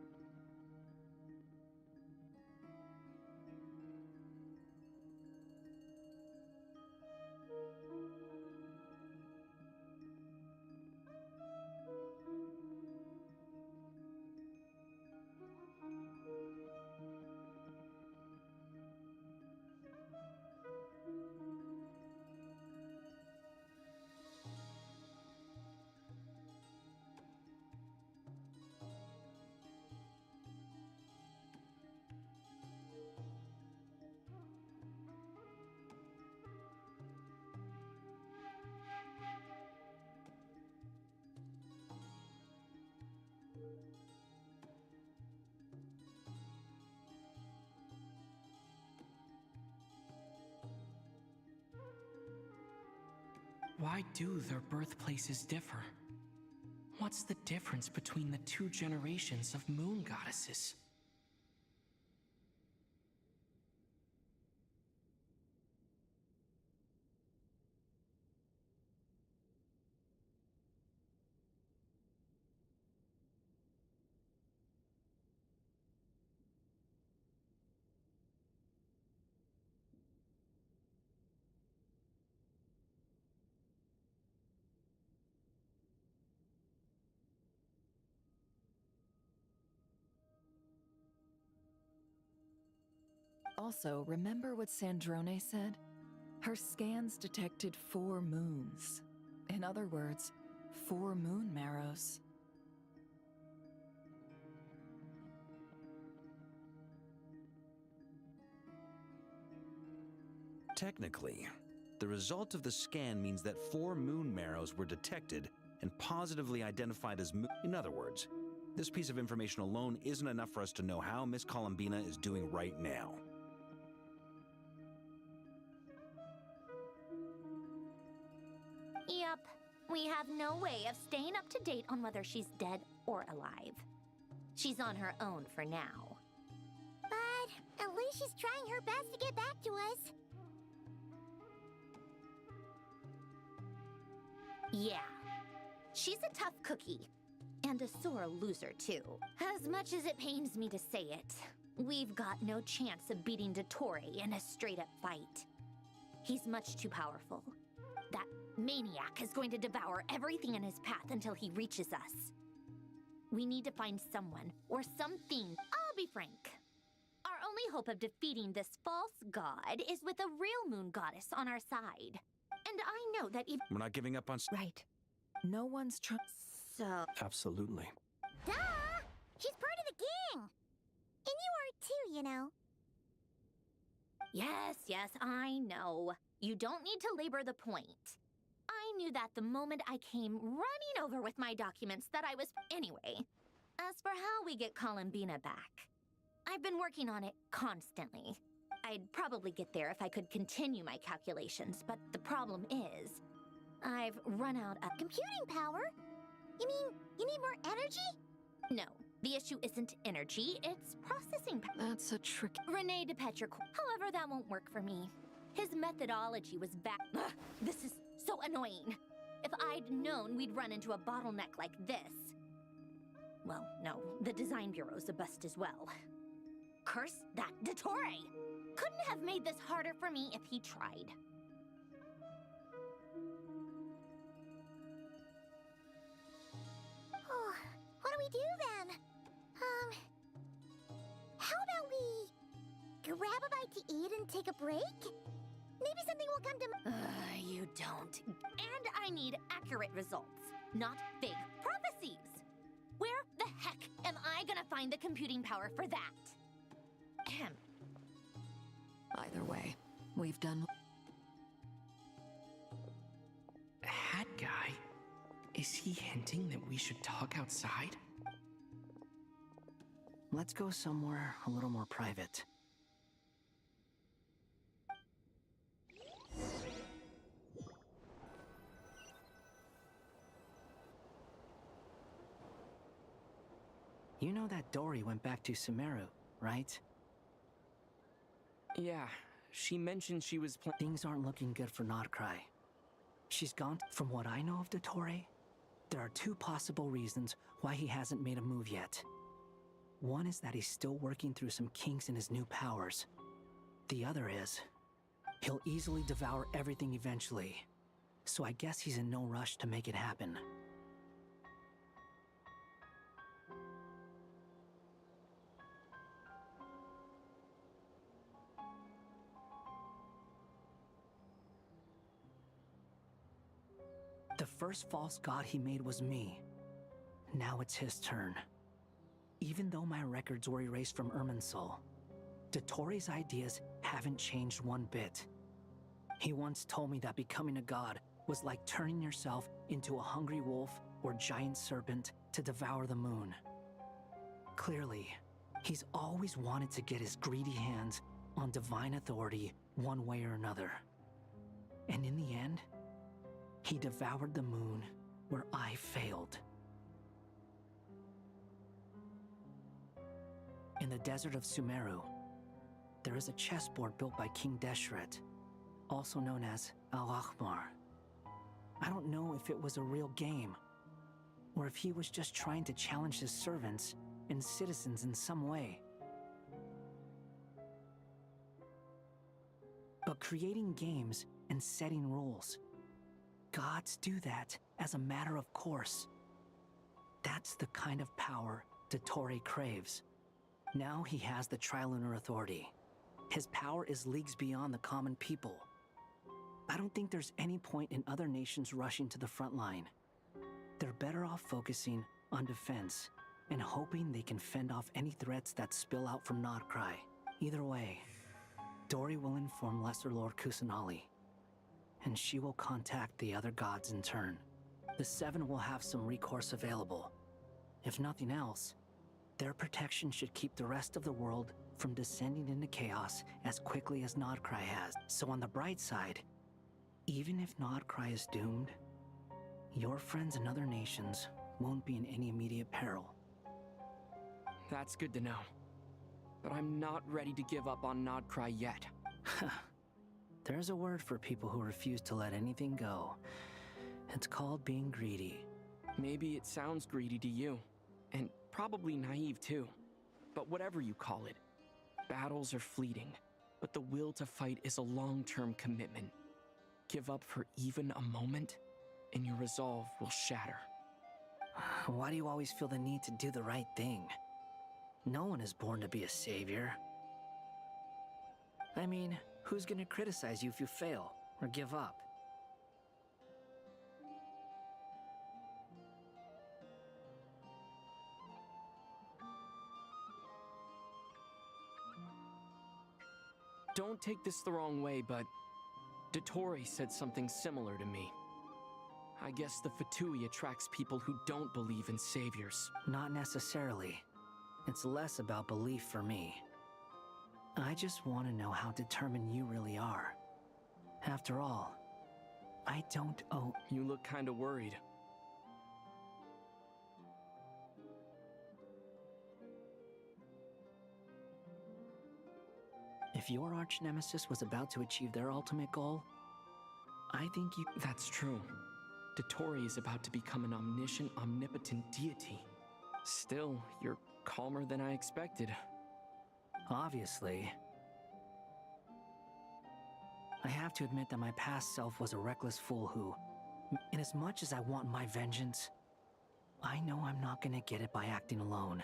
Why do their birthplaces differ? What's the difference between the two generations of moon goddesses? Also, remember what Sandrone said? Her scans detected 4 moons. In other words, 4 moon marrows. Technically, the result of the scan means that 4 moon marrows were detected and positively identified as moon. In other words, this piece of information alone isn't enough for us to know how Miss Columbina is doing right now. Yep, we have no way of staying up to date on whether she's dead or alive. She's on her own for now. But at least she's trying her best to get back to us. Yeah, she's a tough cookie. And a sore loser, too. As much as it pains me to say it, we've got no chance of beating Dottore in a straight-up fight. He's much too powerful. That maniac is going to devour everything in his path until he reaches us. We need to find someone, or something. I'll be frank. Our only hope of defeating this false god is with a real moon goddess on our side. And I know that if— We're not giving up on— Right. No one's trying— So— Absolutely. Duh! She's part of the gang! And you are too, you know. Yes, I know. You don't need to labor the point. I knew that the moment I came running over with my documents that I was— Anyway, as for how we get Columbina back, I've been working on it constantly. I'd probably get there if I could continue my calculations, but the problem is, I've run out of— Computing power? You mean, you need more energy? No, the issue isn't energy, it's processing power. That's a trick. Rene DePetric. However, that won't work for me. His methodology was back— Ugh, this is so annoying. If I'd known we'd run into a bottleneck like this— Well, no, the design bureau's a bust as well. Curse that Dottore! Couldn't have made this harder for me if he tried. Oh, what do we do then? How about we grab a bite to eat and take a break? Maybe something will come to— You don't. And I need accurate results, not big prophecies. Where the heck am I gonna find the computing power for that? Ahem. Either way, we've done. Hat guy? Is he hinting that we should talk outside? Let's go somewhere a little more private. You know that Dory went back to Sumeru, right? Yeah, she mentioned she was Things aren't looking good for KRAI. She's gone. From what I know of Dottore, there are 2 possible reasons why he hasn't made a move yet. One is that he's still working through some kinks in his new powers. The other is, he'll easily devour everything eventually. So I guess he's in no rush to make it happen. The first false god he made was me. Now it's his turn. Even though my records were erased from Irminsul, Dottore's ideas haven't changed one bit. He once told me that becoming a god was like turning yourself into a hungry wolf or giant serpent to devour the moon. Clearly, he's always wanted to get his greedy hands on divine authority one way or another. And in the end, He devoured the moon where I failed. In the desert of Sumeru, there is a chessboard built by King Deshret, also known as Al-Ahmar. I don't know if it was a real game, or if he was just trying to challenge his servants and citizens in some way. But creating games and setting rules, gods do that as a matter of course. That's the kind of power Dottore craves. Now he has the Trilunar Authority. His power is leagues beyond the common people. I don't think there's any point in other nations rushing to the front line. They're better off focusing on defense and hoping they can fend off any threats that spill out from KRAI. Either way, Dori will inform Lesser Lord Kusanali, and she will contact the other gods in turn. The Seven will have some recourse available. If nothing else, their protection should keep the rest of the world from descending into chaos as quickly as KRAI has. So on the bright side, even if KRAI is doomed, your friends in other nations won't be in any immediate peril. That's good to know. But I'm not ready to give up on KRAI yet. There's a word for people who refuse to let anything go. It's called being greedy. Maybe it sounds greedy to you, and probably naive too. But whatever you call it, battles are fleeting, but the will to fight is a long-term commitment. Give up for even a moment, and your resolve will shatter. Why do you always feel the need to do the right thing? No one is born to be a savior. I mean, who's gonna criticize you if you fail or give up? Don't take this the wrong way, but Dottore said something similar to me. I guess the Fatui attracts people who don't believe in saviors. Not necessarily. It's less about belief for me. I just want to know how determined you really are. After all, I don't owe— You look kinda worried. If your arch-nemesis was about to achieve their ultimate goal, I think you— That's true. Dottore is about to become an omniscient, omnipotent deity. Still, you're calmer than I expected. Obviously. I have to admit that my past self was a reckless fool who, in as much as I want my vengeance, I know I'm not gonna get it by acting alone.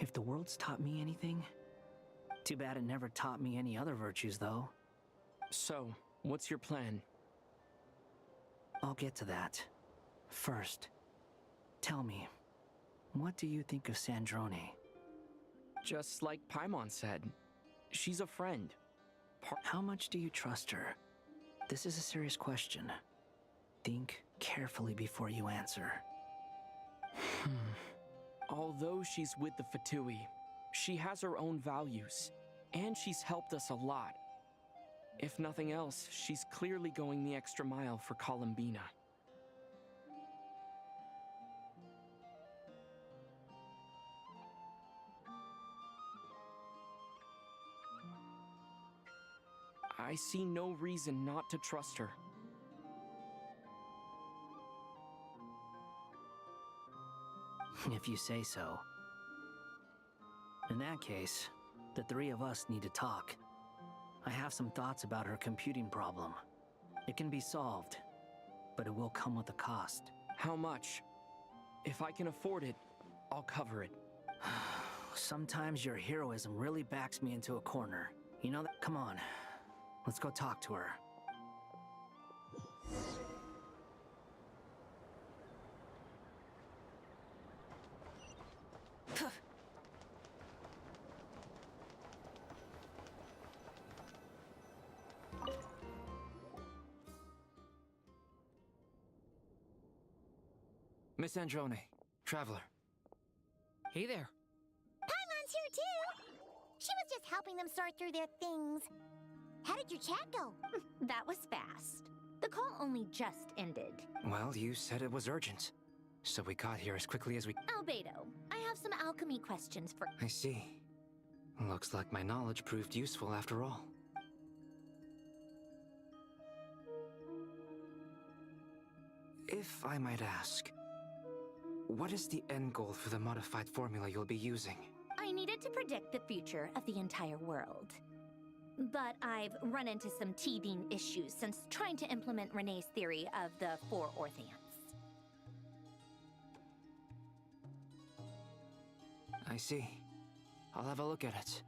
If the world's taught me anything, too bad it never taught me any other virtues, though. So, what's your plan? I'll get to that. First, tell me, what do you think of Sandrone? Just like Paimon said, she's a friend. How much do you trust her? This is a serious question. Think carefully before you answer. Although she's with the Fatui, she has her own values, and she's helped us a lot. If nothing else, she's clearly going the extra mile for Columbina. I see no reason not to trust her. If you say so. In that case, the three of us need to talk. I have some thoughts about her computing problem. It can be solved, but it will come with a cost. How much? If I can afford it, I'll cover it. Sometimes your heroism really backs me into a corner. You know that? Come on, let's go talk to her. Miss Androne, Traveler. Hey there. Paimon's here too! She was just helping them sort through their things. How did your chat go? That was fast. The call only just ended. Well, you said it was urgent, so we got here as quickly as we... Albedo, I have some alchemy questions for... I see. Looks like my knowledge proved useful after all. If I might ask, what is the end goal for the modified formula you'll be using? I needed to predict the future of the entire world. But I've run into some teething issues since trying to implement Renee's theory of the 4 Orthants. I see. I'll have a look at it.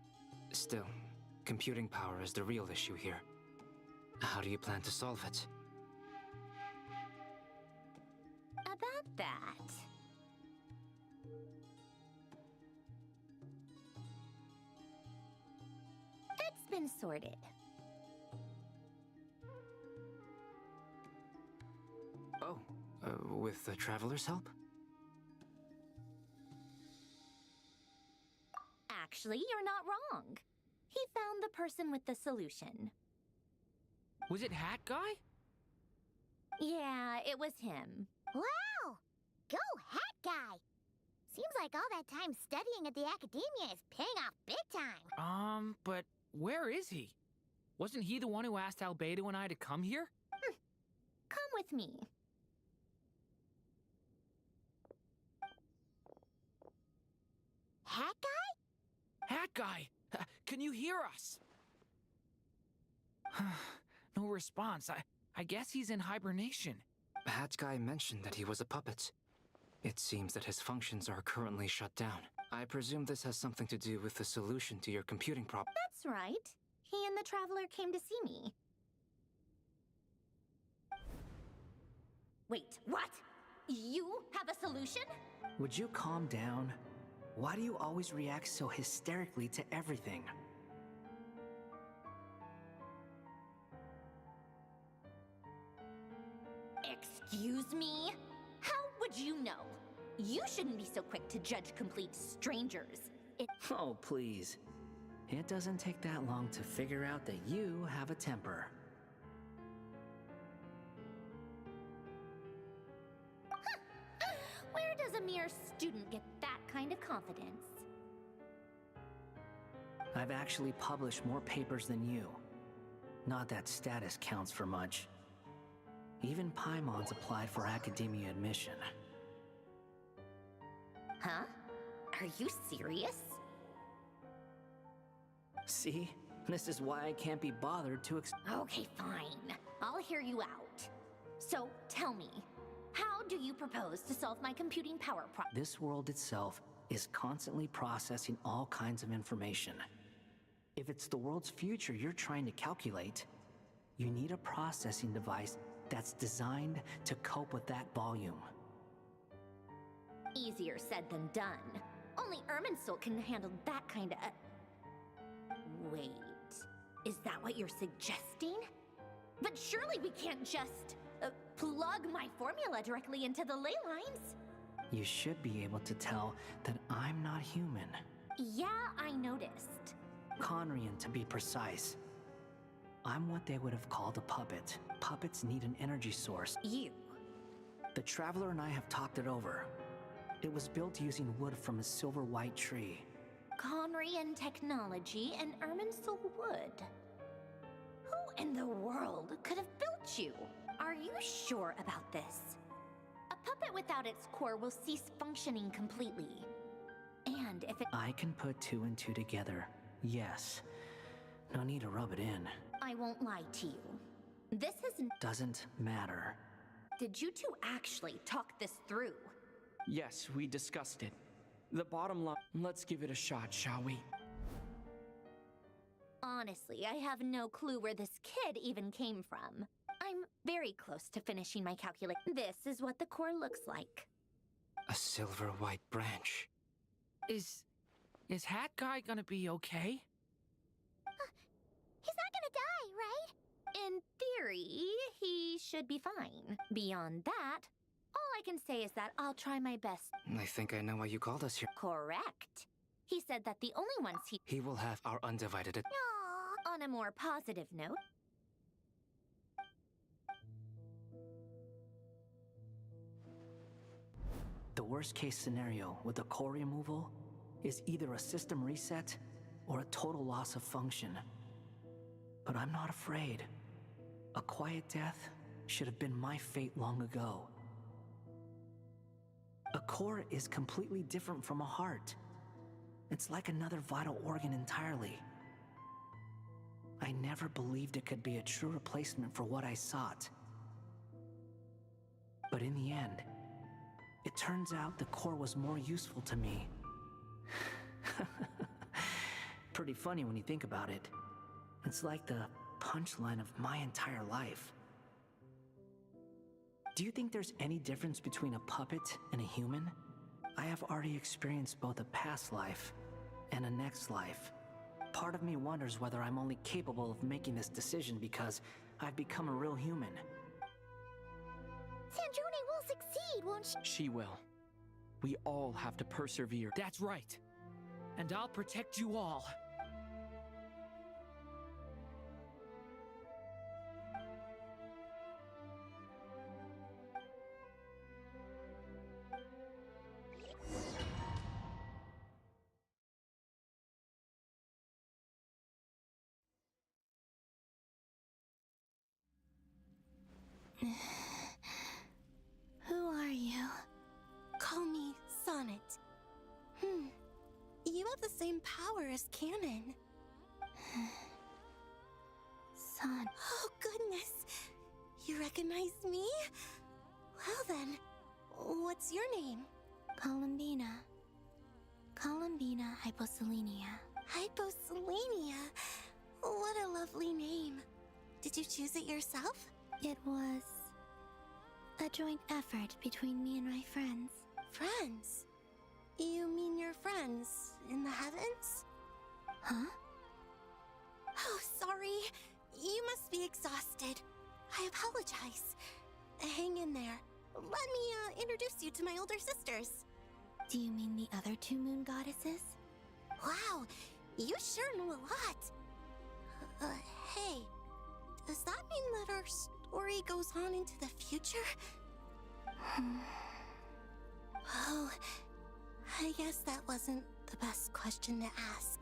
Still, computing power is the real issue here. How do you plan to solve it? About that... it's been sorted. Oh, with the Traveler's help? Actually, you're not wrong. He found the person with the solution. Was it Hat Guy? Yeah, it was him. Wow! Go Hat Guy! Seems like all that time studying at the academia is paying off big time. But where is he? Wasn't he the one who asked Albedo and I to come here? Come with me. Hat Guy? Hat Guy! Can you hear us? No response. I guess he's in hibernation. Hat Guy mentioned that he was a puppet. It seems that his functions are currently shut down. I presume this has something to do with the solution to your computing problem. That's right. He and the Traveler came to see me. Wait, what? You have a solution? Would you calm down? Why do you always react so hysterically to everything? Excuse me? How would you know? You shouldn't be so quick to judge complete strangers. Oh, please. It doesn't take that long to figure out that you have a temper. Where does a mere student get that kind of confidence? I've actually published more papers than you. Not that status counts for much. Even Paimon's applied for academia admission. Huh? Are you serious? See? This is why I can't be bothered to Okay, fine. I'll hear you out. So, tell me, how do you propose to solve my computing power problem? This world itself is constantly processing all kinds of information. If it's the world's future you're trying to calculate, you need a processing device that's designed to cope with that volume. Easier said than done. Only Irminsul can handle that kind of... Wait, is that what you're suggesting? But surely we can't just plug my formula directly into the ley lines. You should be able to tell that I'm not human. Yeah, I noticed. Conrian, to be precise. I'm what they would have called a puppet. Puppets need an energy source. You. The Traveler and I have talked it over. It was built using wood from a silver white tree. Conrian technology and Irminsul wood. Who in the world could have built you? Are you sure about this? A puppet without its core will cease functioning completely. And if it... I can put 2 and 2 together, yes. No need to rub it in. I won't lie to you. This isn't... Doesn't matter. Did you two actually talk this through? Yes, we discussed it. The bottom line... Let's give it a shot, shall we? Honestly, I have no clue where this kid even came from. I'm very close to finishing my calculation. This is what the core looks like. A silver white branch. Is Hat Guy gonna be okay? He's not gonna die, right? In theory, he should be fine. Beyond that, all I can say is that I'll try my best. I think I know why you called us here. Correct. He said that the only ones He will have our undivided On a more positive note, worst case scenario with the core removal is either a system reset or a total loss of function. But I'm not afraid. A quiet death should have been my fate long ago. A core is completely different from a heart. It's like another vital organ entirely. I never believed it could be a true replacement for what I sought. But in the end, it turns out the core was more useful to me. Pretty funny when you think about it. It's like the punchline of my entire life. Do you think there's any difference between a puppet and a human? I have already experienced both a past life and a next life. Part of me wonders whether I'm only capable of making this decision because I've become a real human. Sanjuni will succeed, won't she? She will. We all have to persevere. That's right. And I'll protect you all. Who are you? Call me Sonnet. You have the same power as Canon. Son. Oh, goodness. You recognize me? Well then, what's your name? Columbina. Columbina Hyposelenia. Hyposelenia? What a lovely name. Did you choose it yourself? It was a joint effort between me and my friends. Friends? You mean your friends in the heavens? Huh? Oh, sorry. You must be exhausted. I apologize. Hang in there. Let me introduce you to my older sisters. Do you mean the other two moon goddesses? Wow, you sure know a lot. Hey, does that mean that our story goes on into the future? Oh, I guess that wasn't the best question to ask.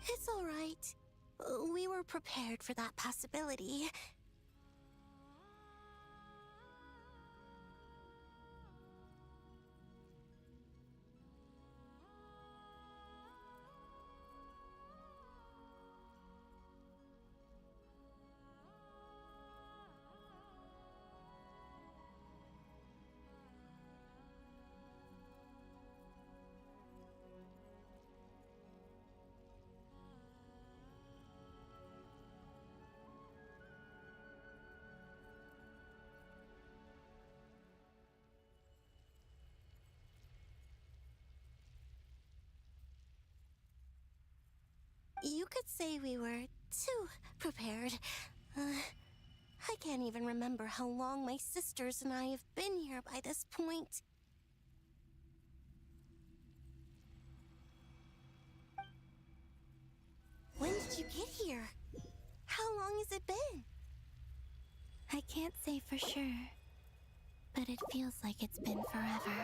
It's all right. We were prepared for that possibility. You could say we were too prepared. I can't even remember how long my sisters and I have been here by this point. When did you get here? How long has it been? I can't say for sure, but it feels like it's been forever.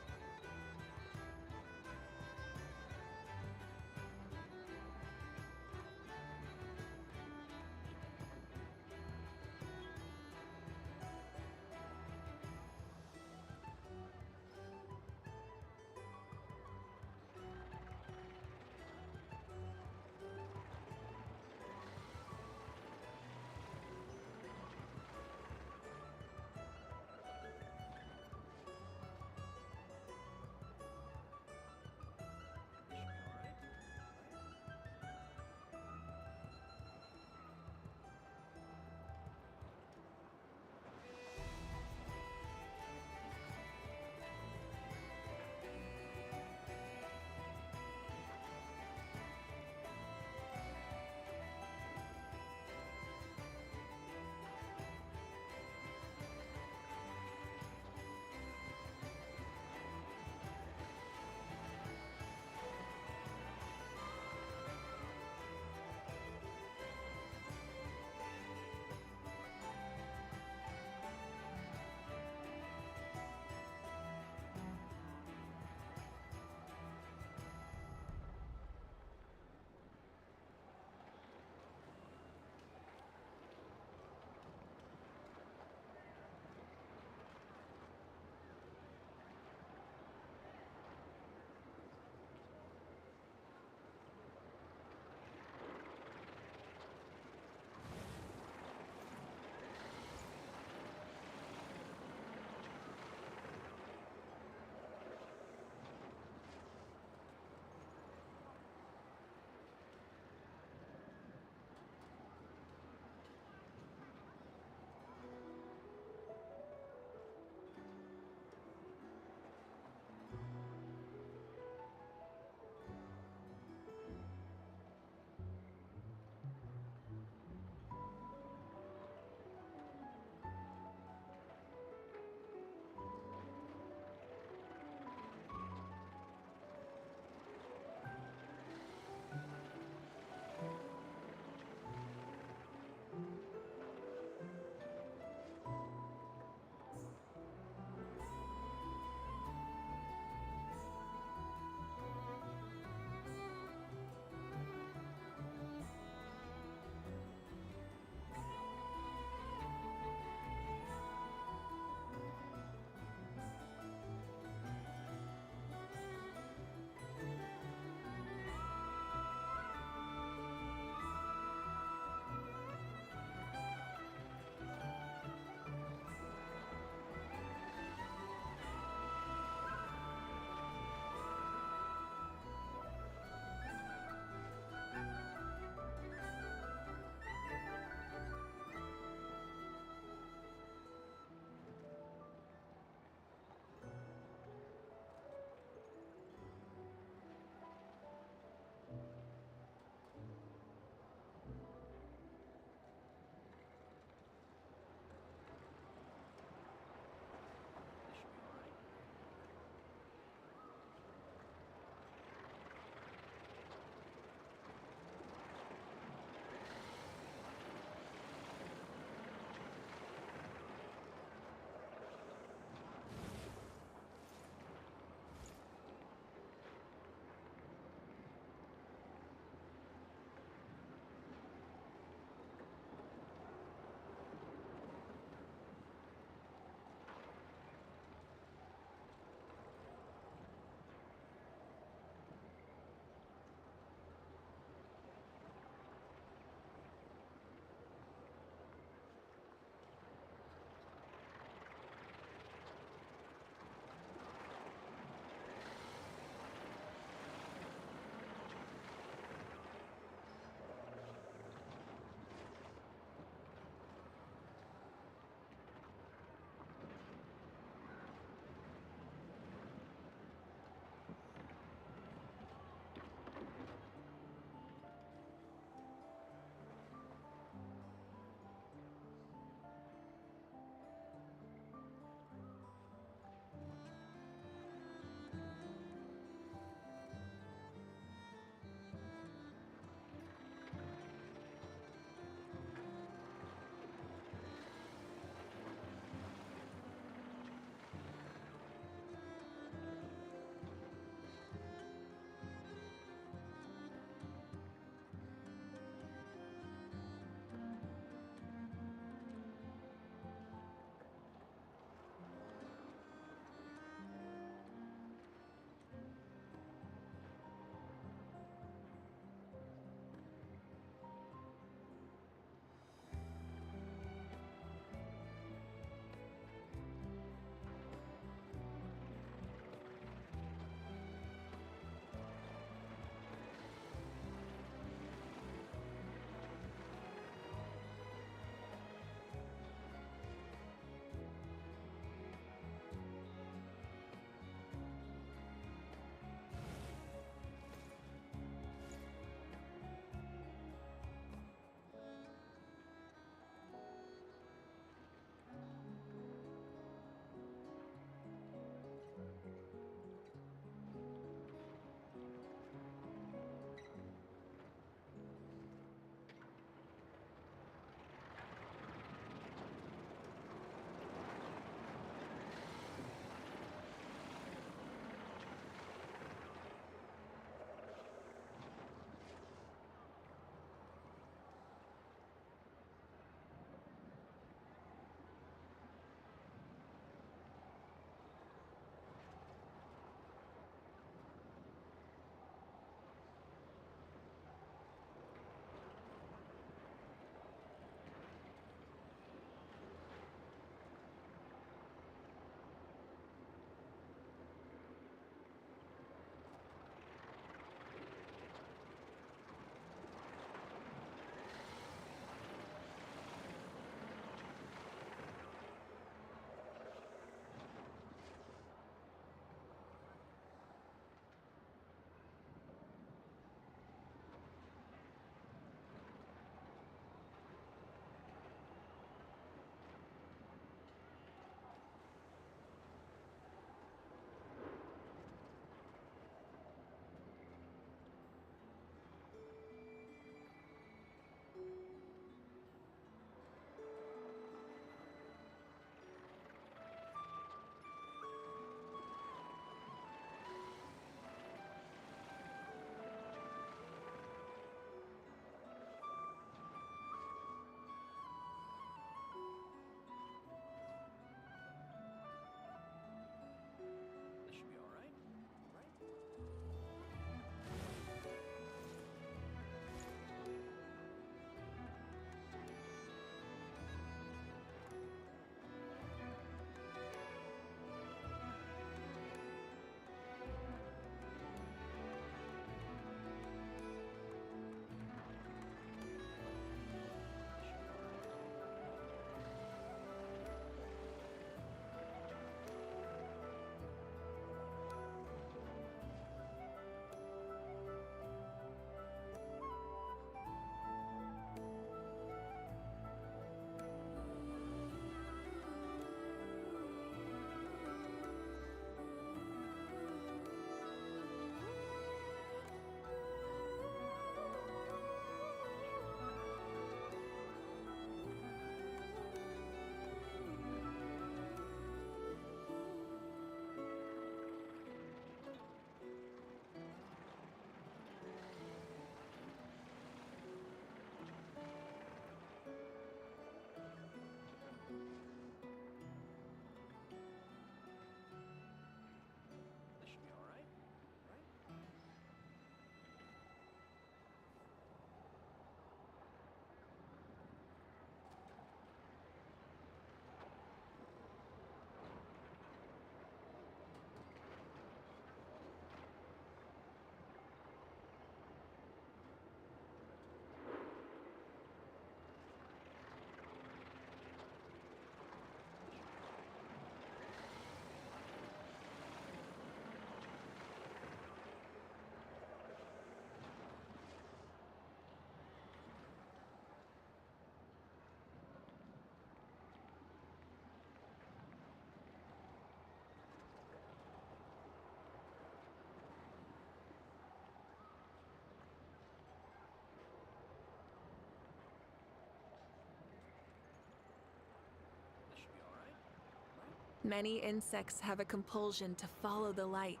Many insects have a compulsion to follow the light,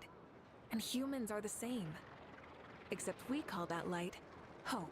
and humans are the same. Except we call that light hope.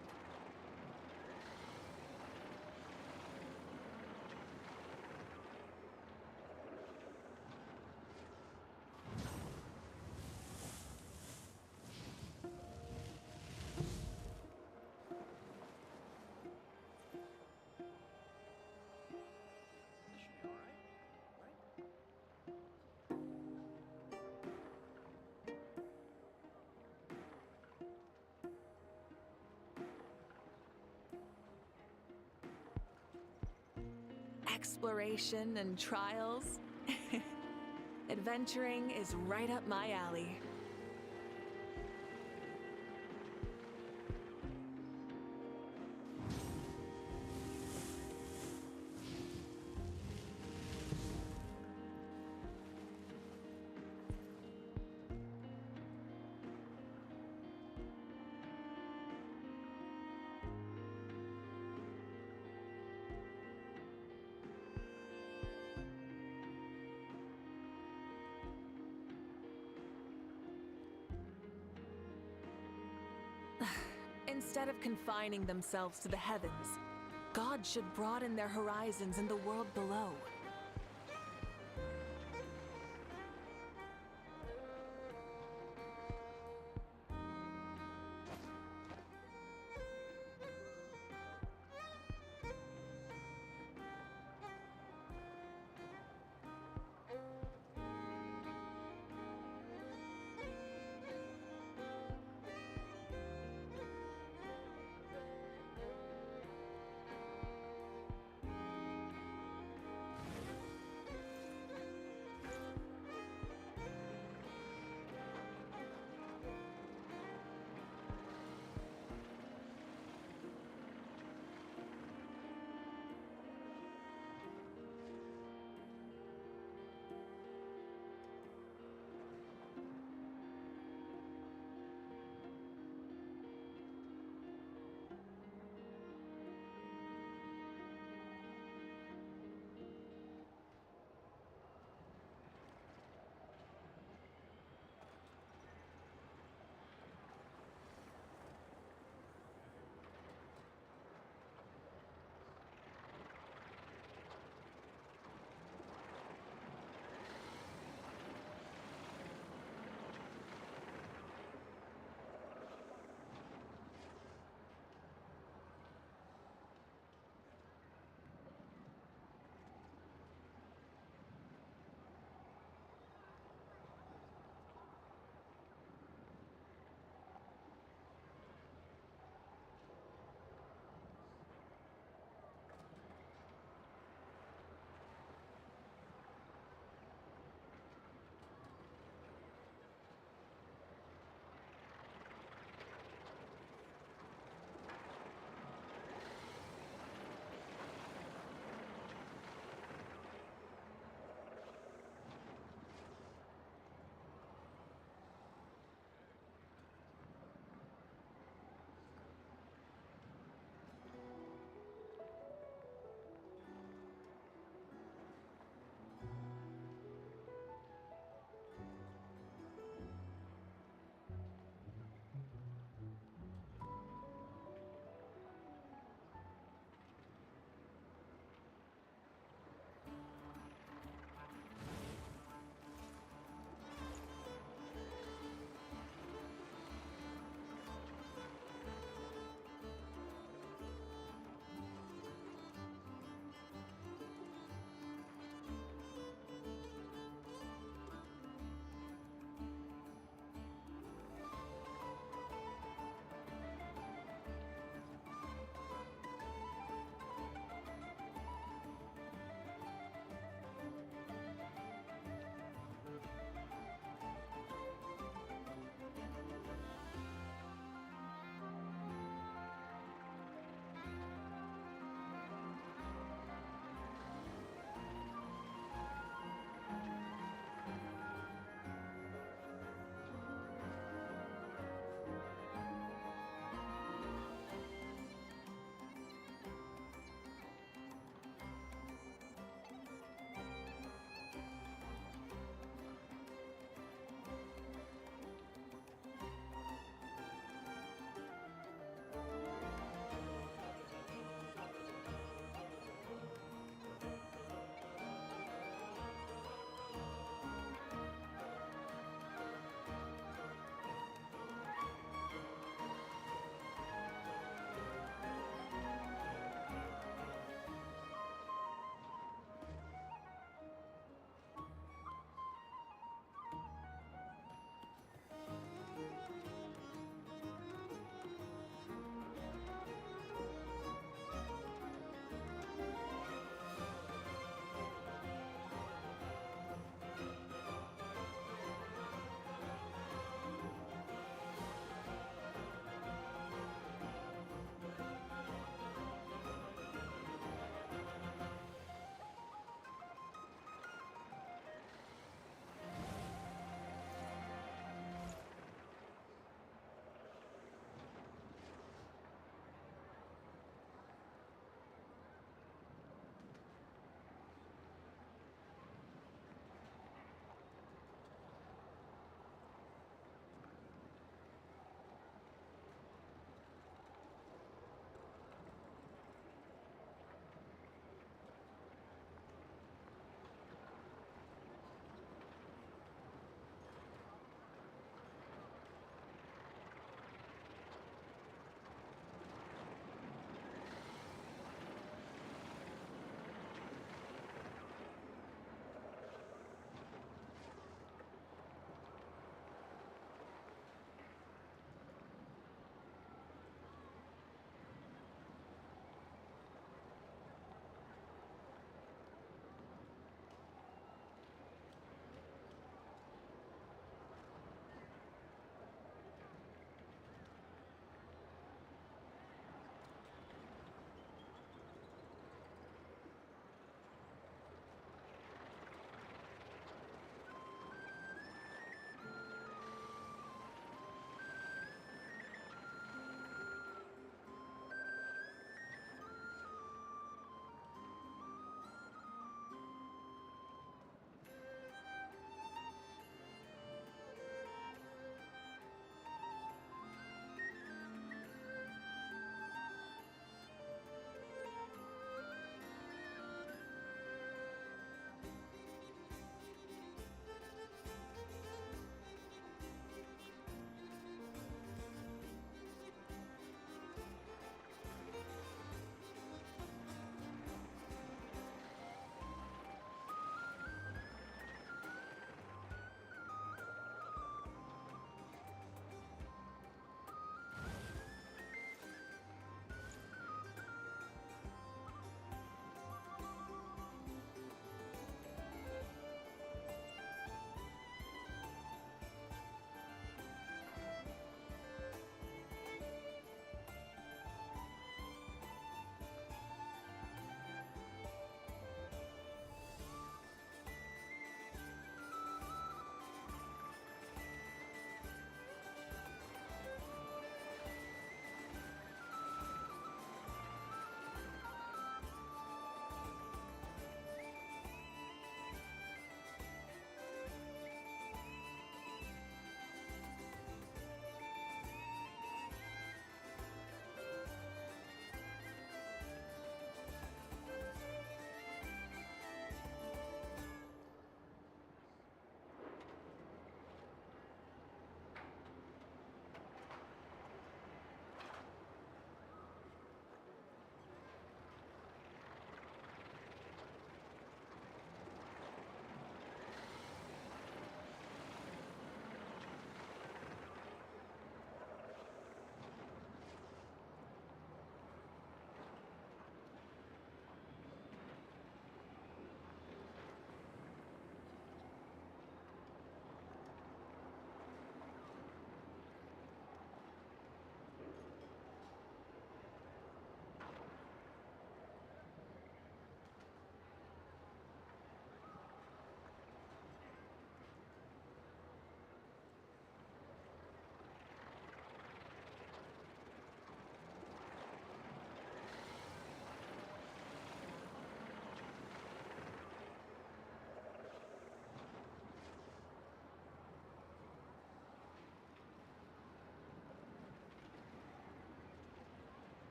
Exploration and trials. Adventuring is right up my alley. Instead of confining themselves to the heavens, God should broaden their horizons in the world below.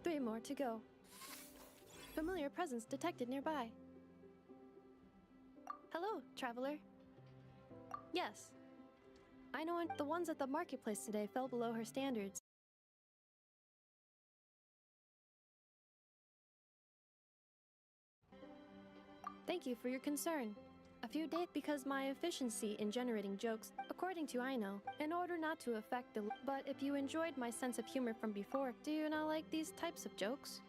Three more to go. Familiar presence detected nearby. Hello, traveler. Yes. I know the ones at the marketplace today fell below her standards. Thank you for your concern. A few days because my efficiency in generating jokes, according to Aino, in order not to affect the... But if you enjoyed my sense of humor from before, do you not like these types of jokes?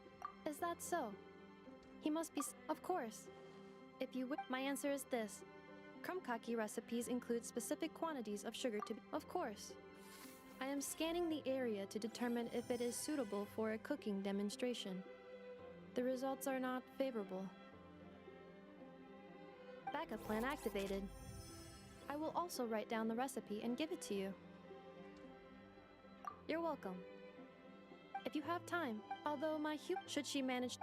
Is that so? He must be... Of course. If you wish, my answer is this. Krumkaki recipes include specific quantities of sugar to be... Of course. I am scanning the area to determine if it is suitable for a cooking demonstration. The results are not favorable. Backup plan activated. I will also write down the recipe and give it to you. You're welcome. If you have time, although my should she manage...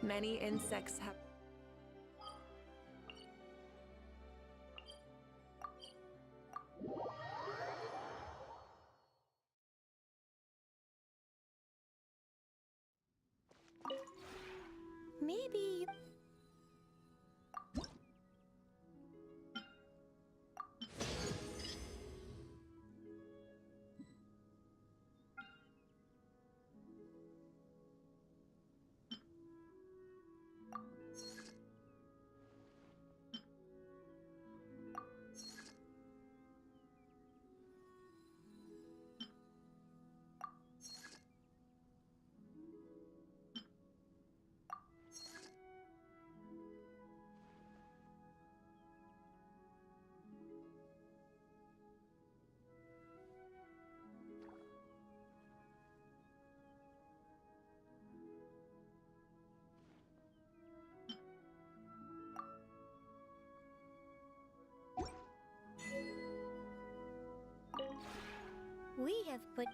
Many insects have. Maybe. We have put.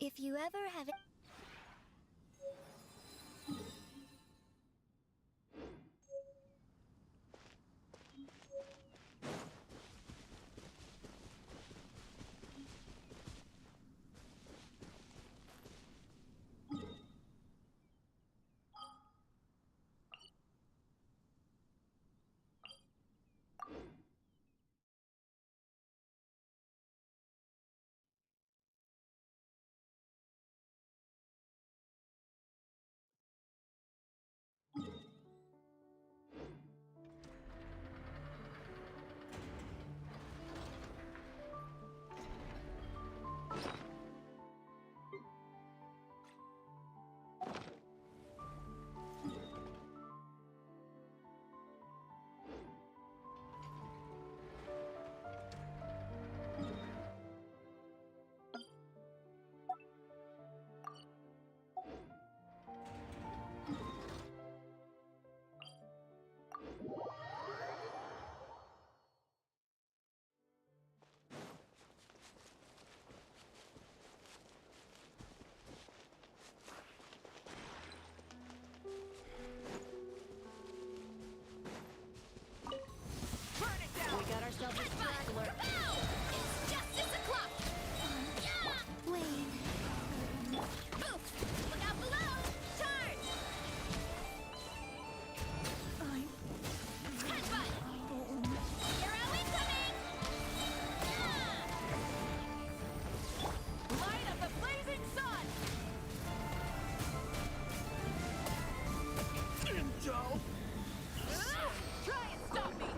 If you ever have it. We got ourselves a straggler. It's justice o'clock! Wait. Oof! Look out below! Charge! Headbutt! Hero incoming! Light of the blazing sun! Intel! Try and stop me!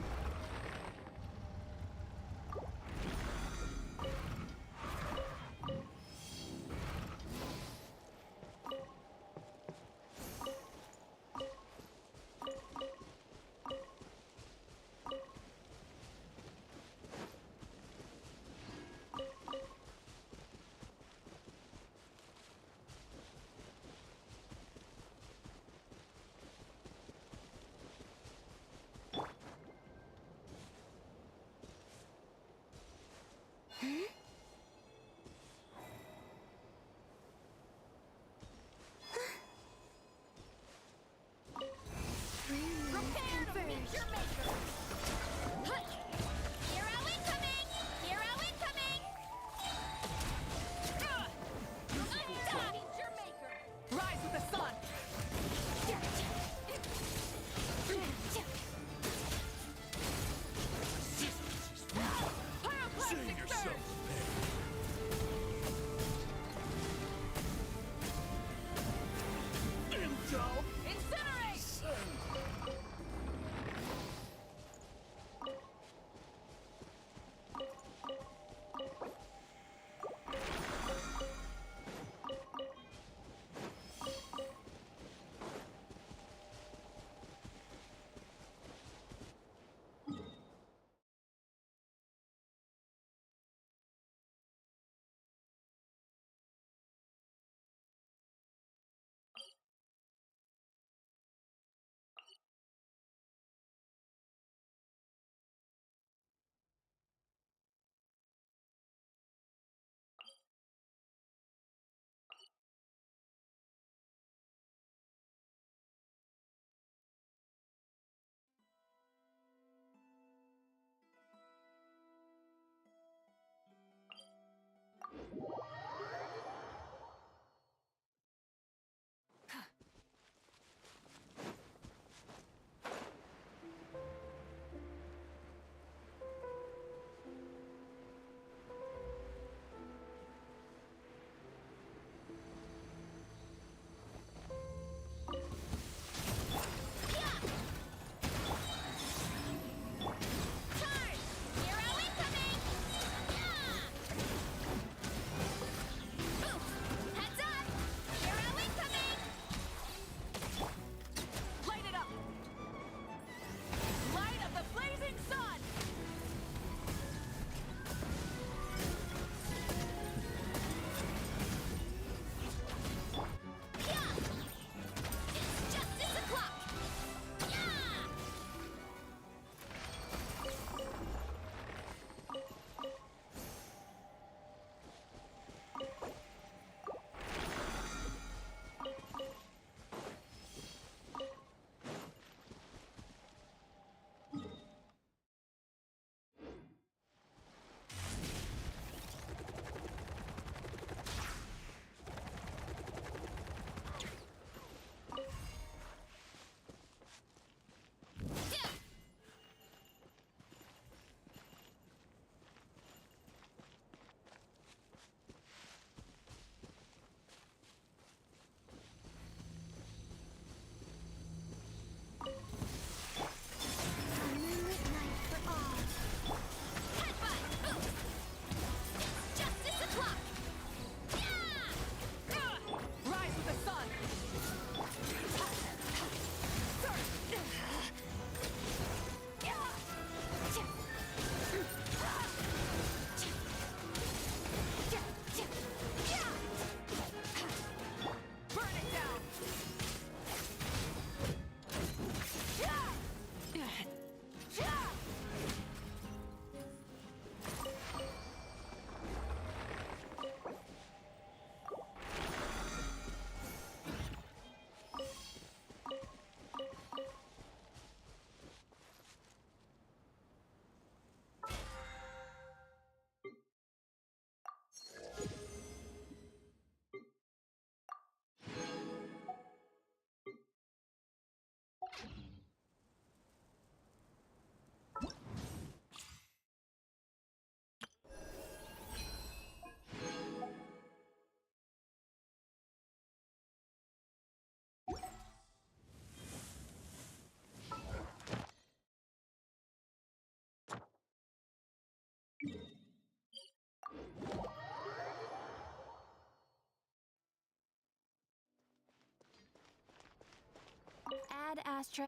Add Astra.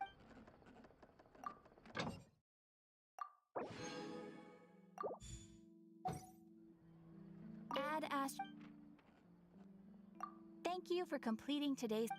Add Astra. Thank you for completing today's.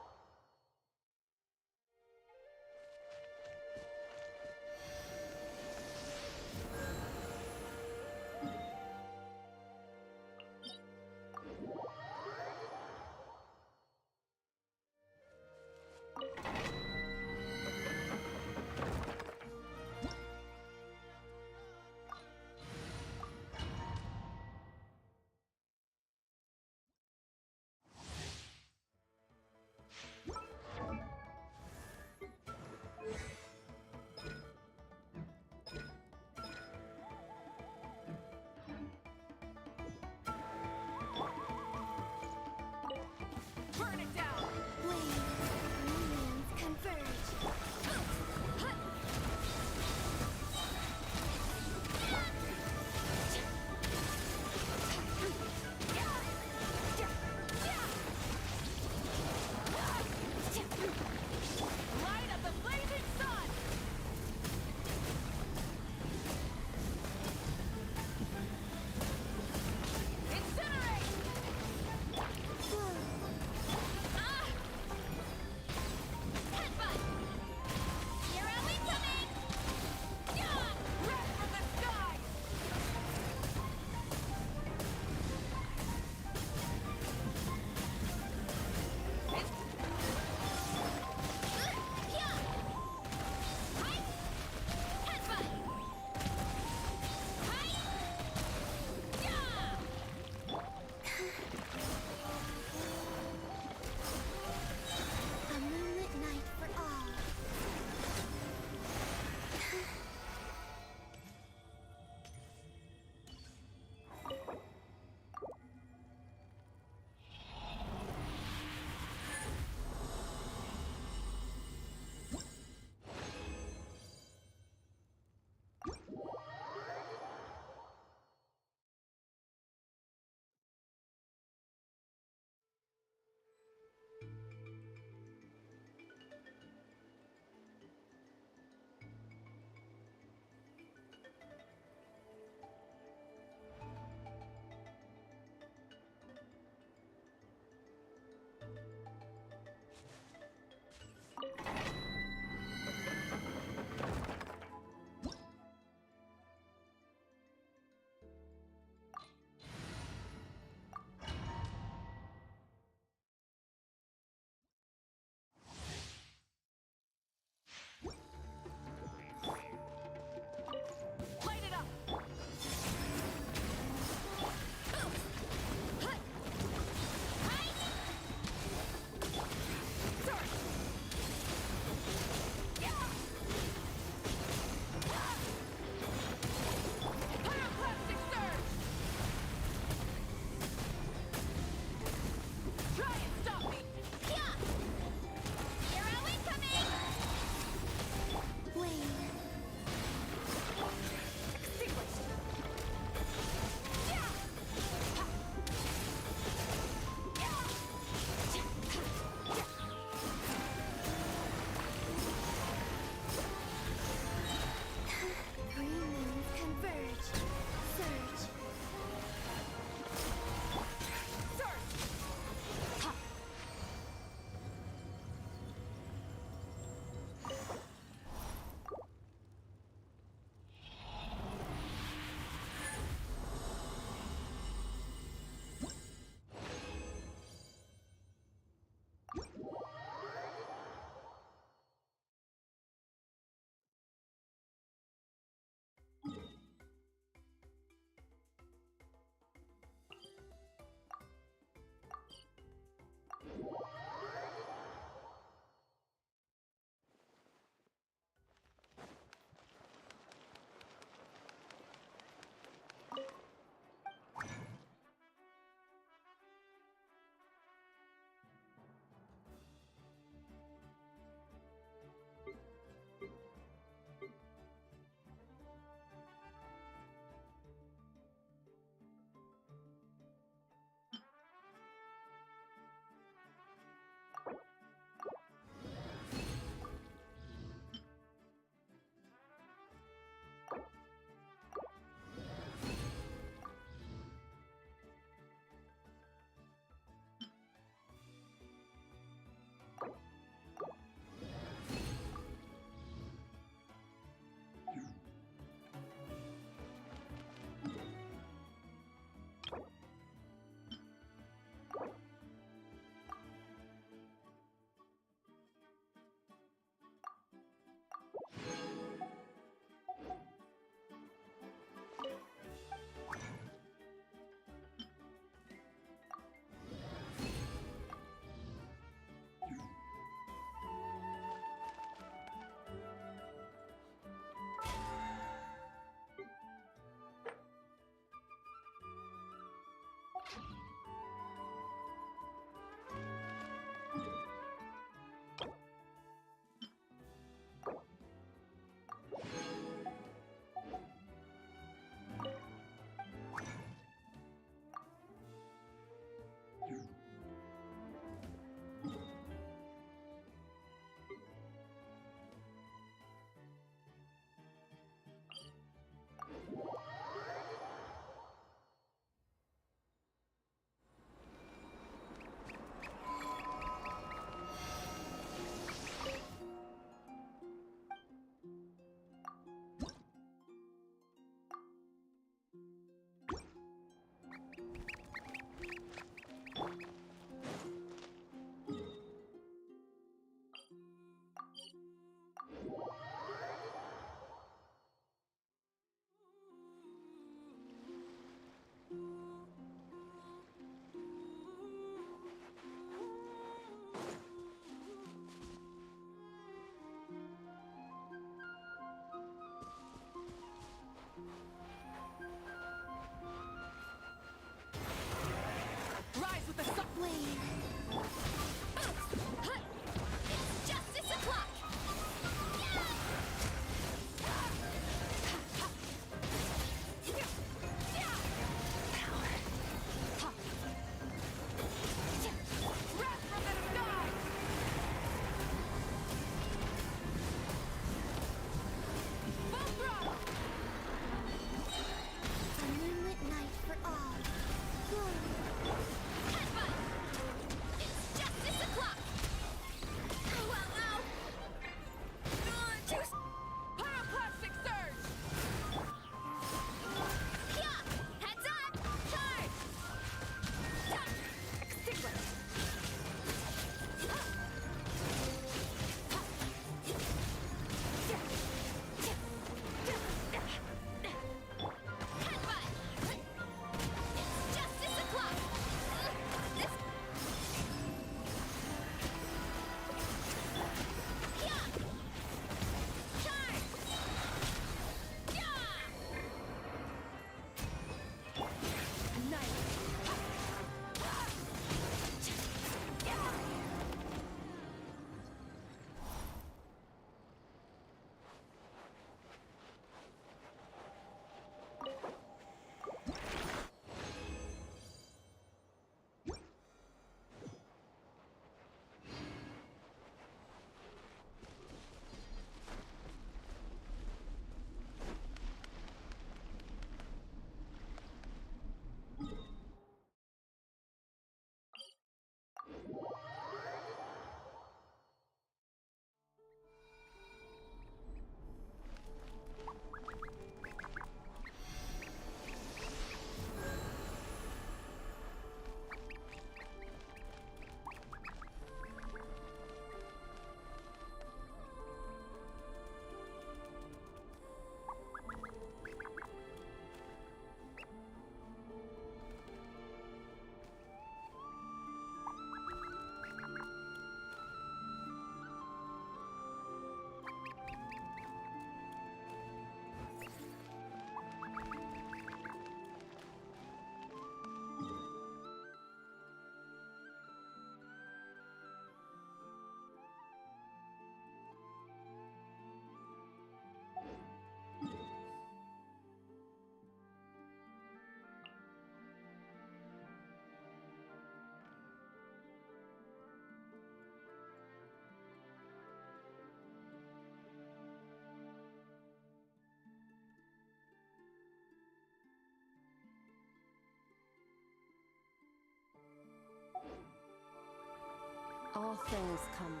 all things come.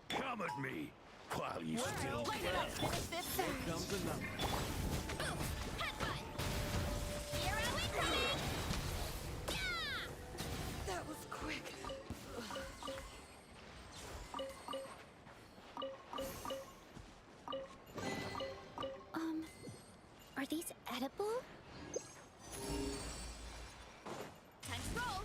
Come at me while you still can. Here comes another. That was quick. edible? Time to roll!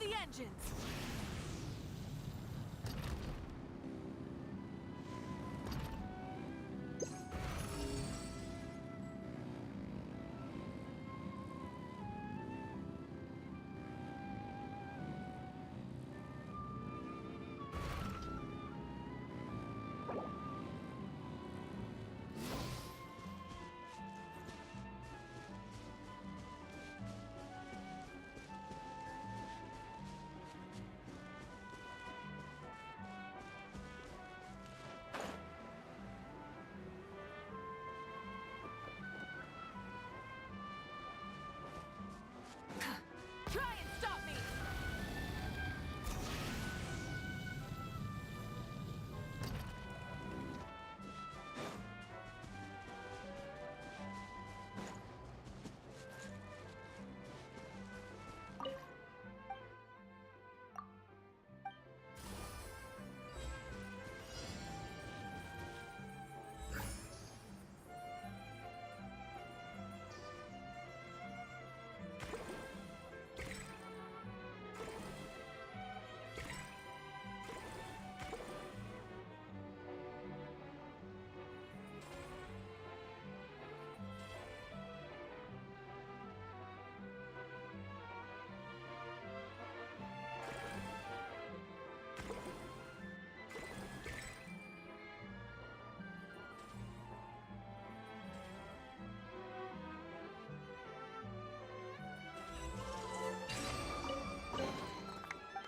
the engines!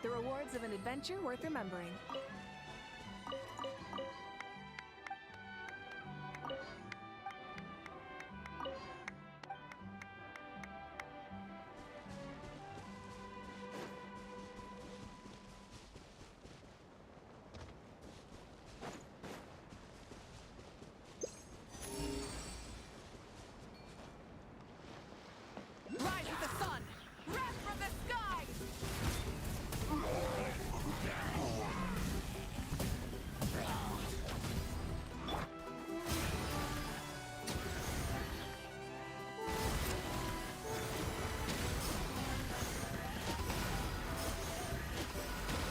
The rewards of an adventure worth remembering. Rise with the sun! Rest from the sky!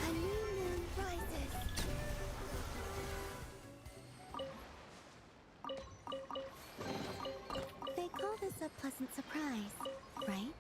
A new moon rises. They call this a pleasant surprise, right?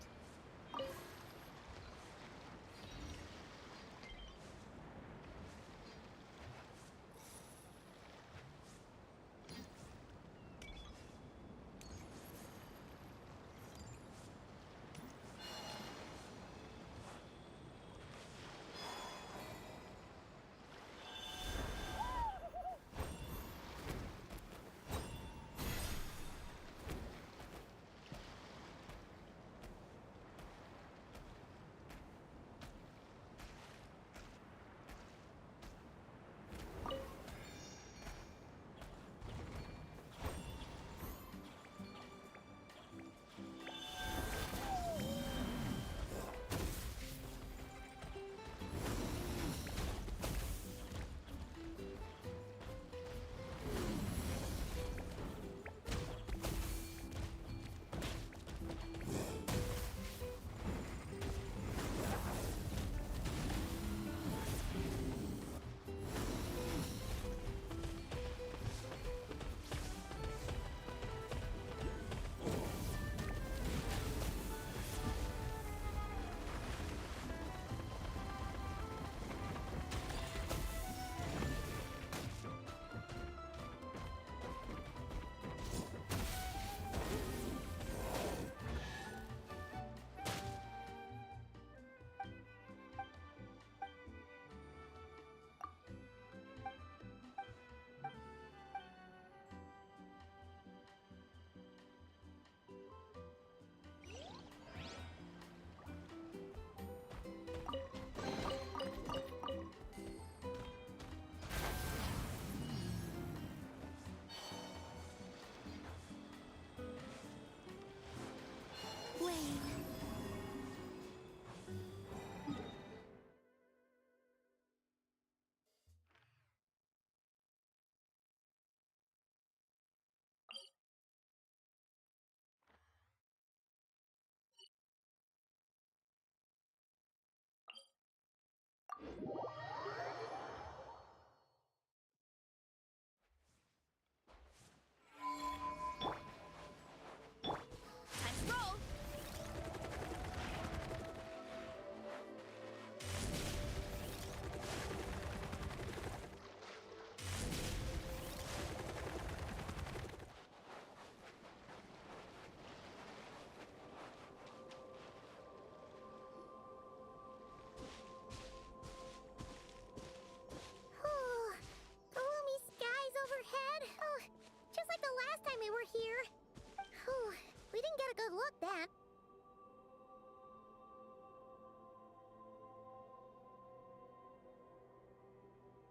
good look then.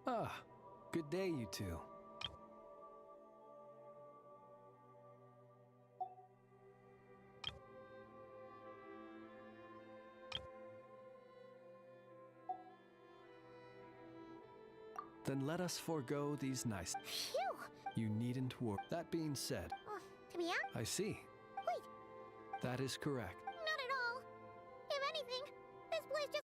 Ah, good day, you two. Then let us forego these nice. Phew! You needn't worry. That being said, To be honest, I see. wait, That is correct. not at all. If anything, this place just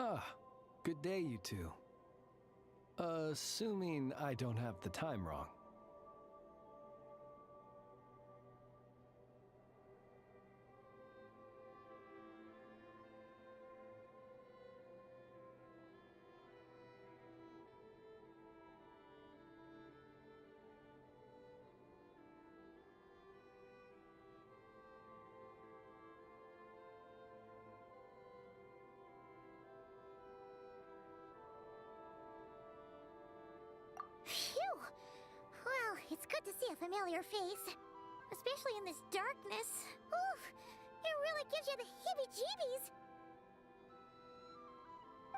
Ah, good day, you two. Assuming I don't have the time wrong. Phew! Well, it's good to see a familiar face. Especially in this darkness. Oof! It really gives you the heebie-jeebies!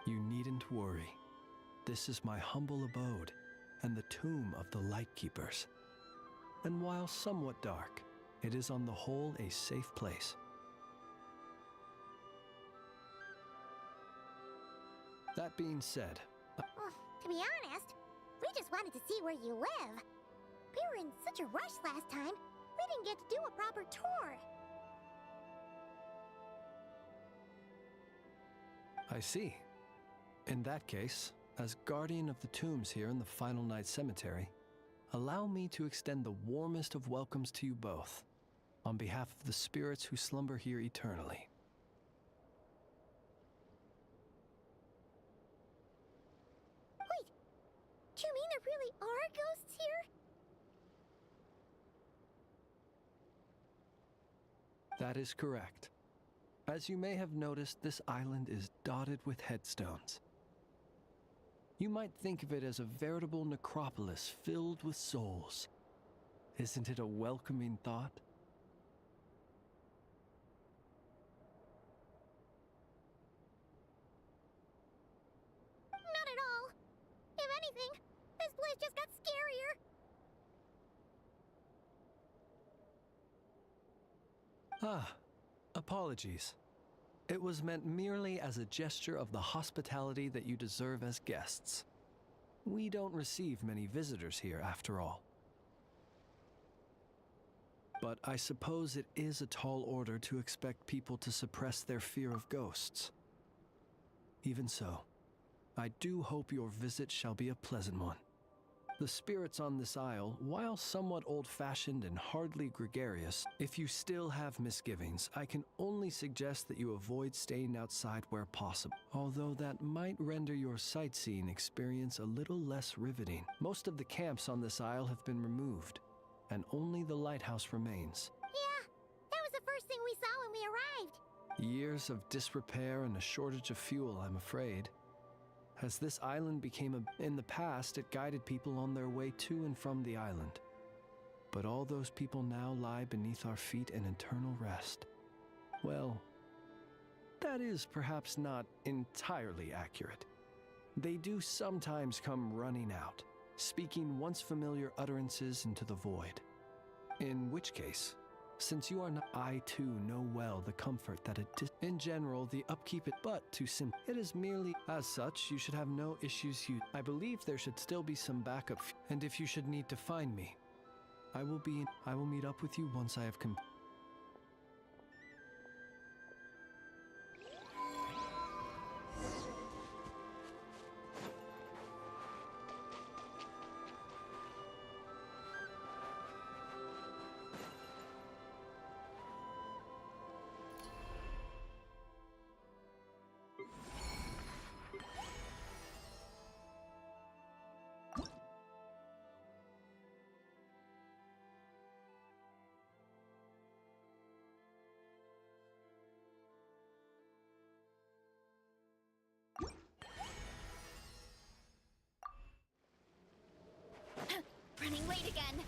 You needn't worry. This is my humble abode, and the tomb of the Lightkeepers. And while somewhat dark, it is on the whole a safe place. That being said, Well, to be honest, we just wanted to see where you live. We were in such a rush last time, we didn't get to do a proper tour. I see. In that case, as guardian of the tombs here in the Final Night Cemetery, allow me to extend the warmest of welcomes to you both, on behalf of the spirits who slumber here eternally. Wait, do you mean there really are ghosts here? That is correct. As you may have noticed, this island is dotted with headstones. You might think of it as a veritable necropolis filled with souls. Isn't it a welcoming thought? Not at all. If anything, this place just got scarier. Ah, apologies. It was meant merely as a gesture of the hospitality that you deserve as guests. We don't receive many visitors here, after all. But I suppose it is a tall order to expect people to suppress their fear of ghosts. Even so, I do hope your visit shall be a pleasant one. The spirits on this isle, while somewhat old-fashioned and hardly gregarious, if you still have misgivings, I can only suggest that you avoid staying outside where possible, although that might render your sightseeing experience a little less riveting. Most of the camps on this isle have been removed, and only the lighthouse remains. Yeah, that was the first thing we saw when we arrived. Years of disrepair and a shortage of fuel, I'm afraid. As this island became in the past, it guided people on their way to and from the island. But all those people now lie beneath our feet in eternal rest. Well, that is perhaps not entirely accurate. They do sometimes come running out, speaking once familiar utterances into the void. In which case, since you are not, I too know well the comfort that in general, the upkeep but too simple. It is merely, as such, you should have no issues. I believe there should still be some backup, and if you should need to find me, I will meet up with you once I have Running late again.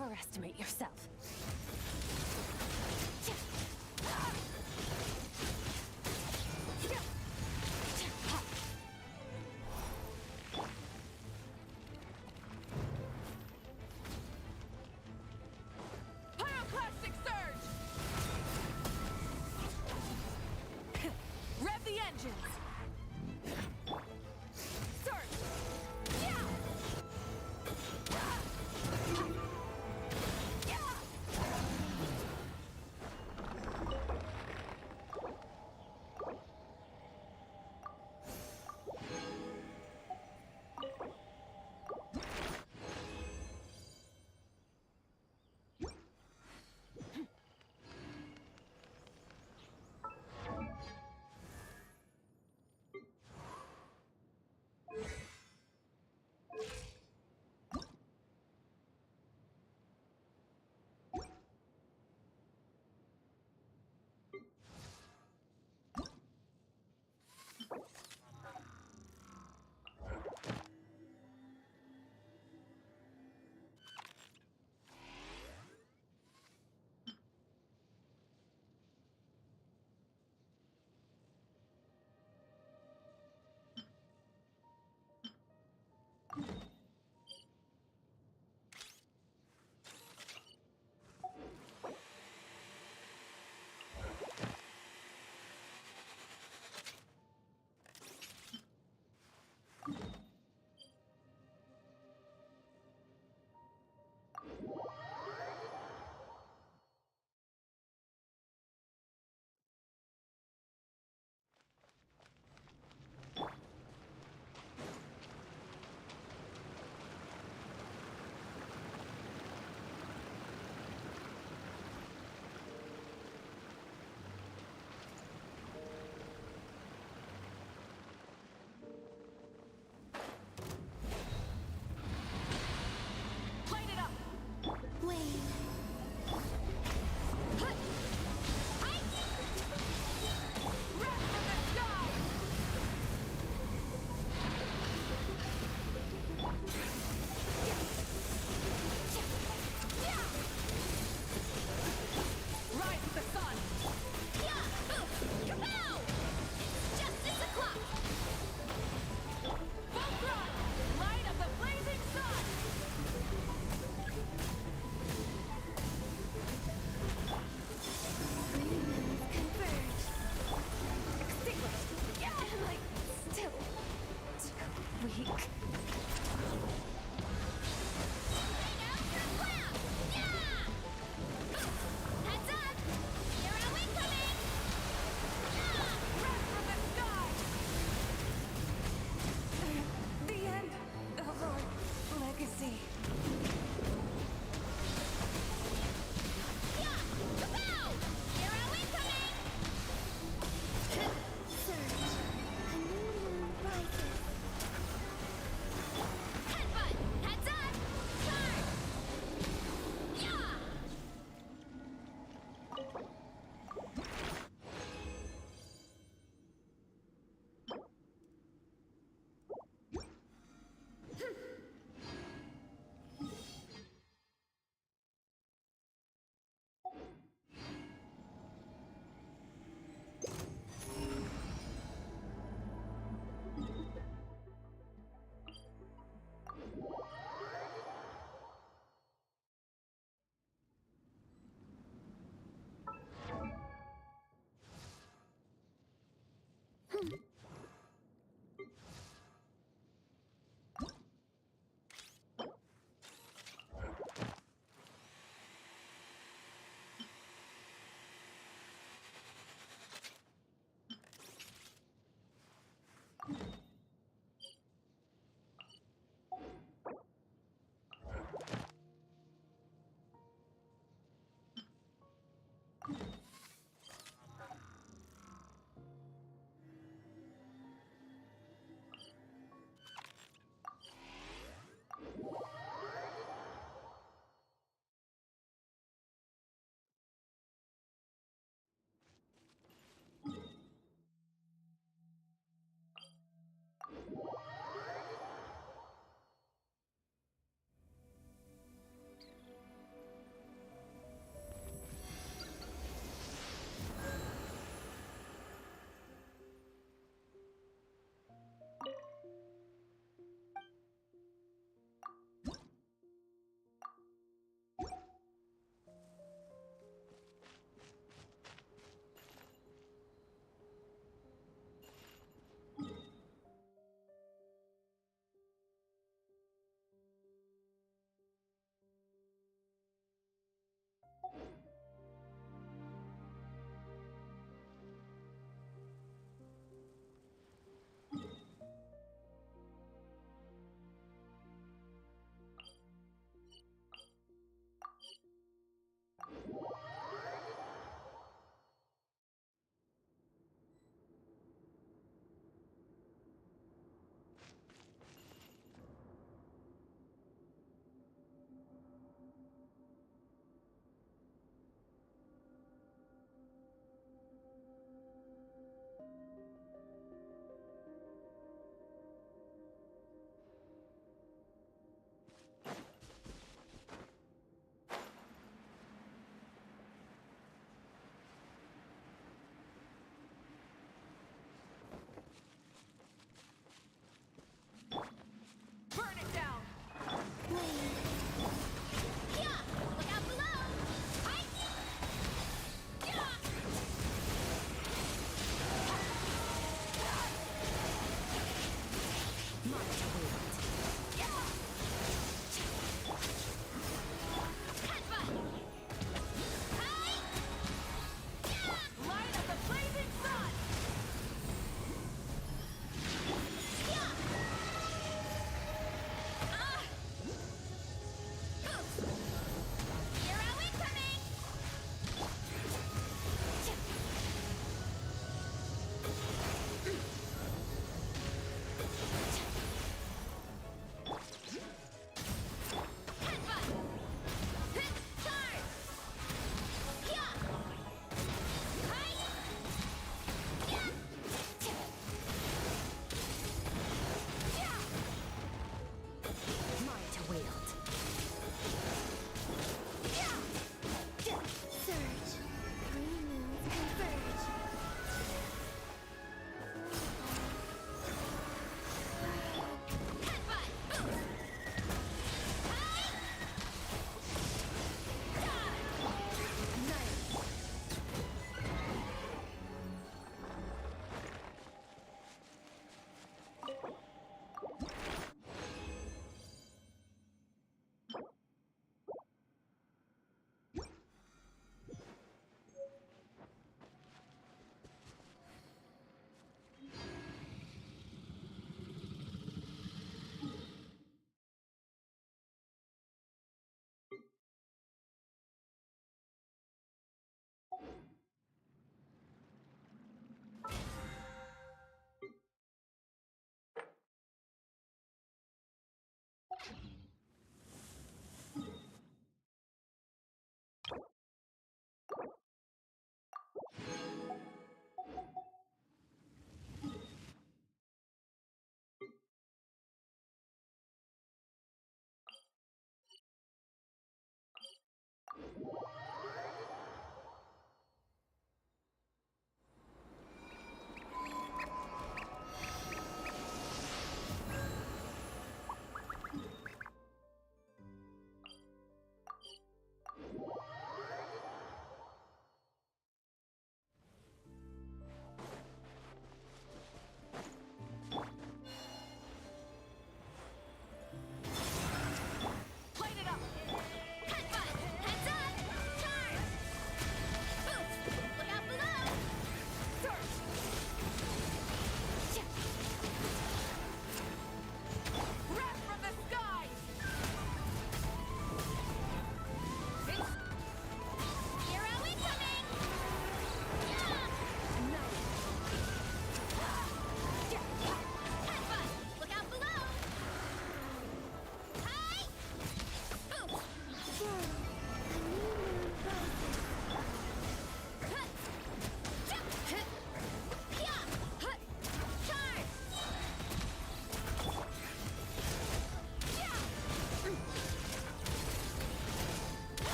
overestimate yourself.